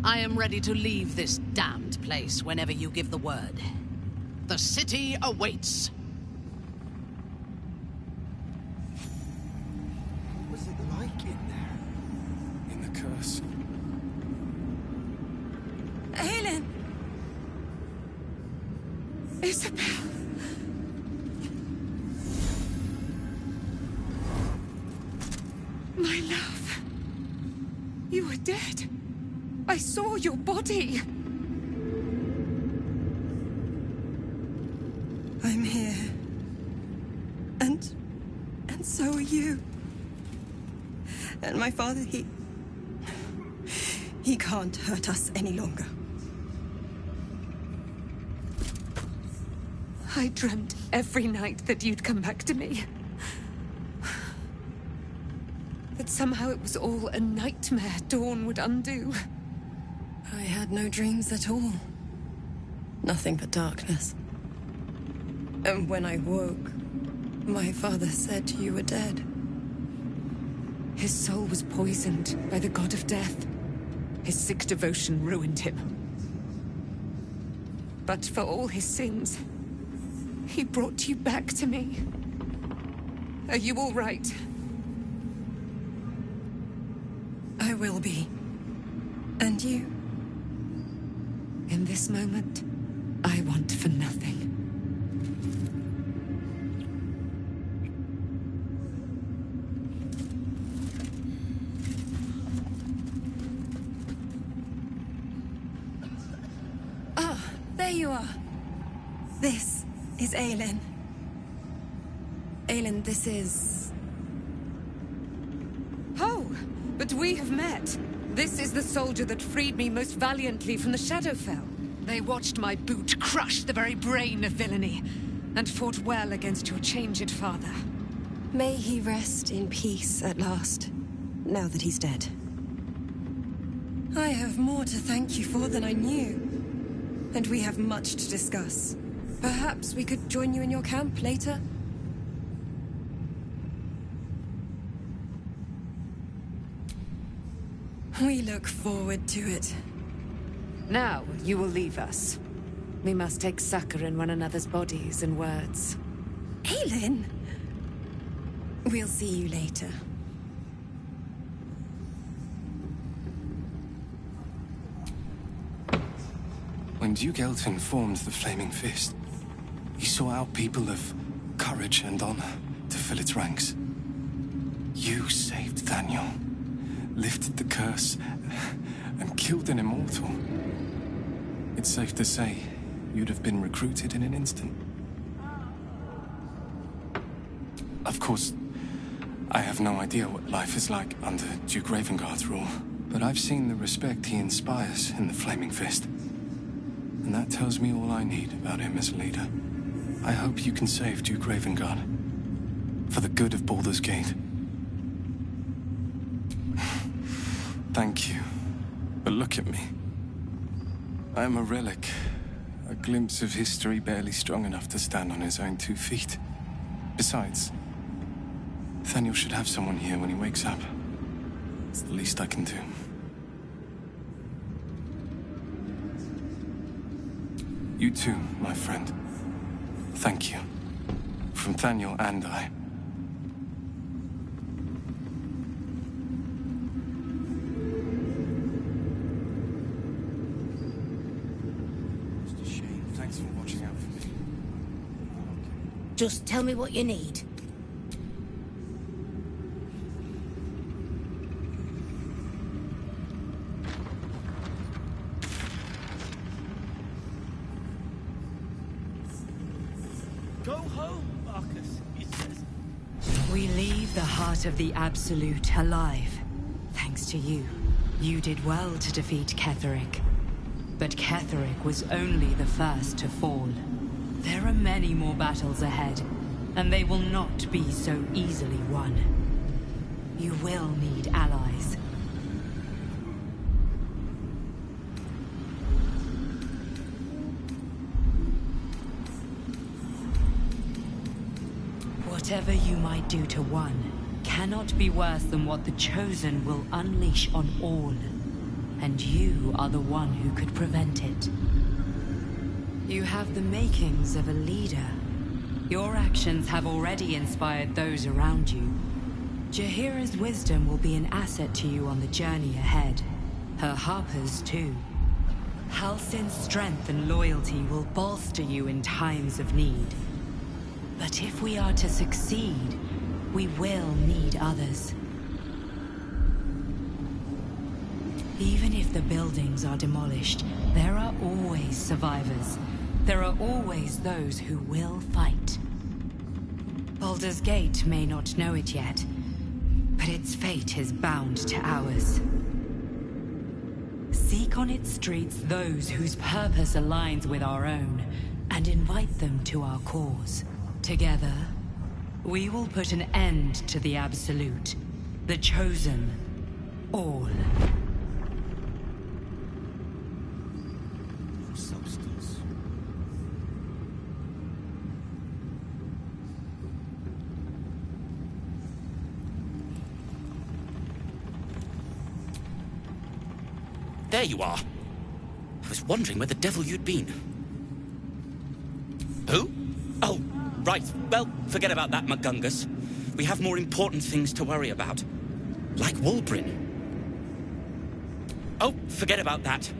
I am ready to leave this damned place whenever you give the word. The city awaits. What was it like in there? In the curse? Helen! Isabel! My love. You were dead. I saw your body. I'm here. And so are you. And my father, he can't hurt us any longer. I dreamt every night that you'd come back to me. That somehow it was all a nightmare Dawn would undo. I had no dreams at all. Nothing but darkness. And when I woke, my father said you were dead. His soul was poisoned by the god of death. His sick devotion ruined him. But for all his sins, he brought you back to me. Are you all right? I will be. And you? In this moment, I want for nothing. Ah, there you are. This is Aelin. Aelin, this is... Oh, but we have met. This is the soldier that freed me most valiantly from the Shadowfell. They watched my boot crush the very brain of villainy, and fought well against your changed father. May he rest in peace at last, now that he's dead. I have more to thank you for than I knew, and we have much to discuss. Perhaps we could join you in your camp later? We look forward to it. Now, you will leave us. We must take succor in one another's bodies and words. Aelin! We'll see you later. When Duke Elton formed the Flaming Fist, he sought out people of courage and honor to fill its ranks. You saved Daniel, lifted the curse, and killed an immortal. It's safe to say you'd have been recruited in an instant. Of course, I have no idea what life is like under Duke Ravengard's rule, but I've seen the respect he inspires in the Flaming Fist. And that tells me all I need about him as a leader. I hope you can save Duke Ravengard, for the good of Baldur's Gate. Thank you. But look at me. I am a relic. A glimpse of history barely strong enough to stand on his own 2 feet. Besides, Nathaniel should have someone here when he wakes up. It's the least I can do. You too, my friend. Thank you. From Nathaniel and I. Thanks for watching out for me. Just tell me what you need. Go home, Marcus, he says. We leave the heart of the Absolute alive. Thanks to you. You did well to defeat Ketheric. But Ketheric was only the first to fall. There are many more battles ahead, and they will not be so easily won. You will need allies. Whatever you might do to one cannot be worse than what the Chosen will unleash on all. And you are the one who could prevent it. You have the makings of a leader. Your actions have already inspired those around you. Jaheira's wisdom will be an asset to you on the journey ahead. Her Harper's too. Halsin's strength and loyalty will bolster you in times of need. But if we are to succeed, we will need others. Even if the buildings are demolished, there are always survivors. There are always those who will fight. Baldur's Gate may not know it yet, but its fate is bound to ours. Seek on its streets those whose purpose aligns with our own, and invite them to our cause. Together, we will put an end to the Absolute, the Chosen, all. Substance. There you are. I was wondering where the devil you'd been. Who? Oh, right. Well, forget about that, McGungus. We have more important things to worry about. Like Wulbrin. Oh, forget about that.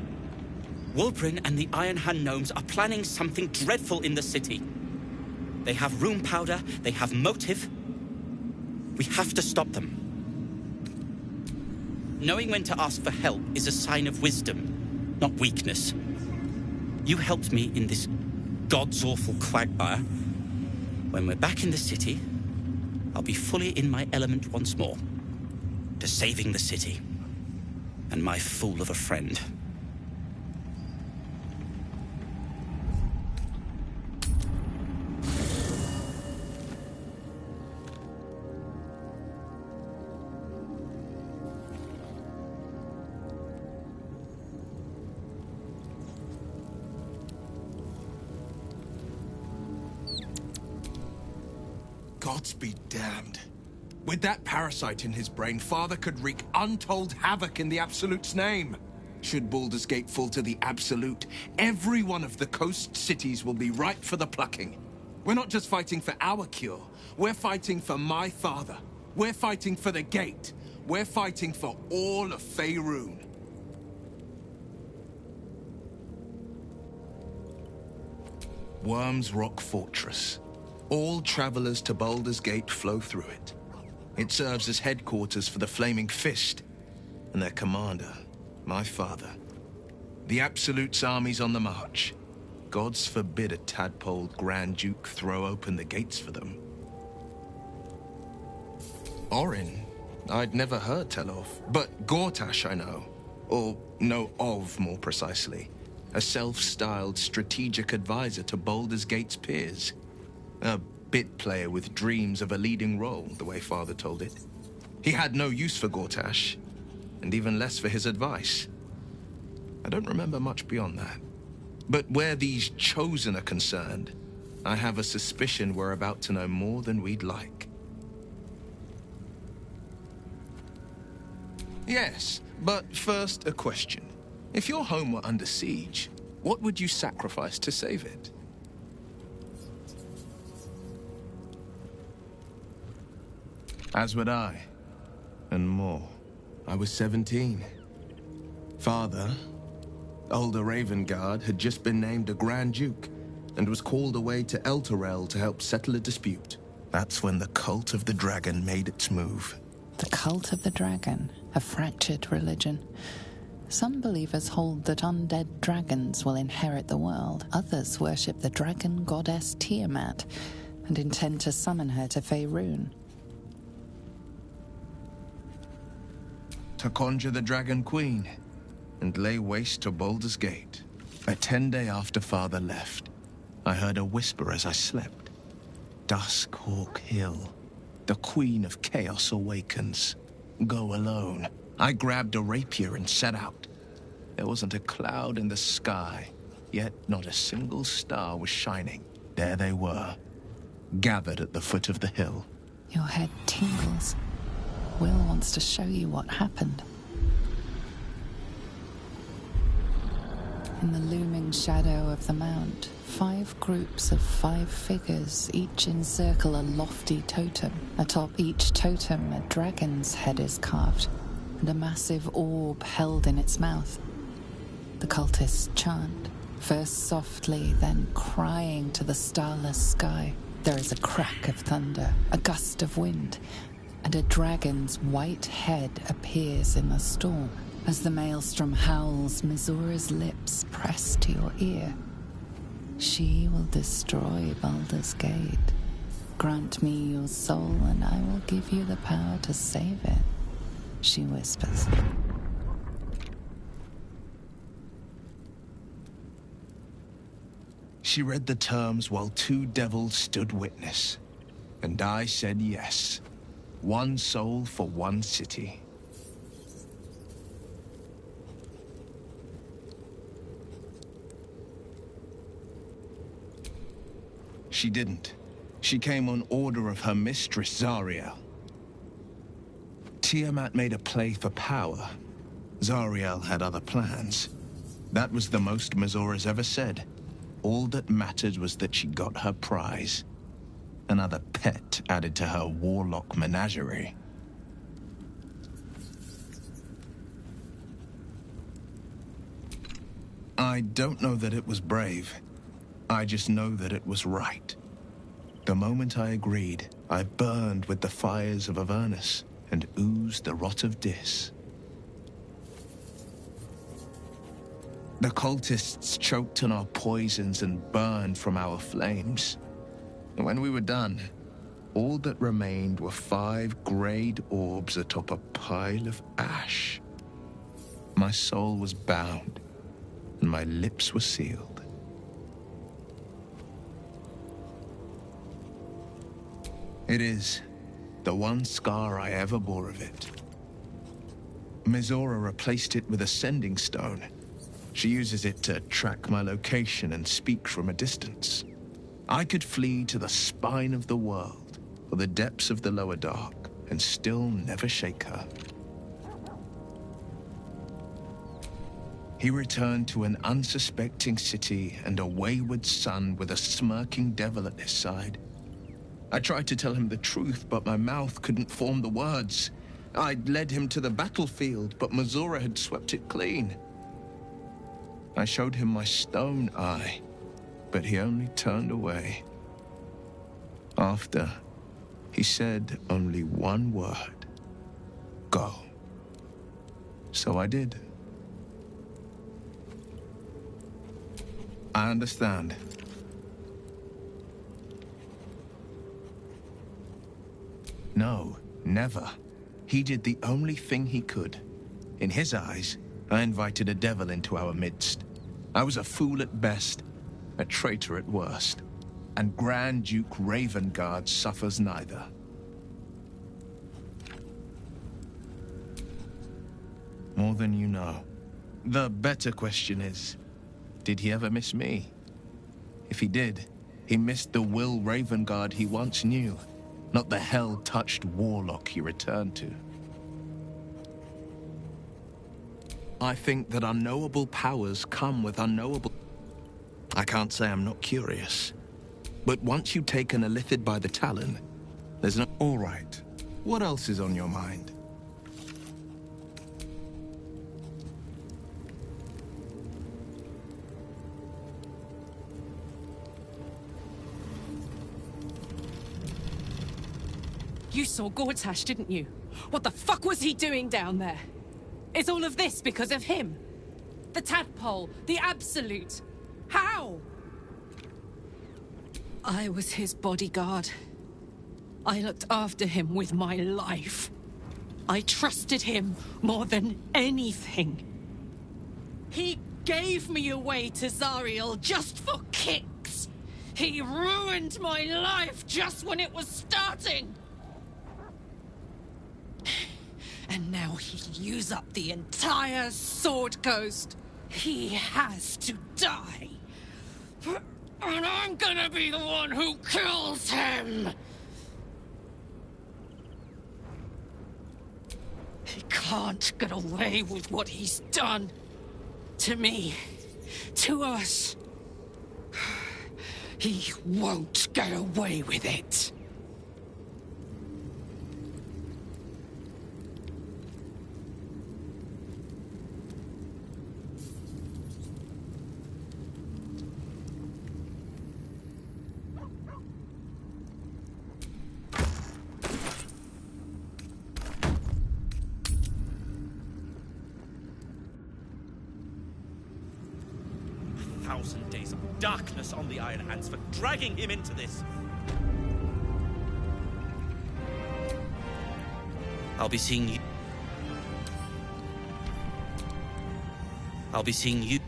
Wulbrin and the Iron Hand gnomes are planning something dreadful in the city. They have rune powder, they have motive. We have to stop them. Knowing when to ask for help is a sign of wisdom, not weakness. You helped me in this god's awful quagmire. When we're back in the city, I'll be fully in my element once more. To saving the city. And my fool of a friend. Gods be damned. With that parasite in his brain, Father could wreak untold havoc in the Absolute's name. Should Baldur's Gate fall to the Absolute, every one of the coast cities will be ripe for the plucking. We're not just fighting for our cure. We're fighting for my father. We're fighting for the Gate. We're fighting for all of Faerun. Worm's Rock Fortress. All travelers to Baldur's Gate flow through it. It serves as headquarters for the Flaming Fist, and their commander, my father. The Absolute's army's on the march. Gods forbid a tadpoled Grand Duke throw open the gates for them. Orin, I'd never heard tell of, but Gortash I know. Or know of, more precisely. A self-styled strategic advisor to Baldur's Gate's peers. A bit player with dreams of a leading role, the way Father told it. He had no use for Gortash, and even less for his advice. I don't remember much beyond that. But where these Chosen are concerned, I have a suspicion we're about to know more than we'd like. Yes, but first a question. If your home were under siege, what would you sacrifice to save it? As would I, and more. I was 17. Father, older Ravengard, had just been named a Grand Duke and was called away to Elturel to help settle a dispute. That's when the Cult of the Dragon made its move. The Cult of the Dragon, a fractured religion. Some believers hold that undead dragons will inherit the world. Others worship the dragon goddess Tiamat and intend to summon her to Faerun. To conjure the Dragon Queen and lay waste to Baldur's Gate. A 10-day after Father left, I heard a whisper as I slept. Duskhawk Hill. The Queen of Chaos awakens. Go alone. I grabbed a rapier and set out. There wasn't a cloud in the sky, yet not a single star was shining. There they were, gathered at the foot of the hill. Your head tingles. Will wants to show you what happened. In the looming shadow of the mount, 5 groups of 5 figures each encircle a lofty totem. Atop each totem, a dragon's head is carved, and a massive orb held in its mouth. The cultists chant, first softly, then crying to the starless sky. There is a crack of thunder, a gust of wind, and a dragon's white head appears in the storm. As the maelstrom howls, Mizora's lips press to your ear. She will destroy Baldur's Gate. Grant me your soul, and I will give you the power to save it, she whispers. She read the terms while 2 devils stood witness, and I said yes. 1 soul for 1 city. She didn't. She came on order of her mistress, Zariel. Tiamat made a play for power. Zariel had other plans. That was the most Mizora's ever said. All that mattered was that she got her prize. Another pet added to her warlock menagerie. I don't know that it was brave. I just know that it was right. The moment I agreed, I burned with the fires of Avernus and oozed the rot of Dis. The cultists choked on our poisons and burned from our flames. And when we were done, all that remained were 5 grayed orbs atop a pile of ash. My soul was bound, and my lips were sealed. It is the one scar I ever bore of it. Mizora replaced it with a sending stone. She uses it to track my location and speak from a distance. I could flee to the spine of the world, or the depths of the lower dark, and still never shake her. He returned to an unsuspecting city and a wayward son with a smirking devil at his side. I tried to tell him the truth, but my mouth couldn't form the words. I'd led him to the battlefield, but Mizora had swept it clean. I showed him my stone eye, but he only turned away. After, he said only one word: go. So I did. I understand. No, never. He did the only thing he could. In his eyes, I invited a devil into our midst. I was a fool at best, a traitor at worst, and Grand Duke Ravengard suffers neither. More than you know. The better question is, did he ever miss me? If he did, he missed the Will Ravengard he once knew, not the hell-touched warlock he returned to. I think that unknowable powers come with unknowable... I can't say I'm not curious. But once you've taken a Illithid by the Talon, there's no... All right. What else is on your mind? You saw Gortash, didn't you? What the fuck was he doing down there? Is all of this because of him? The tadpole, the absolute. How? I was his bodyguard. I looked after him with my life. I trusted him more than anything. He gave me away to Zariel just for kicks. He ruined my life just when it was starting. And now he'll use up the entire Sword Coast. He has to die. And I'm gonna be the one who kills him! He can't get away with what he's done. To me. To us. He won't get away with it. Days of darkness on the Iron Hands for dragging him into this. I'll be seeing you. I'll be seeing you.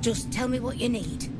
Just tell me what you need.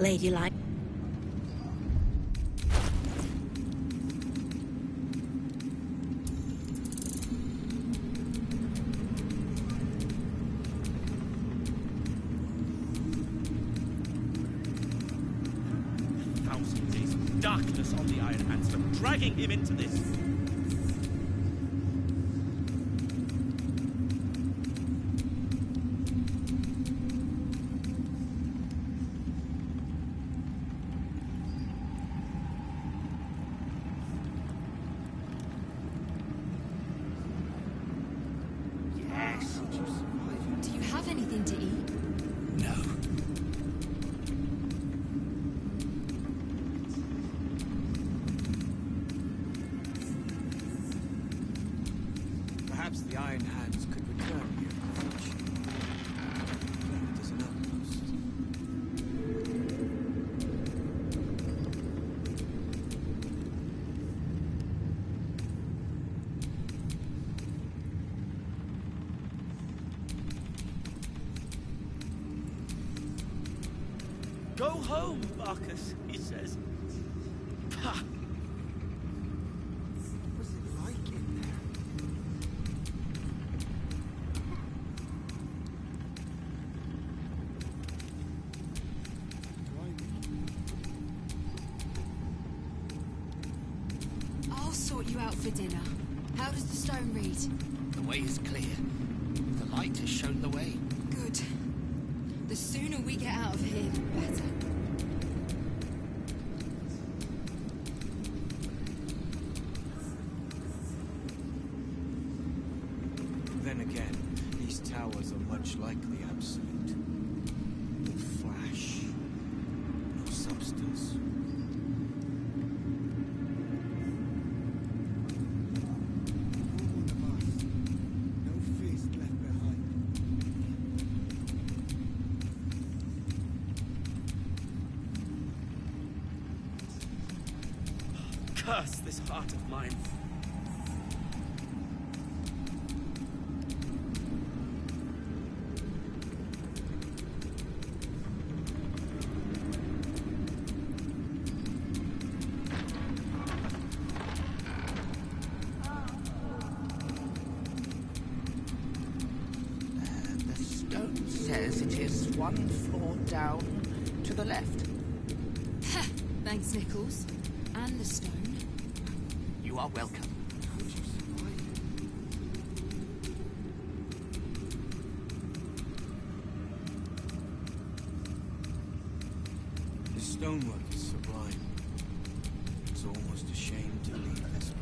ladylike. Thousand days of darkness on the Iron Hands for dragging him into this. Yes. Do you have anything to eat? No. Perhaps the Iron Hands could return here in the future. Claim it as an outpost. Go home, Marcus, he says. Pah! What's it like in there? I'll sort you out for dinner. How does the stone read? The way is clear. The light has shown the way. Good. The sooner we get out of here, the better. Then again, these towers are much like the Absolute. No flash, no substance. Curse this heart of mine. The stone says it is one floor down to the left. Thanks, Nichols. And the stone. You are welcome. The stonework is sublime. It's almost a shame to leave this place.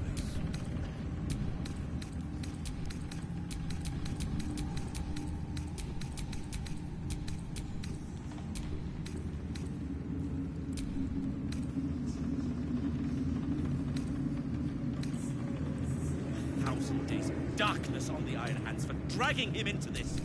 Thousand days of darkness on the Iron Hands for dragging him into this.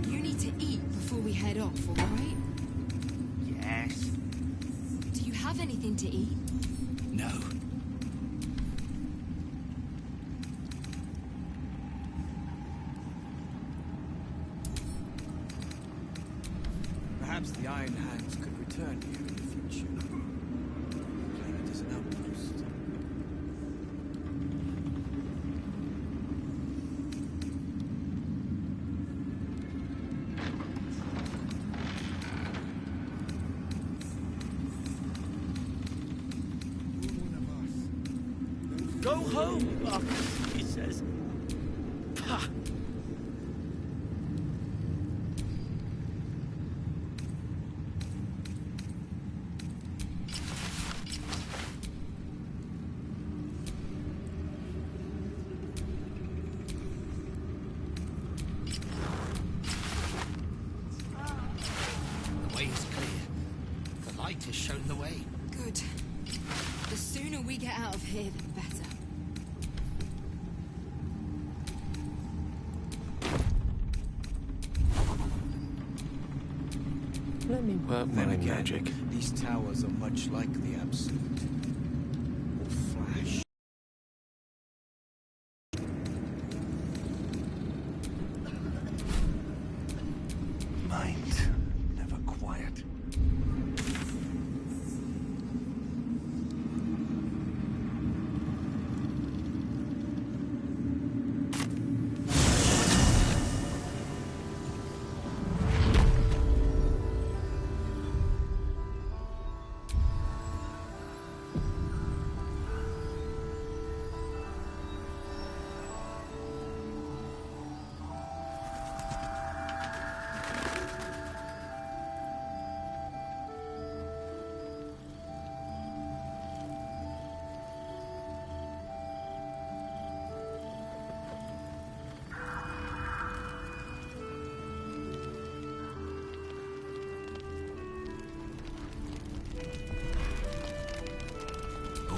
You need to eat before we head off, all right? Yes. Do you have anything to eat? No. Perhaps the Iron Hands could return here in the future. Claim it as an outpost. Go home, Marcus, he says. Pah! The way is clear. The light has shown the way. Good. The sooner we get out of here, the better. Then mind again, magic. these towers are much like the Absolute. All flash. Mind, never quiet.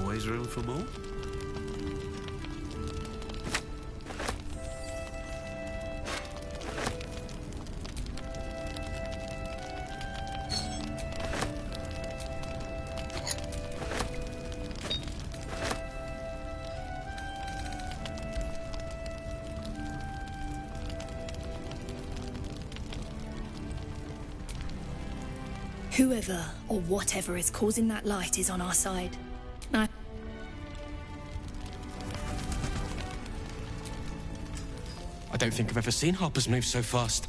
Always room for more? Whoever or whatever is causing that light is on our side. I don't think I've ever seen Harper's move so fast.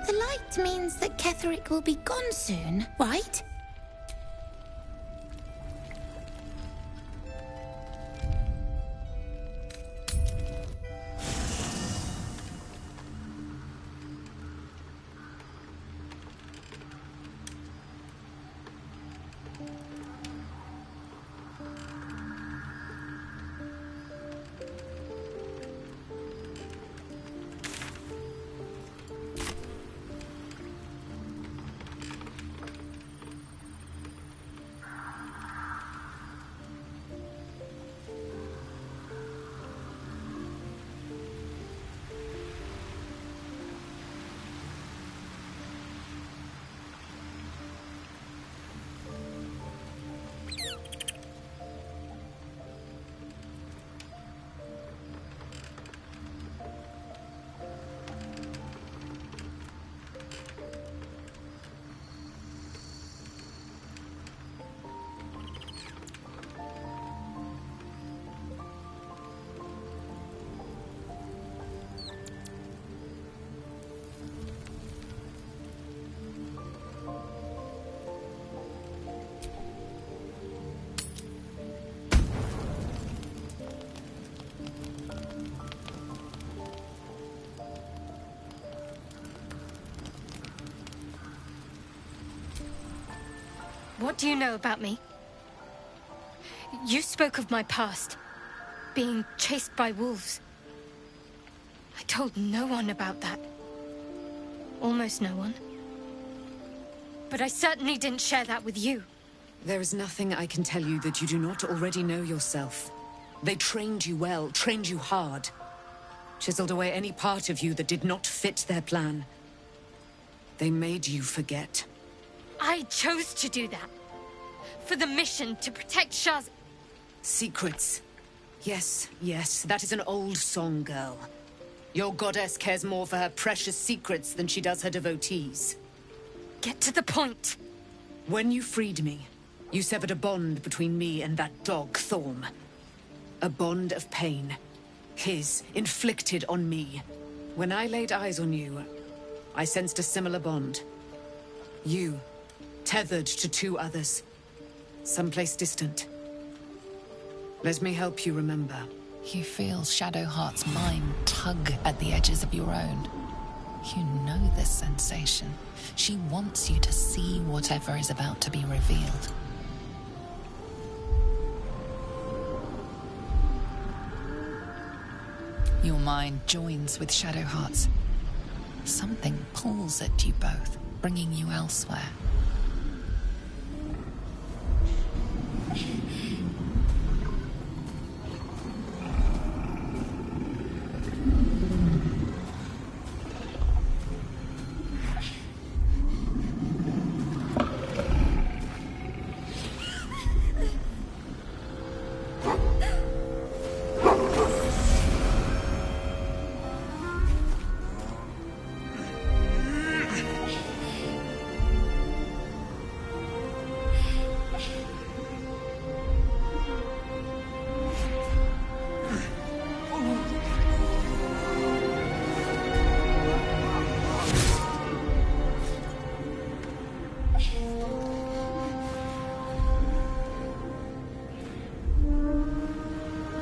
The light means that Ketherick will be gone soon, right? What do you know about me? You spoke of my past, being chased by wolves. I told no one about that. Almost no one. But I certainly didn't share that with you. There is nothing I can tell you that you do not already know yourself. They trained you well, trained you hard. Chiseled away any part of you that did not fit their plan. They made you forget. I chose to do that. For the mission to protect Shaz. Secrets. Yes, yes, that is an old song, girl. Your goddess cares more for her precious secrets than she does her devotees. Get to the point. When you freed me, you severed a bond between me and that dog, Thorm. A bond of pain. His, inflicted on me. When I laid eyes on you, I sensed a similar bond. You, tethered to two others. Someplace distant. Let me help you remember. You feel Shadowheart's mind tug at the edges of your own. You know this sensation. She wants you to see whatever is about to be revealed. Your mind joins with Shadowheart's. Something pulls at you both, bringing you elsewhere.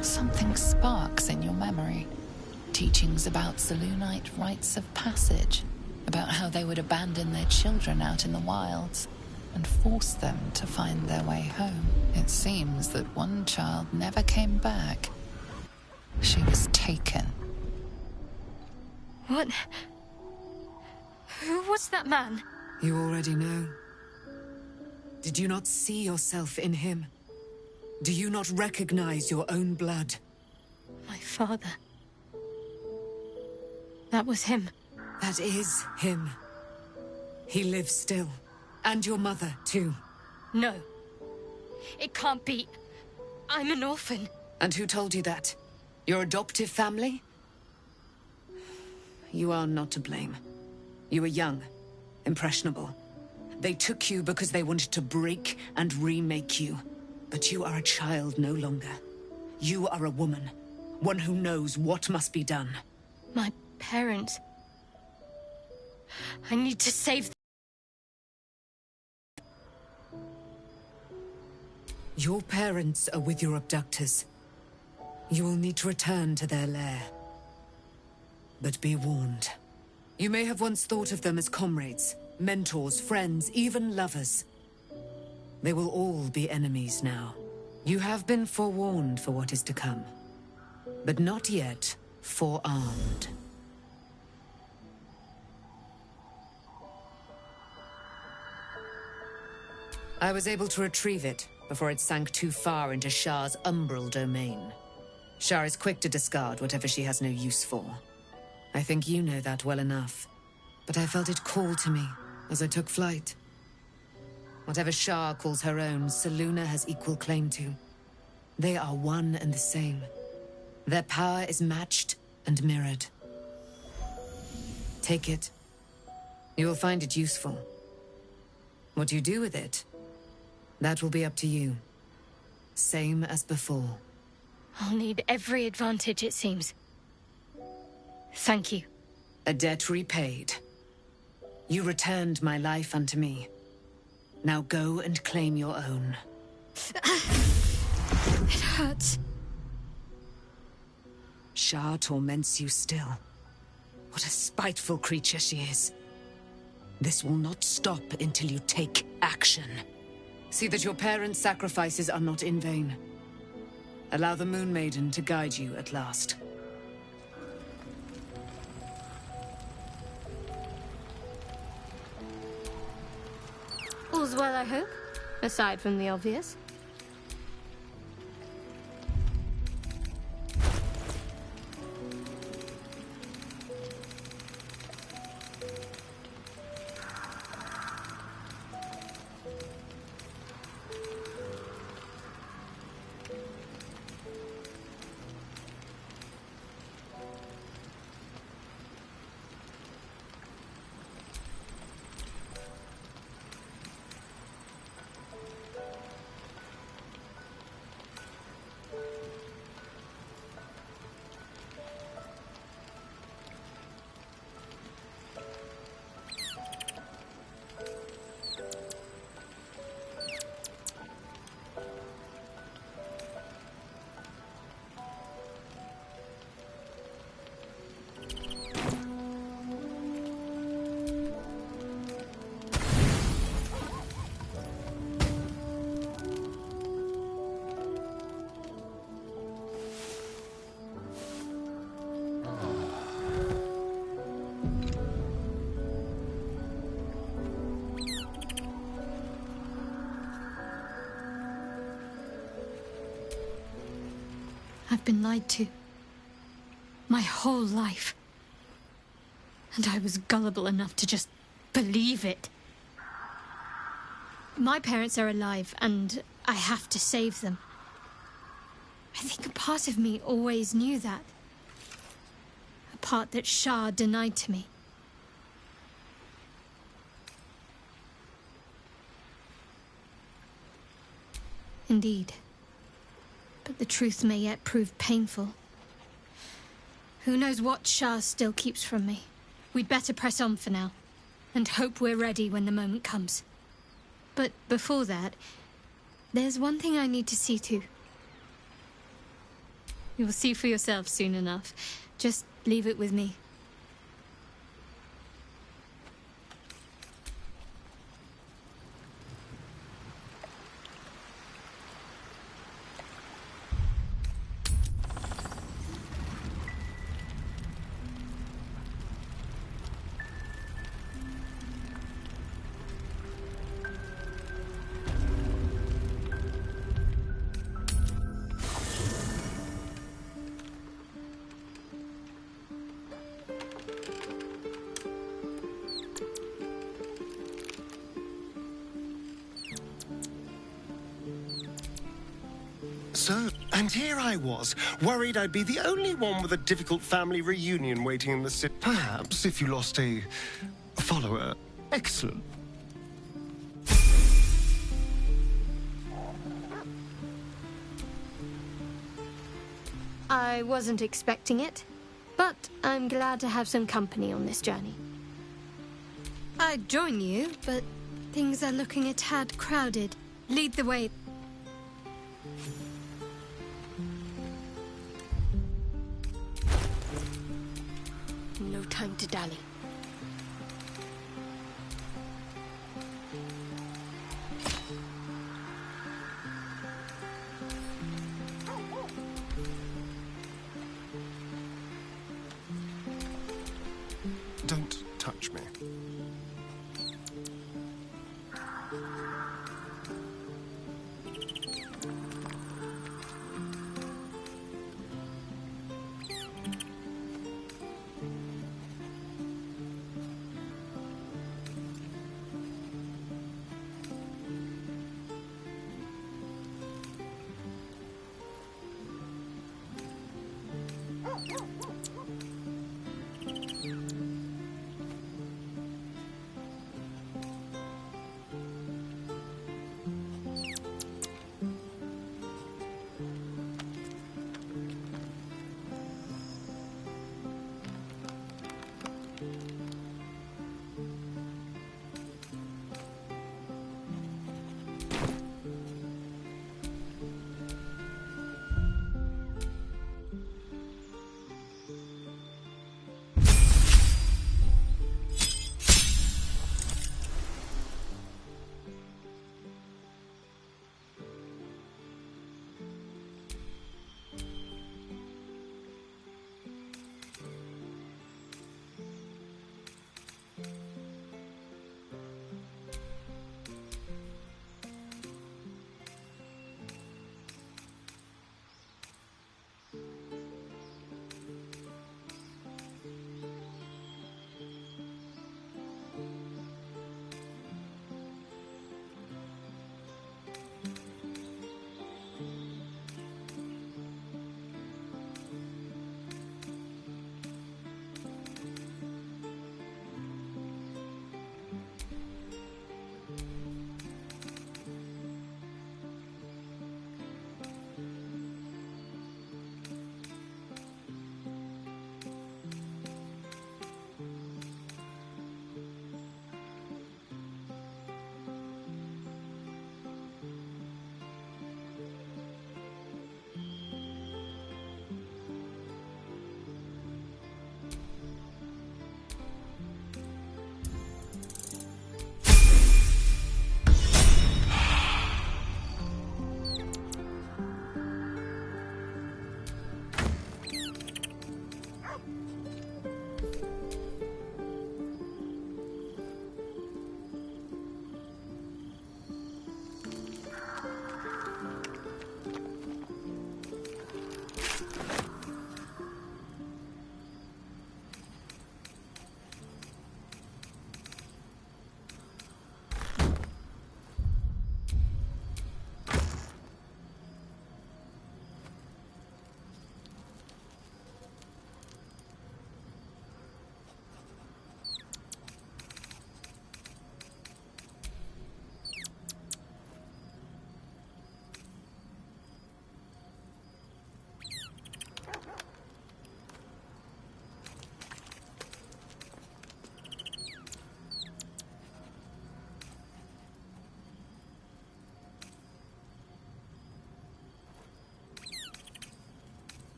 Something sparks in your memory. Teachings about Selûnite rites of passage, about how they would abandon their children out in the wilds and force them to find their way home. It seems that one child never came back. She was taken. What? Who was that man? You already know. Did you not see yourself in him? Do you not recognize your own blood? My father. That was him. That is him. He lives still. And your mother, too. No. It can't be. I'm an orphan. And who told you that? Your adoptive family? You are not to blame. You were young, impressionable. They took you because they wanted to break and remake you. But you are a child no longer. You are a woman. One who knows what must be done. My parents. I need to save them. Your parents are with your abductors. You will need to return to their lair. But be warned. You may have once thought of them as comrades, mentors, friends, even lovers. They will all be enemies now. You have been forewarned for what is to come, but not yet forearmed. I was able to retrieve it before it sank too far into Shah's umbral domain. Shah is quick to discard whatever she has no use for. I think you know that well enough, but I felt it call to me as I took flight. Whatever Shah calls her own, Selûne has equal claim to. They are one and the same. Their power is matched and mirrored. Take it. You will find it useful. What you do with it, that will be up to you. Same as before. I'll need every advantage, it seems. Thank you. A debt repaid. You returned my life unto me. Now go and claim your own. It hurts. Shah torments you still. What a spiteful creature she is. This will not stop until you take action. See that your parents' sacrifices are not in vain. Allow the Moon Maiden to guide you at last. All's well, I hope. Aside from the obvious. been lied to. My whole life. And I was gullible enough to just believe it. My parents are alive, and I have to save them. I think a part of me always knew that. A part that Shah denied to me. Indeed. But the truth may yet prove painful. Who knows what Shah still keeps from me? We'd better press on for now, and hope we're ready when the moment comes. But before that, there's one thing I need to see to. You'll see for yourself soon enough. Just leave it with me. So, and here I was, worried I'd be the only one with a difficult family reunion waiting in the city. Perhaps if you lost a follower. Excellent. I wasn't expecting it, but I'm glad to have some company on this journey. I'd join you, but things are looking a tad crowded. Lead the way. No time to dally. Don't touch me.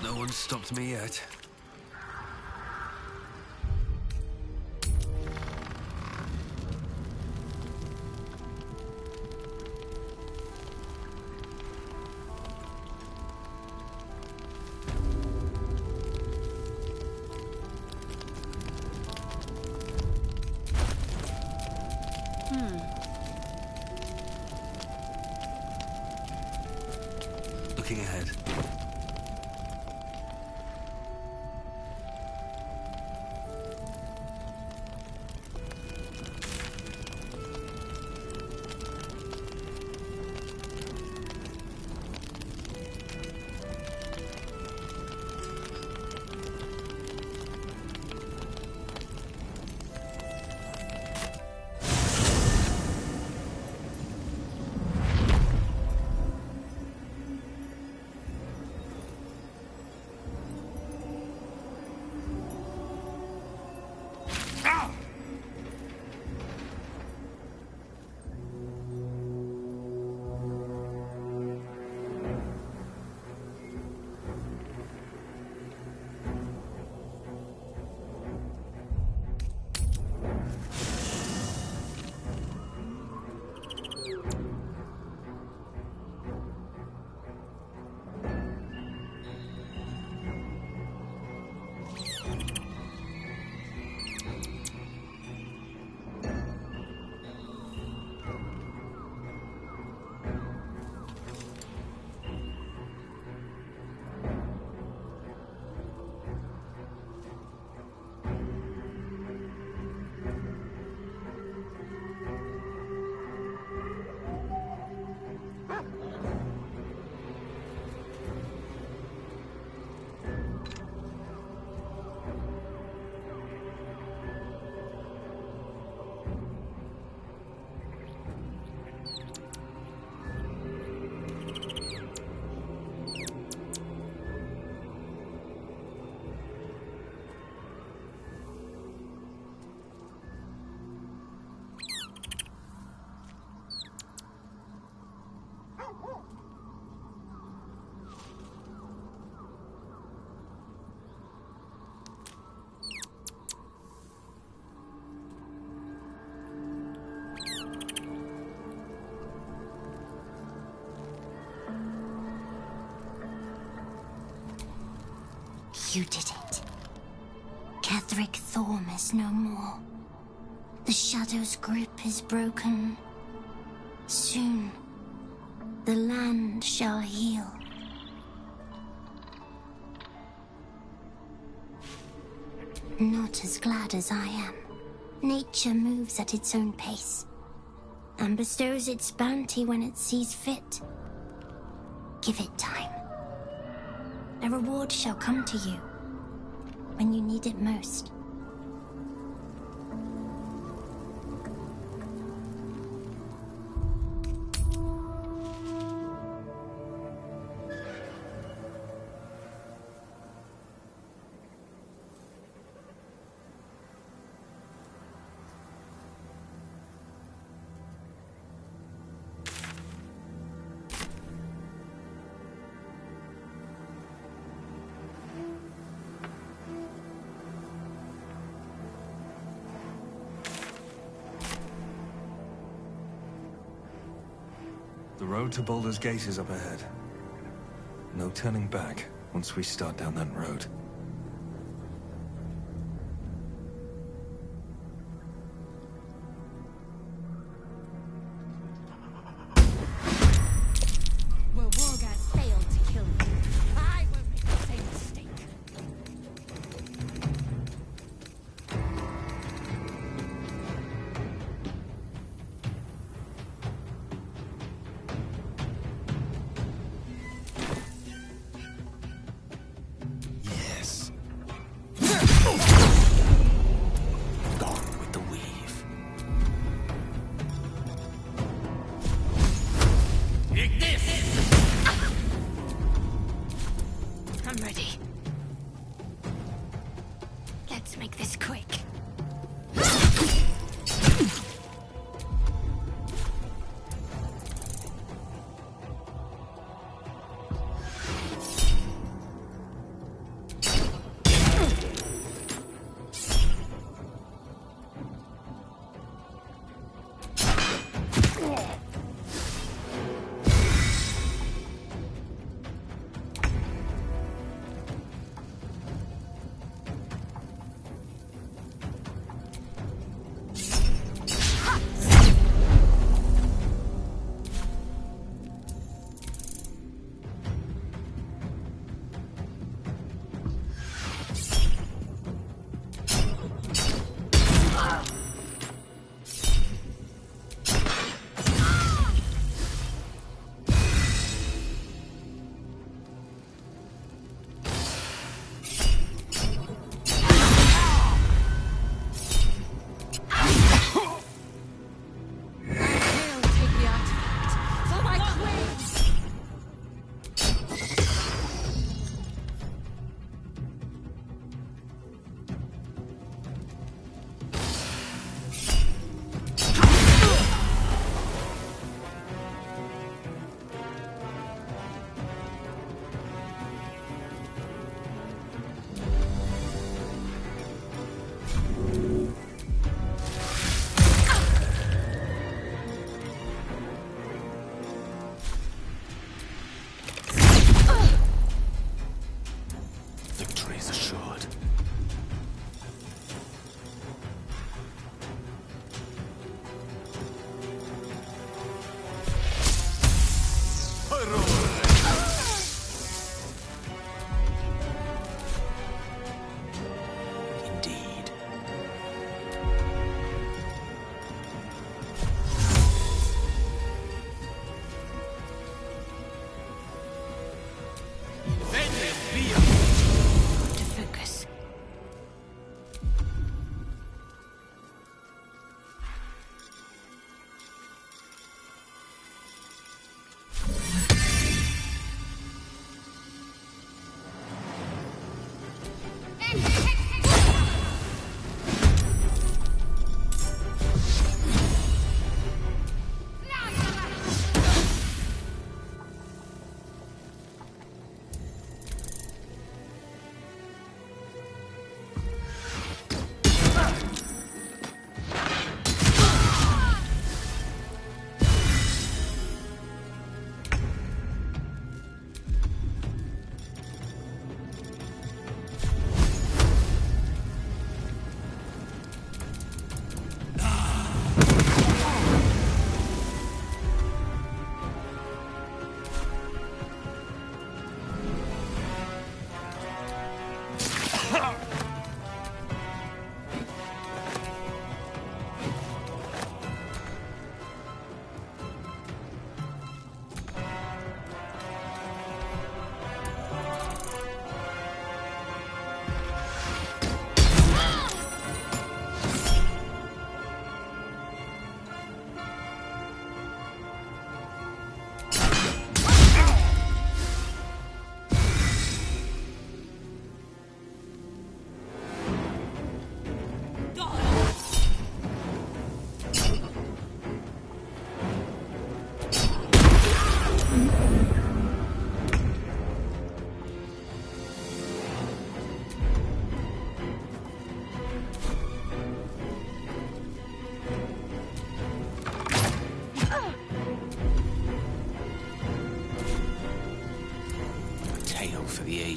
No one's stopped me yet. Looking ahead. You did it. Ketheric Thorm is no more. The Shadow's grip is broken. Soon, the land shall heal. Not as glad as I am. Nature moves at its own pace, and bestows its bounty when it sees fit. Give it time. A reward shall come to you when you need it most. The road to Baldur's Gate is up ahead. No turning back once we start down that road. Well, Wargas failed to kill you. I won't make the same mistake. Yes. Gone with the weave. I'm ready. Let's make this quick.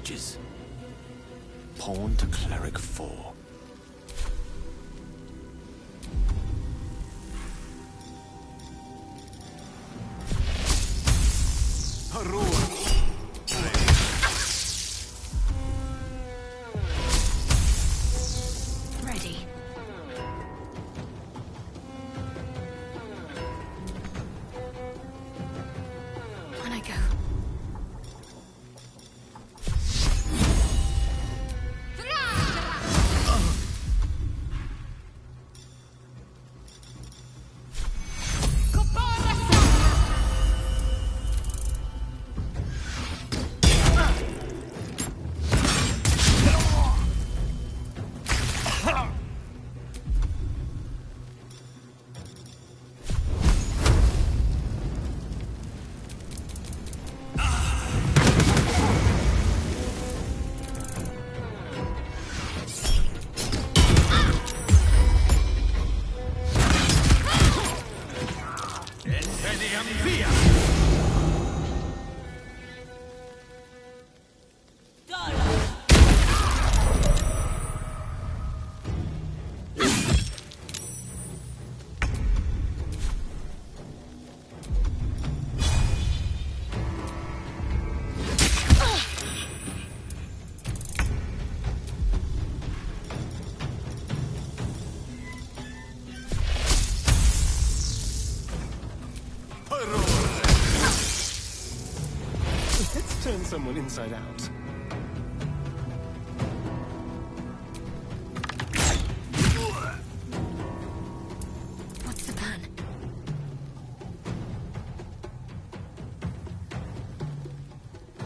ages. Pawn to Cleric 4. Ready. On I go. Let's turn someone inside out. What's the plan?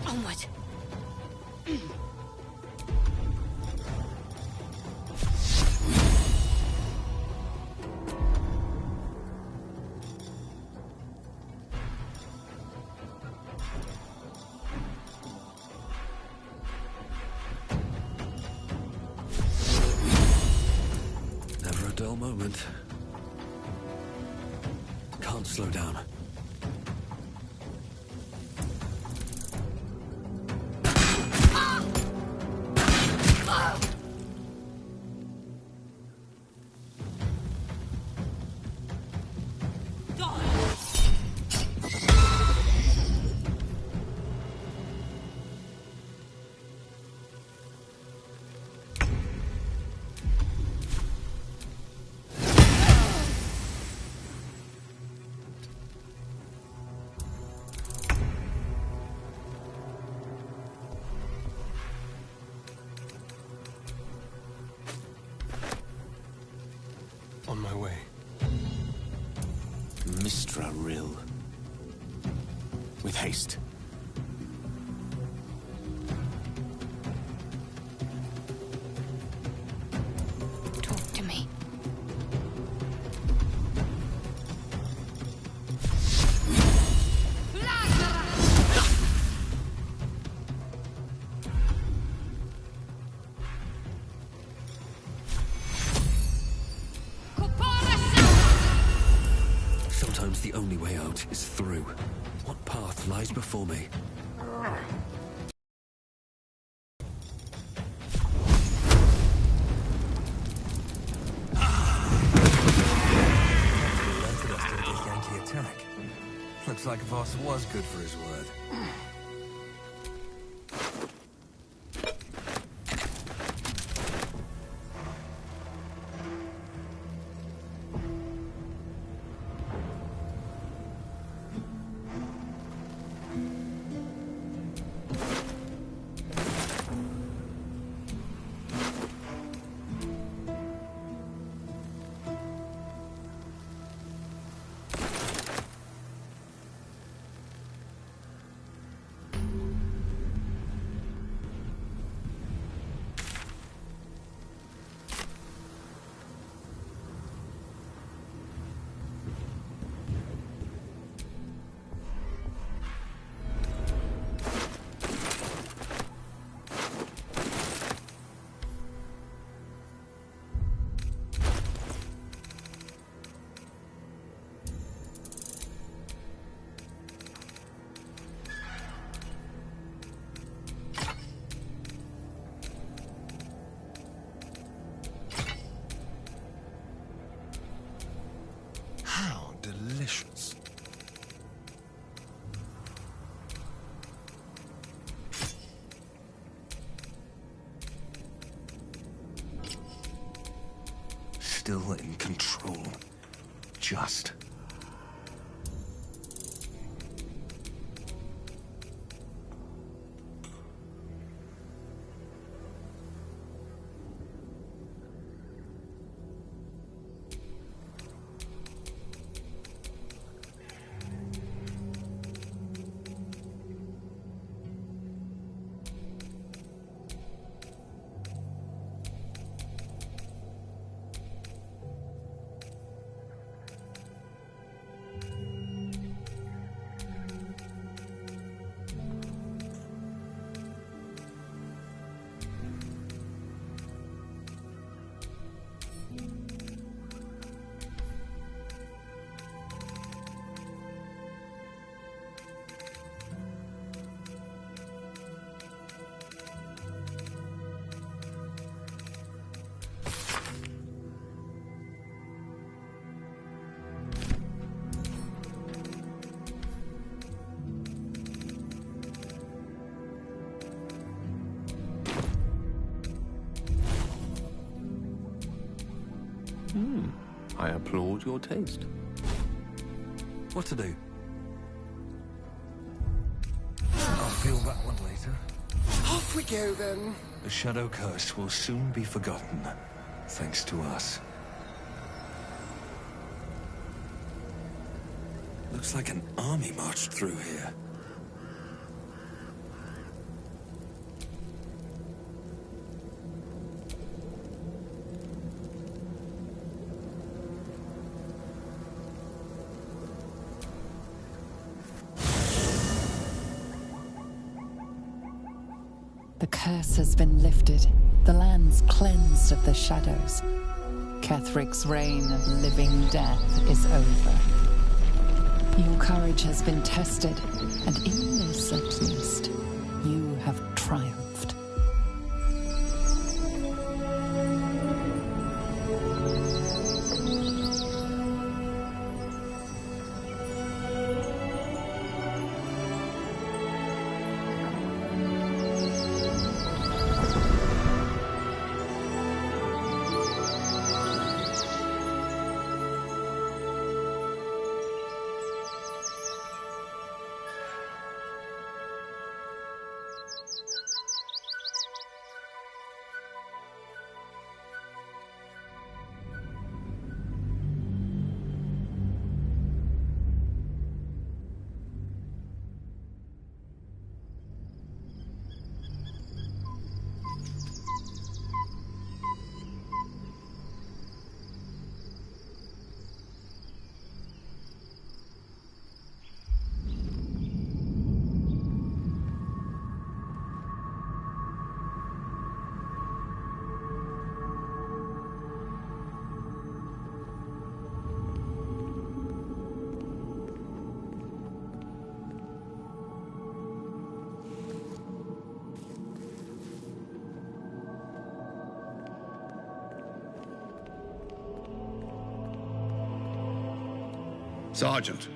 Onward. Never a dull moment. Can't slow down. On my way. Mistra Rill. With haste. Talk to me. Sometimes the only way out is through. What path lies before me? Alerted us to a big Yankee attack. Looks like Voss was good for his word. still in control. Just. I applaud your taste. What to do? I'll feel that one later. Off we go, then. The Shadow Curse will soon be forgotten, thanks to us. Looks like an army marched through here. The curse has been lifted. The land's cleansed of the shadows. Kethric's reign of living death is over. Your courage has been tested, and in this at least, you have triumphed. Sergeant,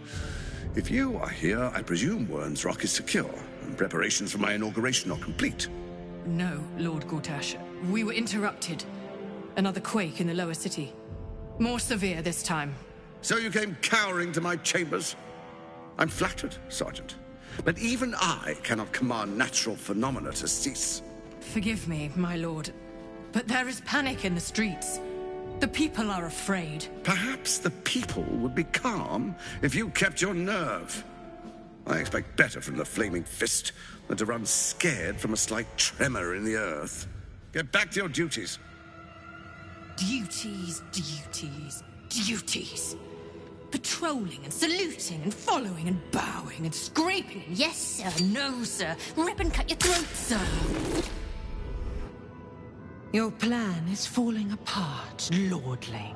if you are here, I presume Wern's Rock is secure, and preparations for my inauguration are complete. No, Lord Gortash. We were interrupted. Another quake in the lower city. More severe this time. So you came cowering to my chambers? I'm flattered, Sergeant. But even I cannot command natural phenomena to cease. Forgive me, my lord, but there is panic in the streets. The people are afraid. Perhaps the people would be calm if you kept your nerve. I expect better from the Flaming Fist than to run scared from a slight tremor in the earth. Get back to your duties. Duties, duties, duties. Patrolling and saluting and following and bowing and scraping and yes sir, no sir, rip and cut your throat, sir. Your plan is falling apart, lordling.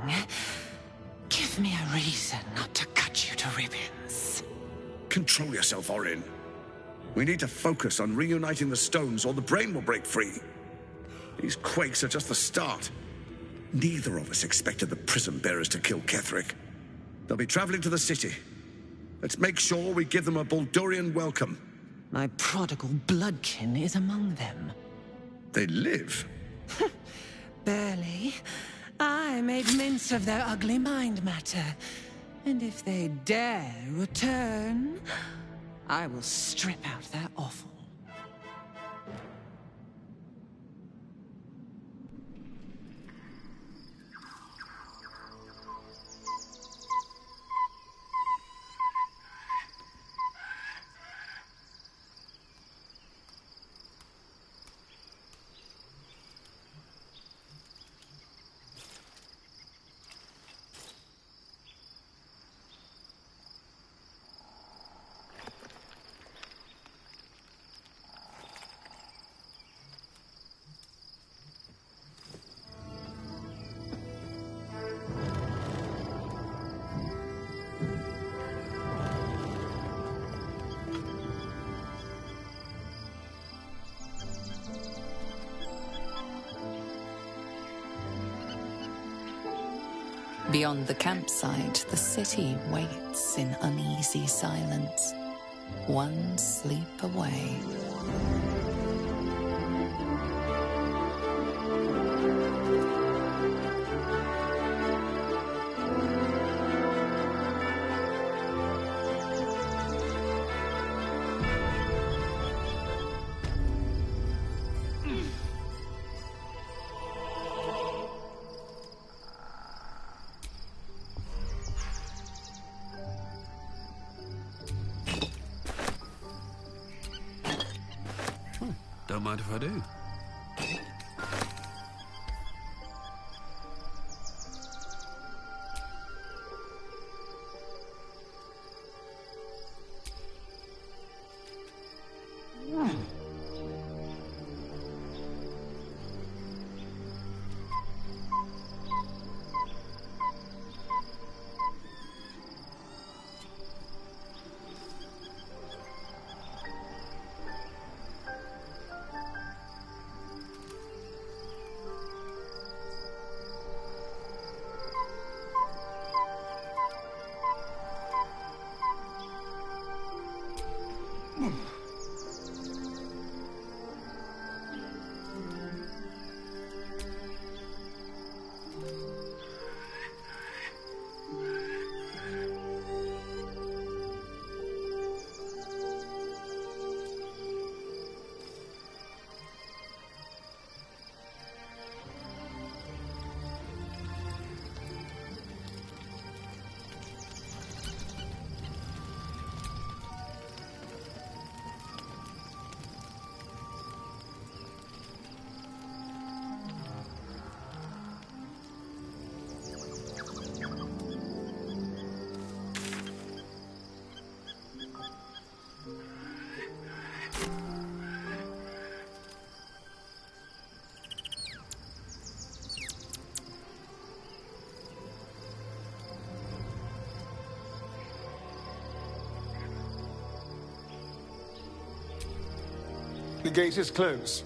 Give me a reason not to cut you to ribbons. Control yourself, Orin. We need to focus on reuniting the stones or the brain will break free. These quakes are just the start. Neither of us expected the Prism Bearers to kill Ketheric. They'll be traveling to the city. Let's make sure we give them a Baldurian welcome. My prodigal bloodkin is among them. They live? Barely. I may made mince of their ugly mind matter. And if they dare return, I will strip out their offal. Beyond the campsite, the city waits in uneasy silence, one sleep away. Don't mind if I do. The gate is closed,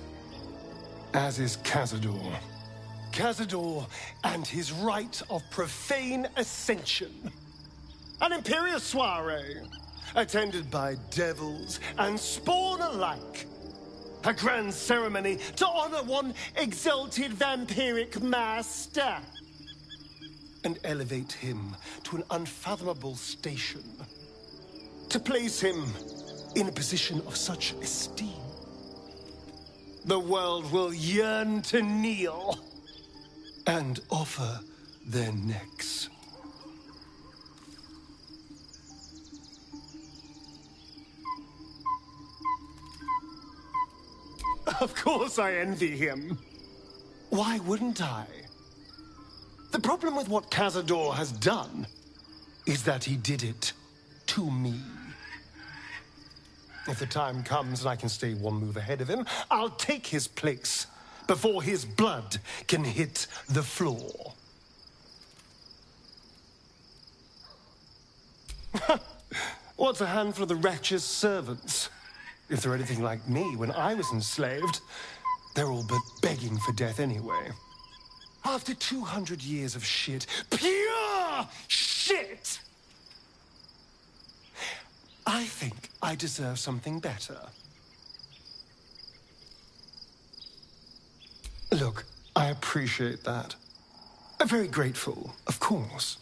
as is Cazador. Cazador and his rite of profane ascension. An imperial soiree, attended by devils and spawn alike. A grand ceremony to honor one exalted vampiric master. And elevate him to an unfathomable station. To place him in a position of such esteem. The world will yearn to kneel and offer their necks. Of course I envy him. Why wouldn't I? The problem with what Cazador has done is that he did it to me. If the time comes and I can stay one move ahead of him, I'll take his place before his blood can hit the floor. What's a handful of the wretched servants? If they're anything like me when I was enslaved, they're all but begging for death anyway. After 200 years of shit, pure shit! I think I deserve something better. Look, I appreciate that. Very grateful, of course.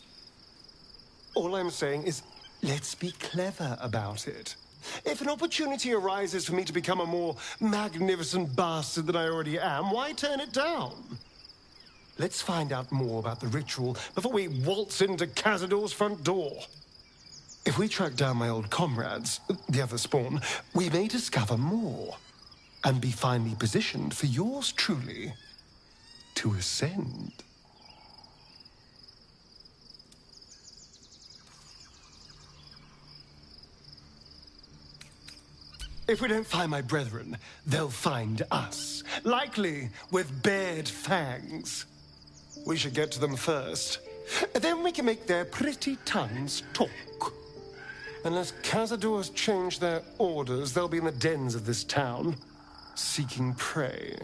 All I'm saying is, let's be clever about it. If an opportunity arises for me to become a more magnificent bastard than I already am, why turn it down? Let's find out more about the ritual before we waltz into Cazador's front door. If we track down my old comrades, the other spawn, we may discover more and be finally positioned for yours truly to ascend. If we don't find my brethren, they'll find us, likely with bared fangs. We should get to them first. Then we can make their pretty tongues talk. Unless Cazadors change their orders, they'll be in the dens of this town, seeking prey.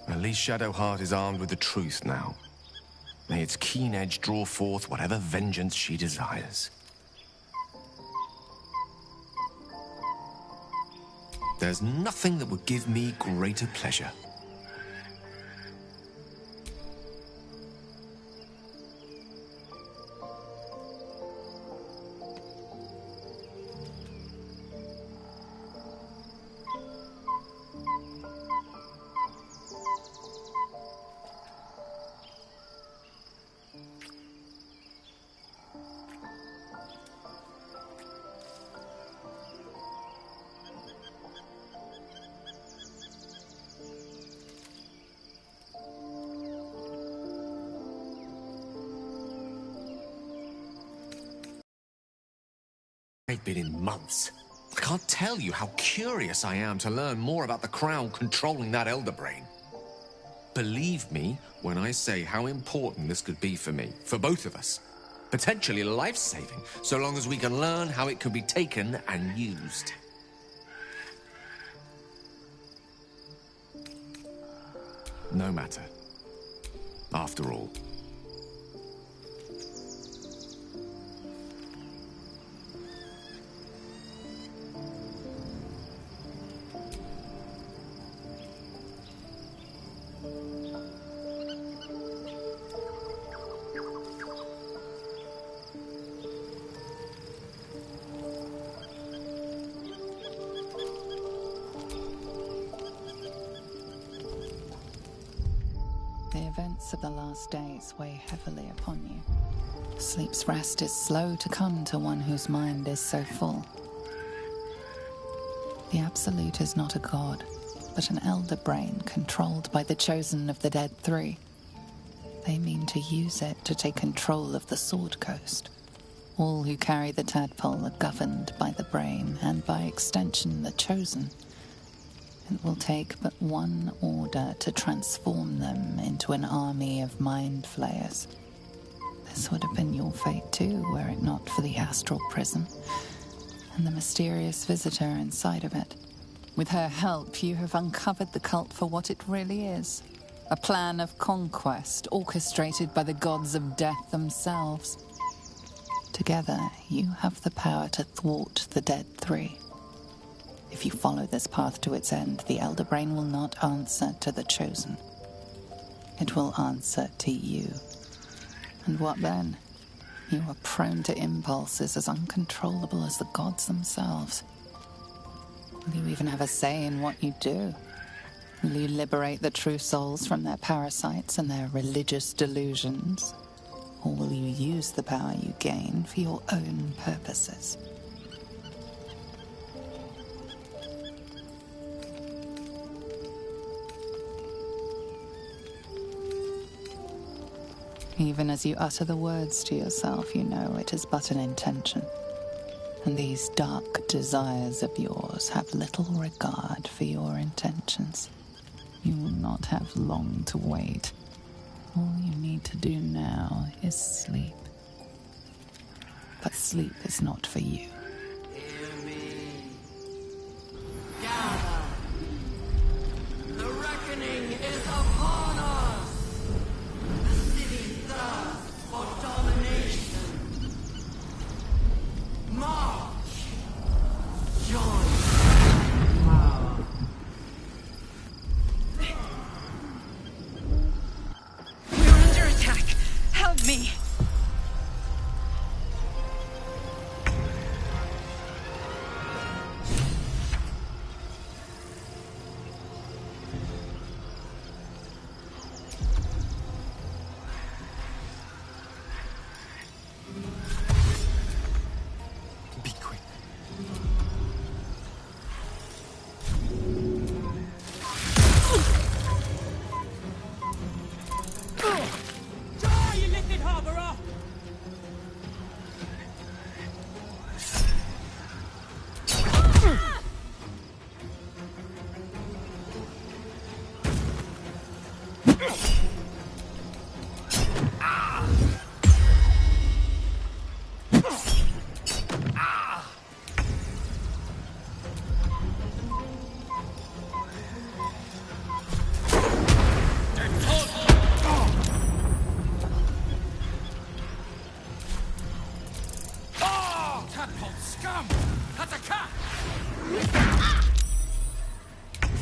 At least Shadowheart is armed with the truth now. May its keen edge draw forth whatever vengeance she desires. There's nothing that would give me greater pleasure. I've been in months. I can't tell you how curious I am to learn more about the Crown controlling that Elder Brain. Believe me when I say how important this could be for me, for both of us. Potentially life-saving, so long as we can learn how it could be taken and used. No matter. After all. The events of the last days weigh heavily upon you. Sleep's rest is slow to come to one whose mind is so full. The Absolute is not a god, but an elder brain controlled by the chosen of the Dead Three. They mean to use it to take control of the Sword Coast. All who carry the tadpole are governed by the brain, and by extension the chosen. It will take but one order to transform them into an army of mind flayers. This would have been your fate too, were it not for the astral prison and the mysterious visitor inside of it. With her help, you have uncovered the cult for what it really is. A plan of conquest orchestrated by the gods of death themselves. Together, you have the power to thwart the Dead Three. If you follow this path to its end, the Elder Brain will not answer to the Chosen. It will answer to you. And what then? You are prone to impulses as uncontrollable as the gods themselves. Will you even have a say in what you do? Will you liberate the true souls from their parasites and their religious delusions? Or will you use the power you gain for your own purposes? Even as you utter the words to yourself, you know it is but an intention. And these dark desires of yours have little regard for your intentions. You will not have long to wait. All you need to do now is sleep. But sleep is not for you. Hear me. Gather,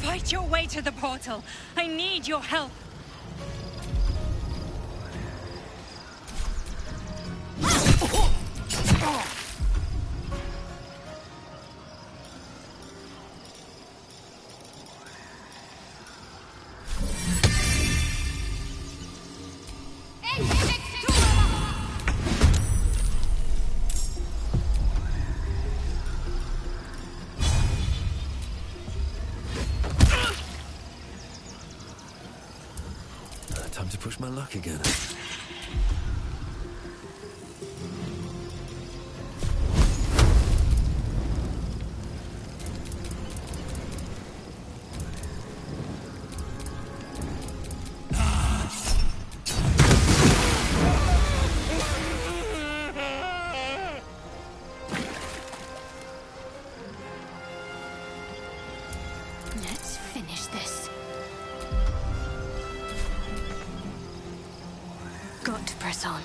Fight your way to the portal. I need your help. Time to push my luck again. Let's finish this. Got to press on.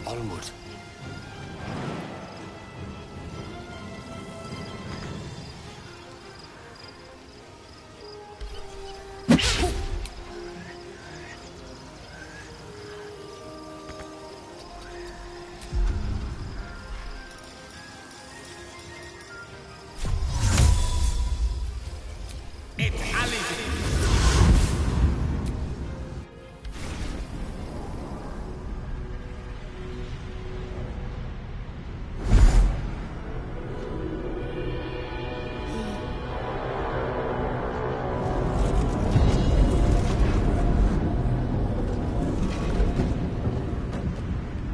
Onward.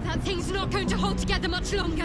That thing's not going to hold together much longer.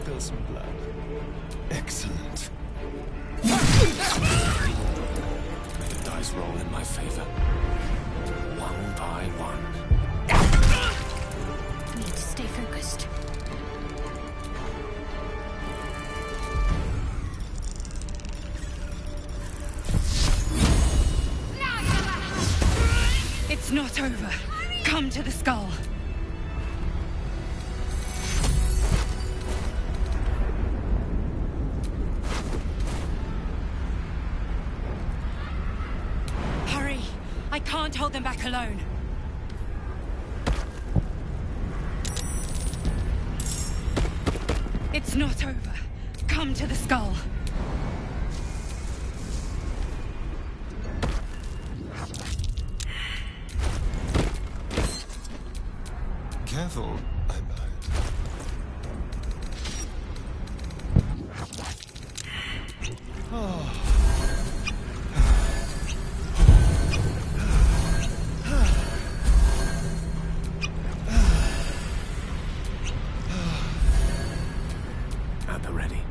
spill some blood. Excellent. May the dice roll in my favor. One by one. Need to stay focused. It's not over. Come to the skull. Hurry! I can't hold them back alone. It's not over. Come to the skull. Careful, I might. Oh. At the ready.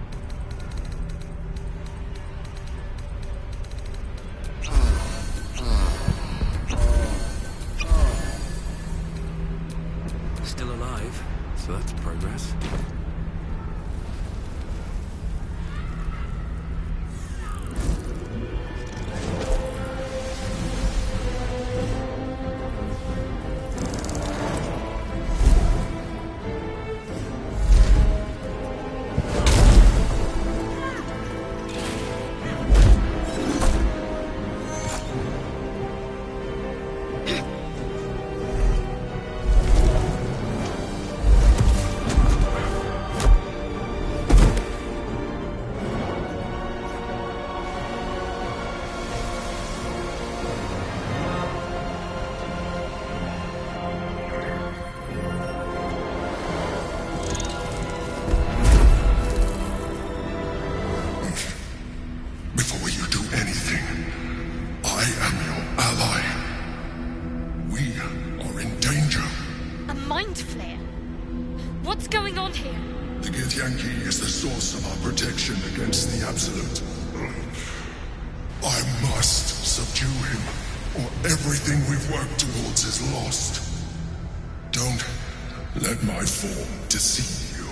Still alive, so that's progress. Before you do anything, I am your ally. We are in danger. A mind flare? What's going on here? The Githyanki is the source of our protection against the Absolute. I must subdue him, or everything we've worked towards is lost. Don't let my form deceive you.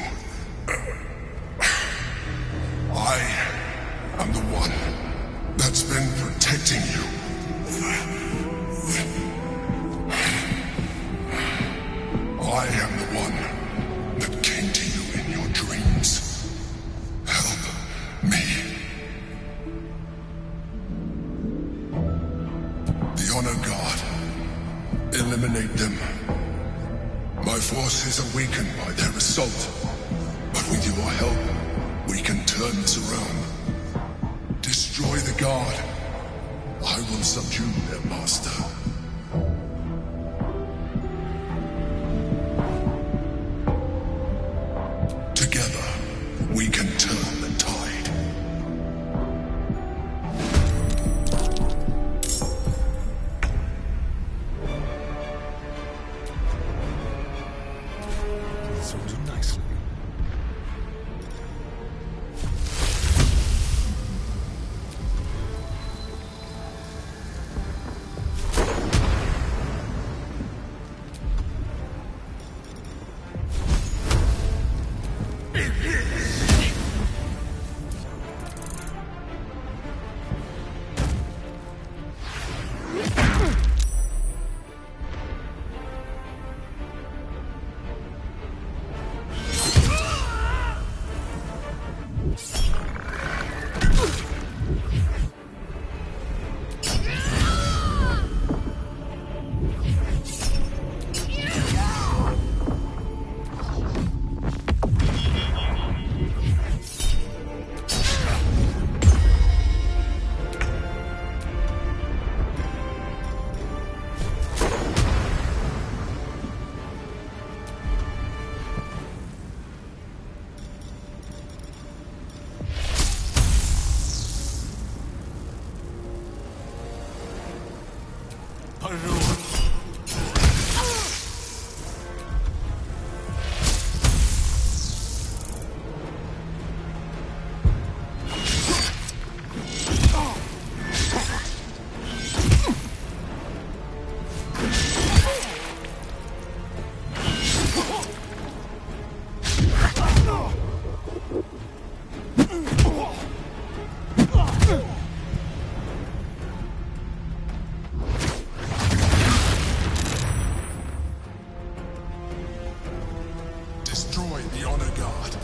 I am the one that's been protecting you. I am the one that came to you in your dreams. Help me. The Honor God. Eliminate them. My forces are weakened by their assault. But with your help, we can turn this around. Destroy the Guard. I will subdue their master. Together, we can turn the tide. Sorted nicely. destroy the Honor Guard.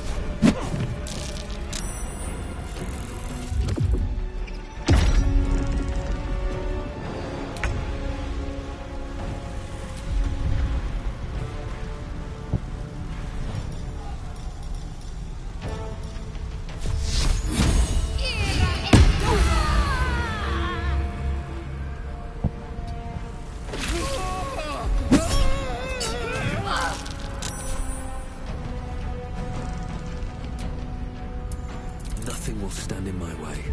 Nothing will stand in my way.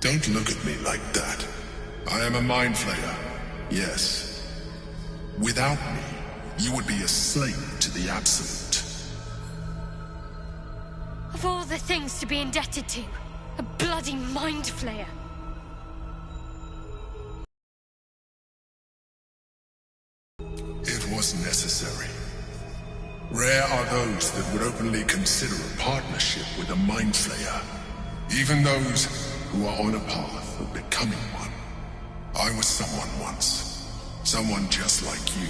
Don't look at me like that. I am a Mind Flayer, yes. Without me, you would be a slave to the Absolute. Of all the things to be indebted to, a bloody Mind Flayer. It was necessary. Rare are those that would openly consider a partnership with a Mind Flayer. Even those who are on a path of becoming one. I was someone once. Someone just like you.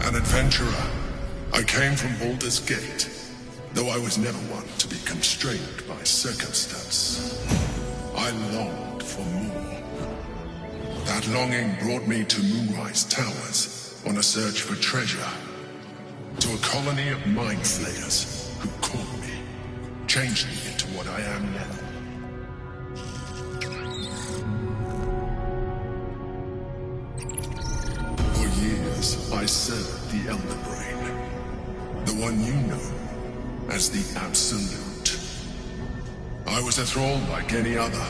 An adventurer. I came from Baldur's Gate, though I was never one to be constrained by circumstance. I longed for more. That longing brought me to Moonrise Towers on a search for treasure. To a colony of Mind Flayers who caught me. Changed me into what I am now. For years, I served the Elder Brain. The one you know as the Absolute. I was a thrall like any other,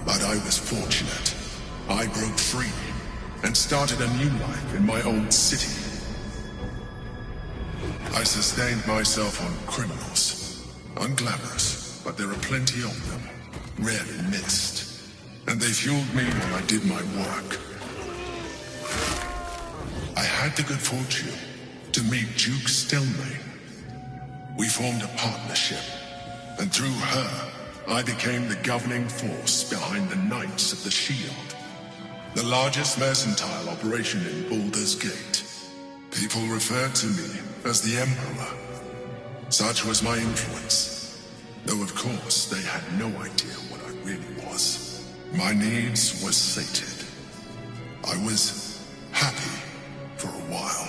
but I was fortunate. I broke free and started a new life in my old city. I sustained myself on criminals. Unglamorous, but there are plenty of them, rarely missed. And they fueled me while I did my work. I had the good fortune to meet Duke Stelmane. We formed a partnership, and through her, I became the governing force behind the Knights of the Shield. The largest mercantile operation in Baldur's Gate. People referred to me as the Emperor. Such was my influence, though of course they had no idea what I really was. My needs were sated. I was happy for a while,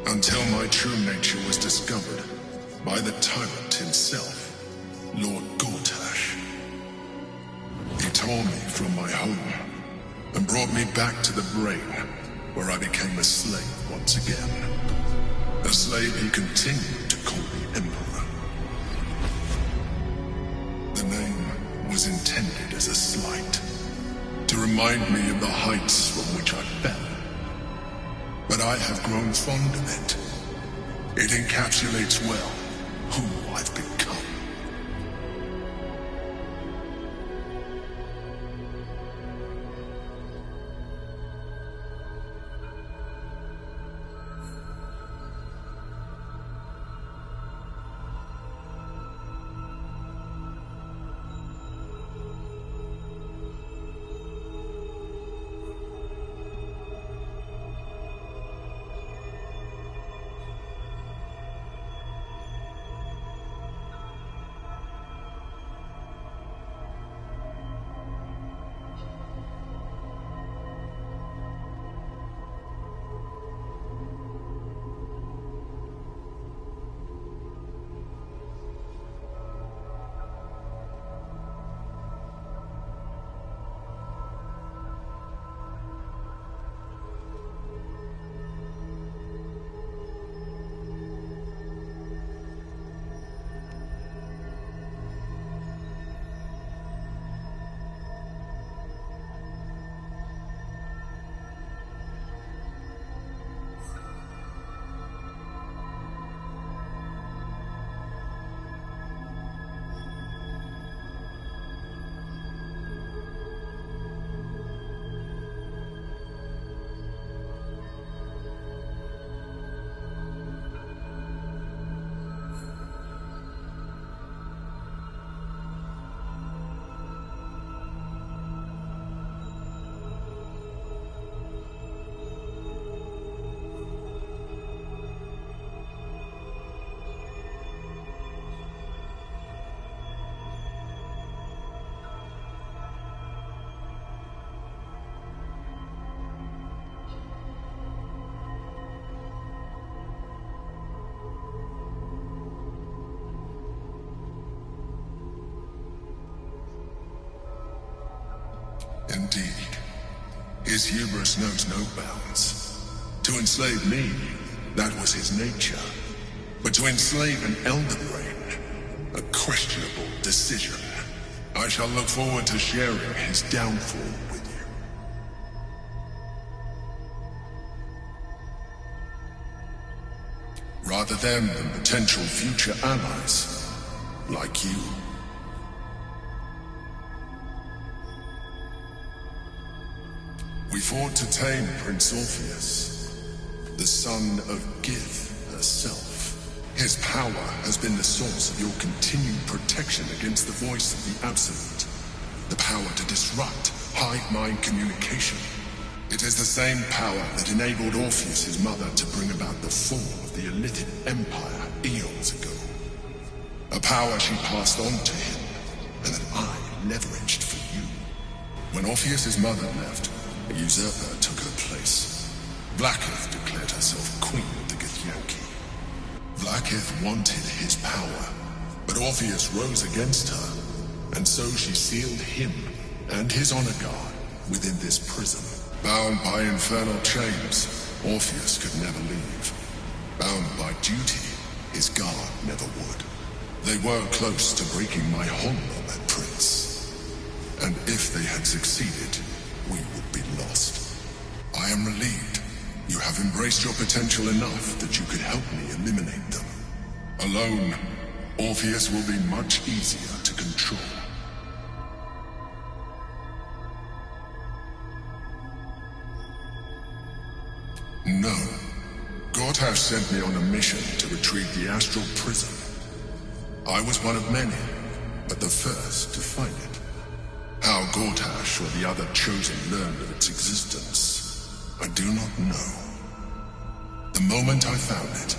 until my true nature was discovered by the tyrant himself, Lord Gortash. He tore me from my home and brought me back to the Brain, where I became a slave once again. A slave he continued to call the Emperor. The name was intended as a slight, to remind me of the heights from which I fell. But I have grown fond of it. It encapsulates well who I've become. Indeed. His hubris knows no bounds. To enslave me, that was his nature. But to enslave an Elder Brain, a questionable decision. I shall look forward to sharing his downfall with you. Rather them than potential future allies, like you. We fought to tame Prince Orpheus, the son of Gith herself. His power has been the source of your continued protection against the voice of the Absolute. The power to disrupt hive-mind communication. It is the same power that enabled Orpheus's mother to bring about the fall of the Illithid Empire eons ago. A power she passed on to him, and that I leveraged for you. When Orpheus's mother left, a usurper took her place. Blackith declared herself queen of the Githyanki. Blackith wanted his power, but Orpheus rose against her, and so she sealed him and his honor guard within this prison. Bound by infernal chains, Orpheus could never leave. Bound by duty, his guard never would. They were close to breaking my hold on that prince. And if they had succeeded, we would be lost. I am relieved. You have embraced your potential enough that you could help me eliminate them. Alone, Orpheus will be much easier to control. No. Gortash sent me on a mission to retrieve the astral prison. I was one of many, but the first to find it. How Gortash or the other chosen learned of its existence, I do not know. The moment I found it,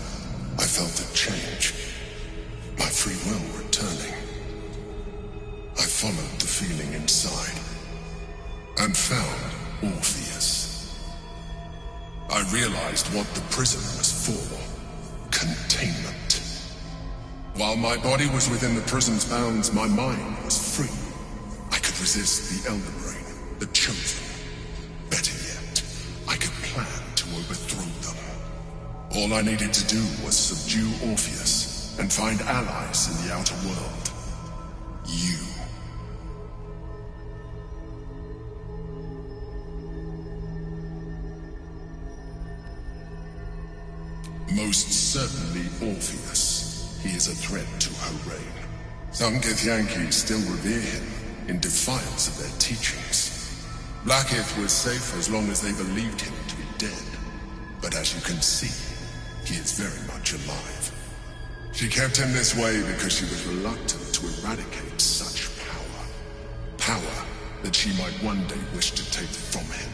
I felt a change. My free will returning. I followed the feeling inside, and found Orpheus. I realized what the prison was for. Containment. While my body was within the prison's bounds, my mind was free. I could resist the Elder Brain, the Chosen. Better yet, I could plan to overthrow them. All I needed to do was subdue Orpheus and find allies in the outer world. You. Most certainly Orpheus. He is a threat to her reign. Some Githyanki still revere him, in defiance of their teachings. Blackith was safe as long as they believed him to be dead. But as you can see, he is very much alive. She kept him this way because she was reluctant to eradicate such power. Power that she might one day wish to take from him.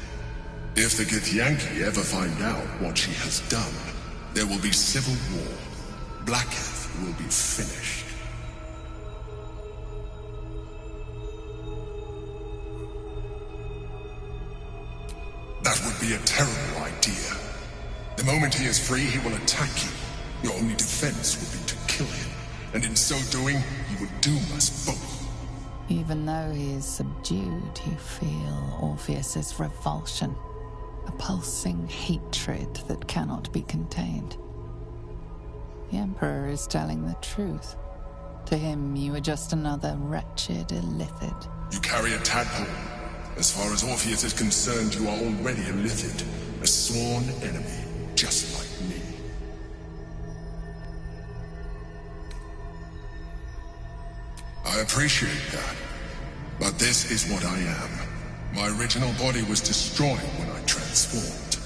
If the Githyanki ever find out what she has done, there will be civil war. Blackith will be finished. That would be a terrible idea. The moment he is free, he will attack you. Your only defense will be to kill him. And in so doing, you will doom us both. Even though he is subdued, you feel Orpheus's revulsion. A pulsing hatred that cannot be contained. The Emperor is telling the truth. To him, you are just another wretched Illithid. You carry a tadpole. As far as Orpheus is concerned, you are already a Illithid. A sworn enemy, just like me. I appreciate that. But this is what I am. My original body was destroyed when I transformed.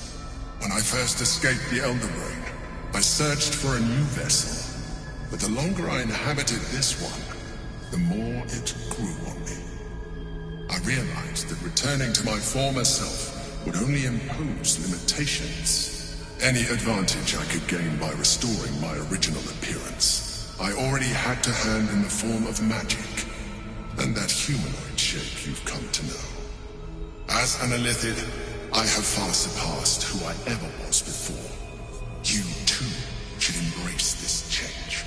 When I first escaped the Elder Brain, I searched for a new vessel. But the longer I inhabited this one, the more it grew on me. I realized that returning to my former self would only impose limitations. Any advantage I could gain by restoring my original appearance, I already had to hand in the form of magic, and that humanoid shape you've come to know. As an Illithid, I have far surpassed who I ever was before. You, too, should embrace this change.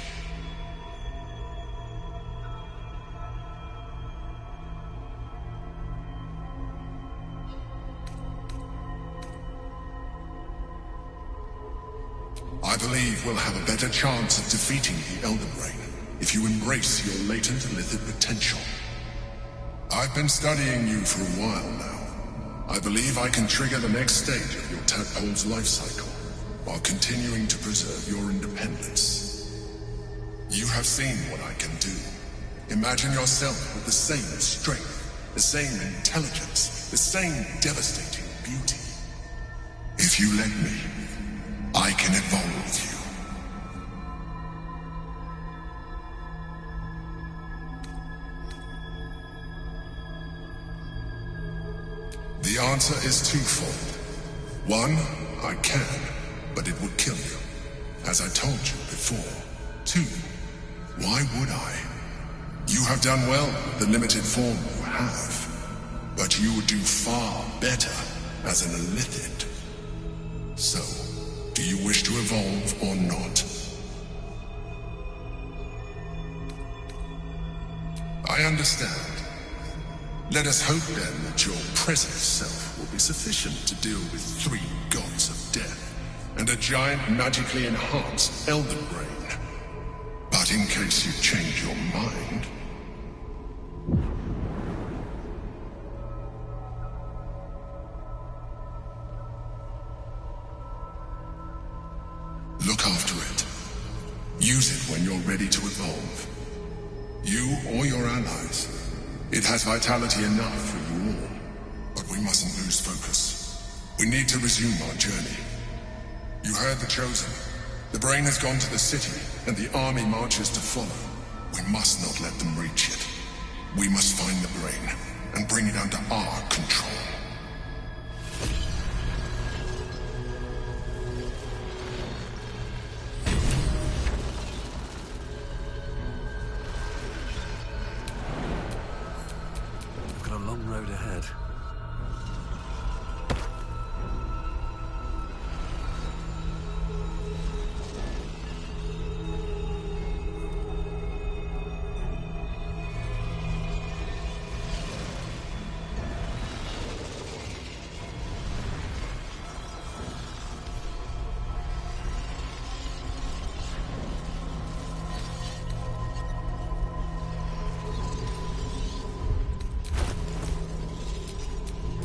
believe we'll have a better chance of defeating the Elder Brain if you embrace your latent illithid potential. I've been studying you for a while now. I believe I can trigger the next stage of your tadpole's life cycle, while continuing to preserve your independence. You have seen what I can do. Imagine yourself with the same strength, the same intelligence, the same devastating beauty. If you let me, I can evolve you. The answer is twofold. One, I can, but it would kill you, as I told you before. Two, why would I? You have done well with the limited form you have, but you would do far better as an illithid. So, do you wish to evolve or not? I understand. Let us hope then that your present self will be sufficient to deal with 3 gods of death and a giant magically enhanced Elder Brain. But in case you change your mind... look after it. Use it when you're ready to evolve. You or your allies. It has vitality enough for you all. But we mustn't lose focus. We need to resume our journey. You heard the Chosen. The Brain has gone to the city, and the army marches to follow. We must not let them reach it. We must find the Brain, and bring it under our control. We've got a long road ahead.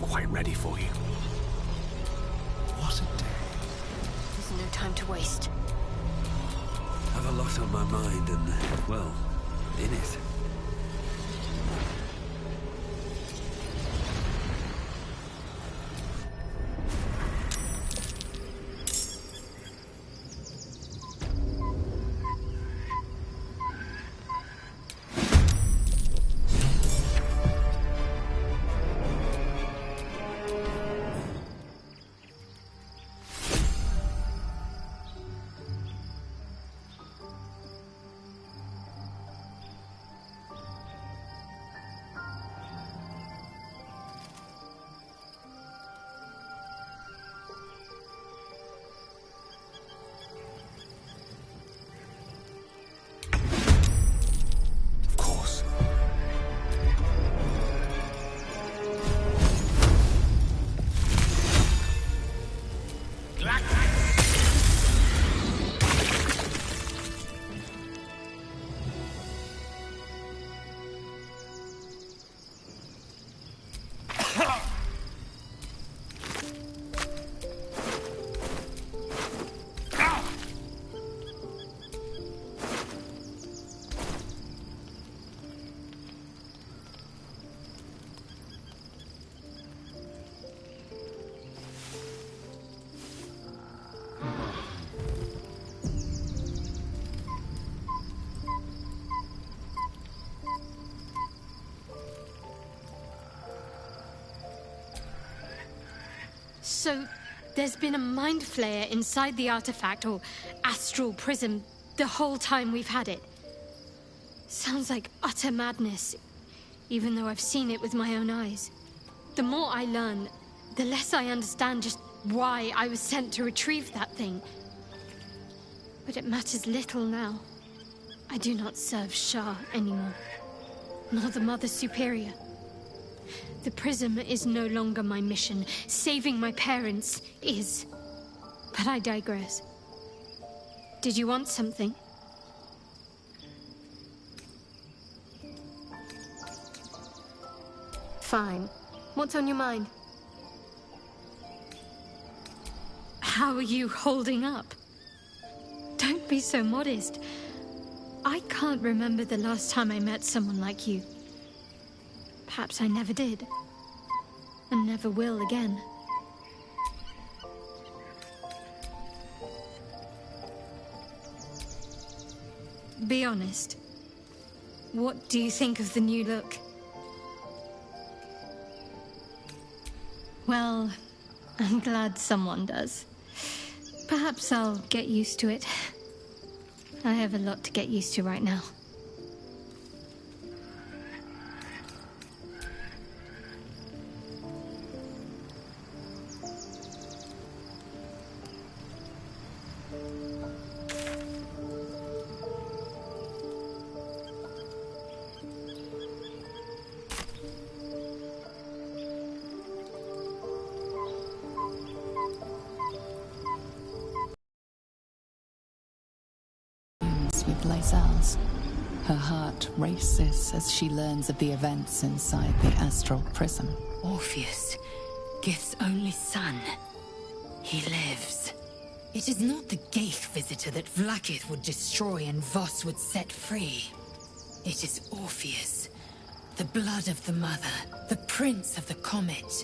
Quite ready for you. What a day. There's no time to waste. Have a lot on my mind and, well, in it. So, there's been a mind flayer inside the artifact, or astral prism, the whole time we've had it. Sounds like utter madness, even though I've seen it with my own eyes. The more I learn, the less I understand just why I was sent to retrieve that thing. But it matters little now. I do not serve Shah anymore, nor the Mother Superior. The prism is no longer my mission. Saving my parents is. But I digress. Did you want something? Fine. What's on your mind? How are you holding up? Don't be so modest. I can't remember the last time I met someone like you. Perhaps I never did. And never will again. Be honest. What do you think of the new look? Well, I'm glad someone does. Perhaps I'll get used to it. I have a lot to get used to right now. With Lascelles. Her heart races as she learns of the events inside the astral prison. Orpheus, Gith's only son. He lives. It is not the Gaith visitor that Vlaakith would destroy and Voss would set free. It is Orpheus, the blood of the mother, the prince of the comet.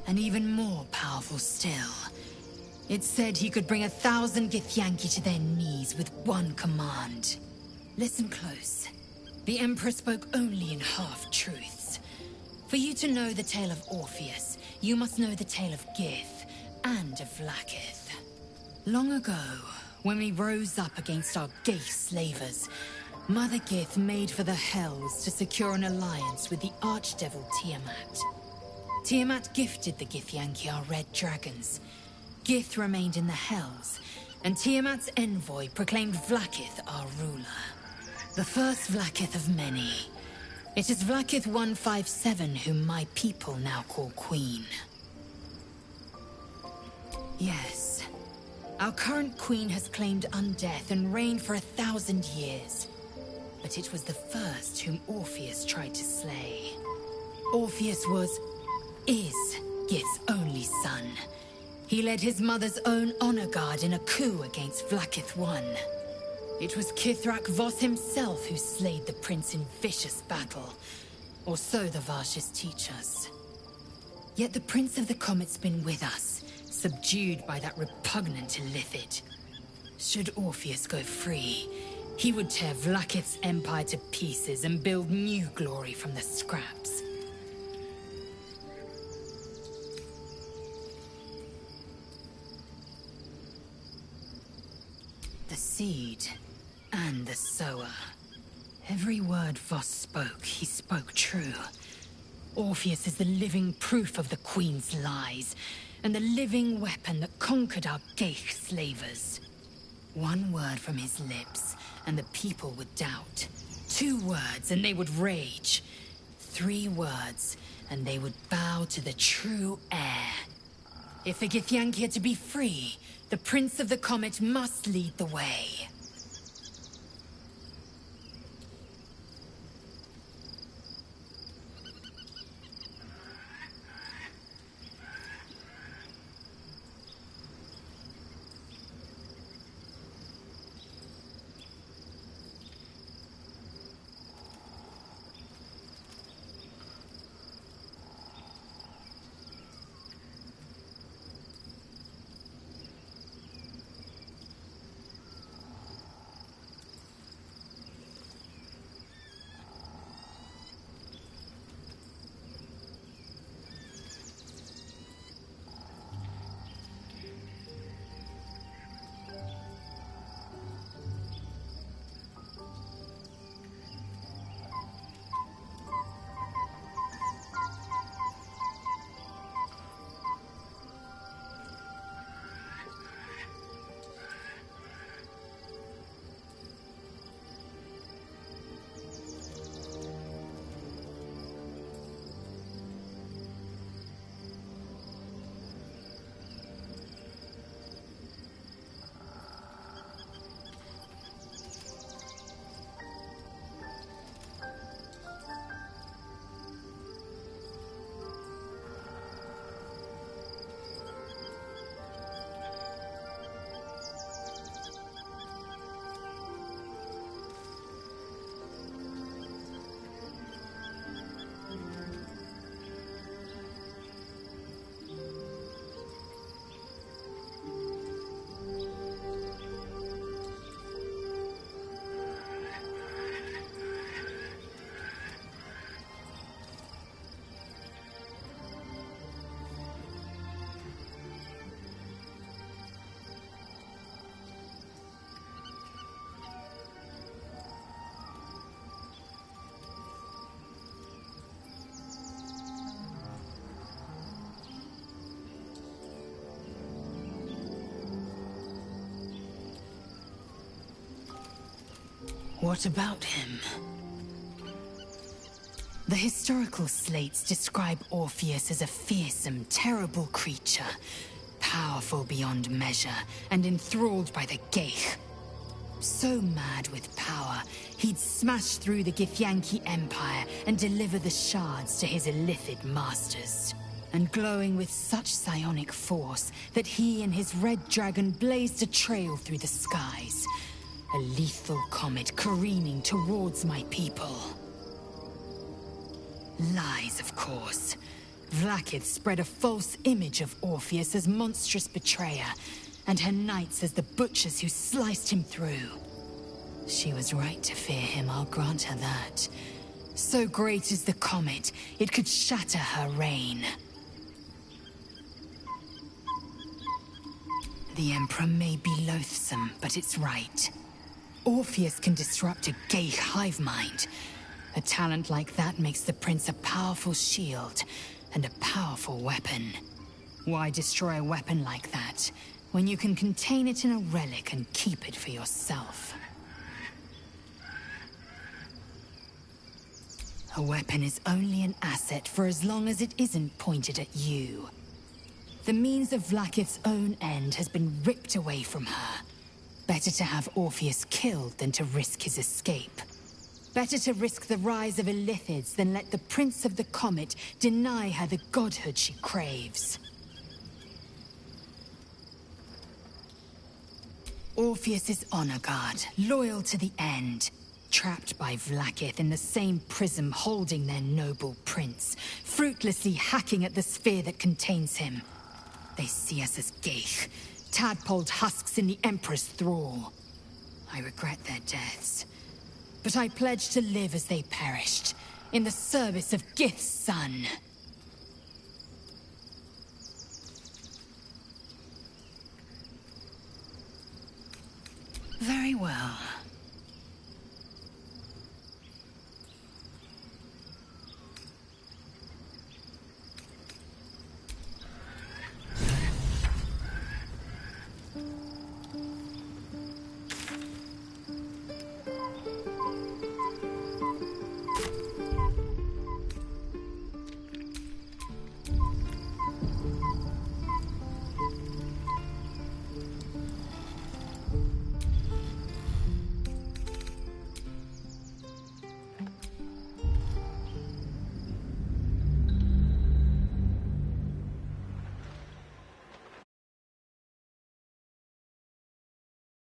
And even more powerful still. It said he could bring 1,000 Githyanki to their knees with one command. Listen close. The Emperor spoke only in half-truths. For you to know the tale of Orpheus, you must know the tale of Gith and of Vlaakith. Long ago, when we rose up against our Gaith slavers, Mother Gith made for the Hells to secure an alliance with the Archdevil Tiamat. Tiamat gifted the Githyanki our red dragons. Gith remained in the Hells, and Tiamat's envoy proclaimed Vlaakith our ruler. The first Vlaakith of many. It is Vlaakith 157 whom my people now call Queen. Yes. Our current queen has claimed undeath and reigned for 1,000 years. But it was the first whom Orpheus tried to slay. Orpheus is Gith's only son. He led his mother's own honor guard in a coup against Vlaakith I. It was Kithrak Voss himself who slayed the prince in vicious battle, or so the Varshas teach us. Yet the Prince of the Comet's been with us, subdued by that repugnant Illithid. Should Orpheus go free, he would tear Vlaakith's empire to pieces and build new glory from the scraps. The seed and the sower. Every word Voss spoke, he spoke true. Orpheus is the living proof of the Queen's lies, and the living weapon that conquered our Gaith slavers. One word from his lips, and the people would doubt. 2 words, and they would rage. 3 words, and they would bow to the true heir. If the Githyanki are to be free, the Prince of the Comet must lead the way. What about him? The historical slates describe Orpheus as a fearsome, terrible creature, powerful beyond measure, and enthralled by the Geich. So mad with power, he'd smash through the Githyanki Empire and deliver the shards to his illithid masters. And glowing with such psionic force that he and his red dragon blazed a trail through the skies. A lethal comet careening towards my people. Lies, of course. Vlaakith spread a false image of Orpheus as monstrous betrayer, and her knights as the butchers who sliced him through. She was right to fear him, I'll grant her that. So great is the comet, it could shatter her reign. The Emperor may be loathsome, but it's right. Orpheus can disrupt a Geich hive mind. A talent like that makes the Prince a powerful shield and a powerful weapon. Why destroy a weapon like that, when you can contain it in a relic and keep it for yourself? A weapon is only an asset for as long as it isn't pointed at you. The means of Vlaakith's own end has been ripped away from her. Better to have Orpheus killed than to risk his escape. Better to risk the rise of illithids than let the Prince of the Comet deny her the godhood she craves. Orpheus is honor guard, loyal to the end. Trapped by Vlaakith in the same prism holding their noble prince, fruitlessly hacking at the sphere that contains him. They see us as Geich, tadpoled husks in the Emperor's thrall. I regret their deaths, but I pledge to live as they perished, in the service of Gith's son. Very well.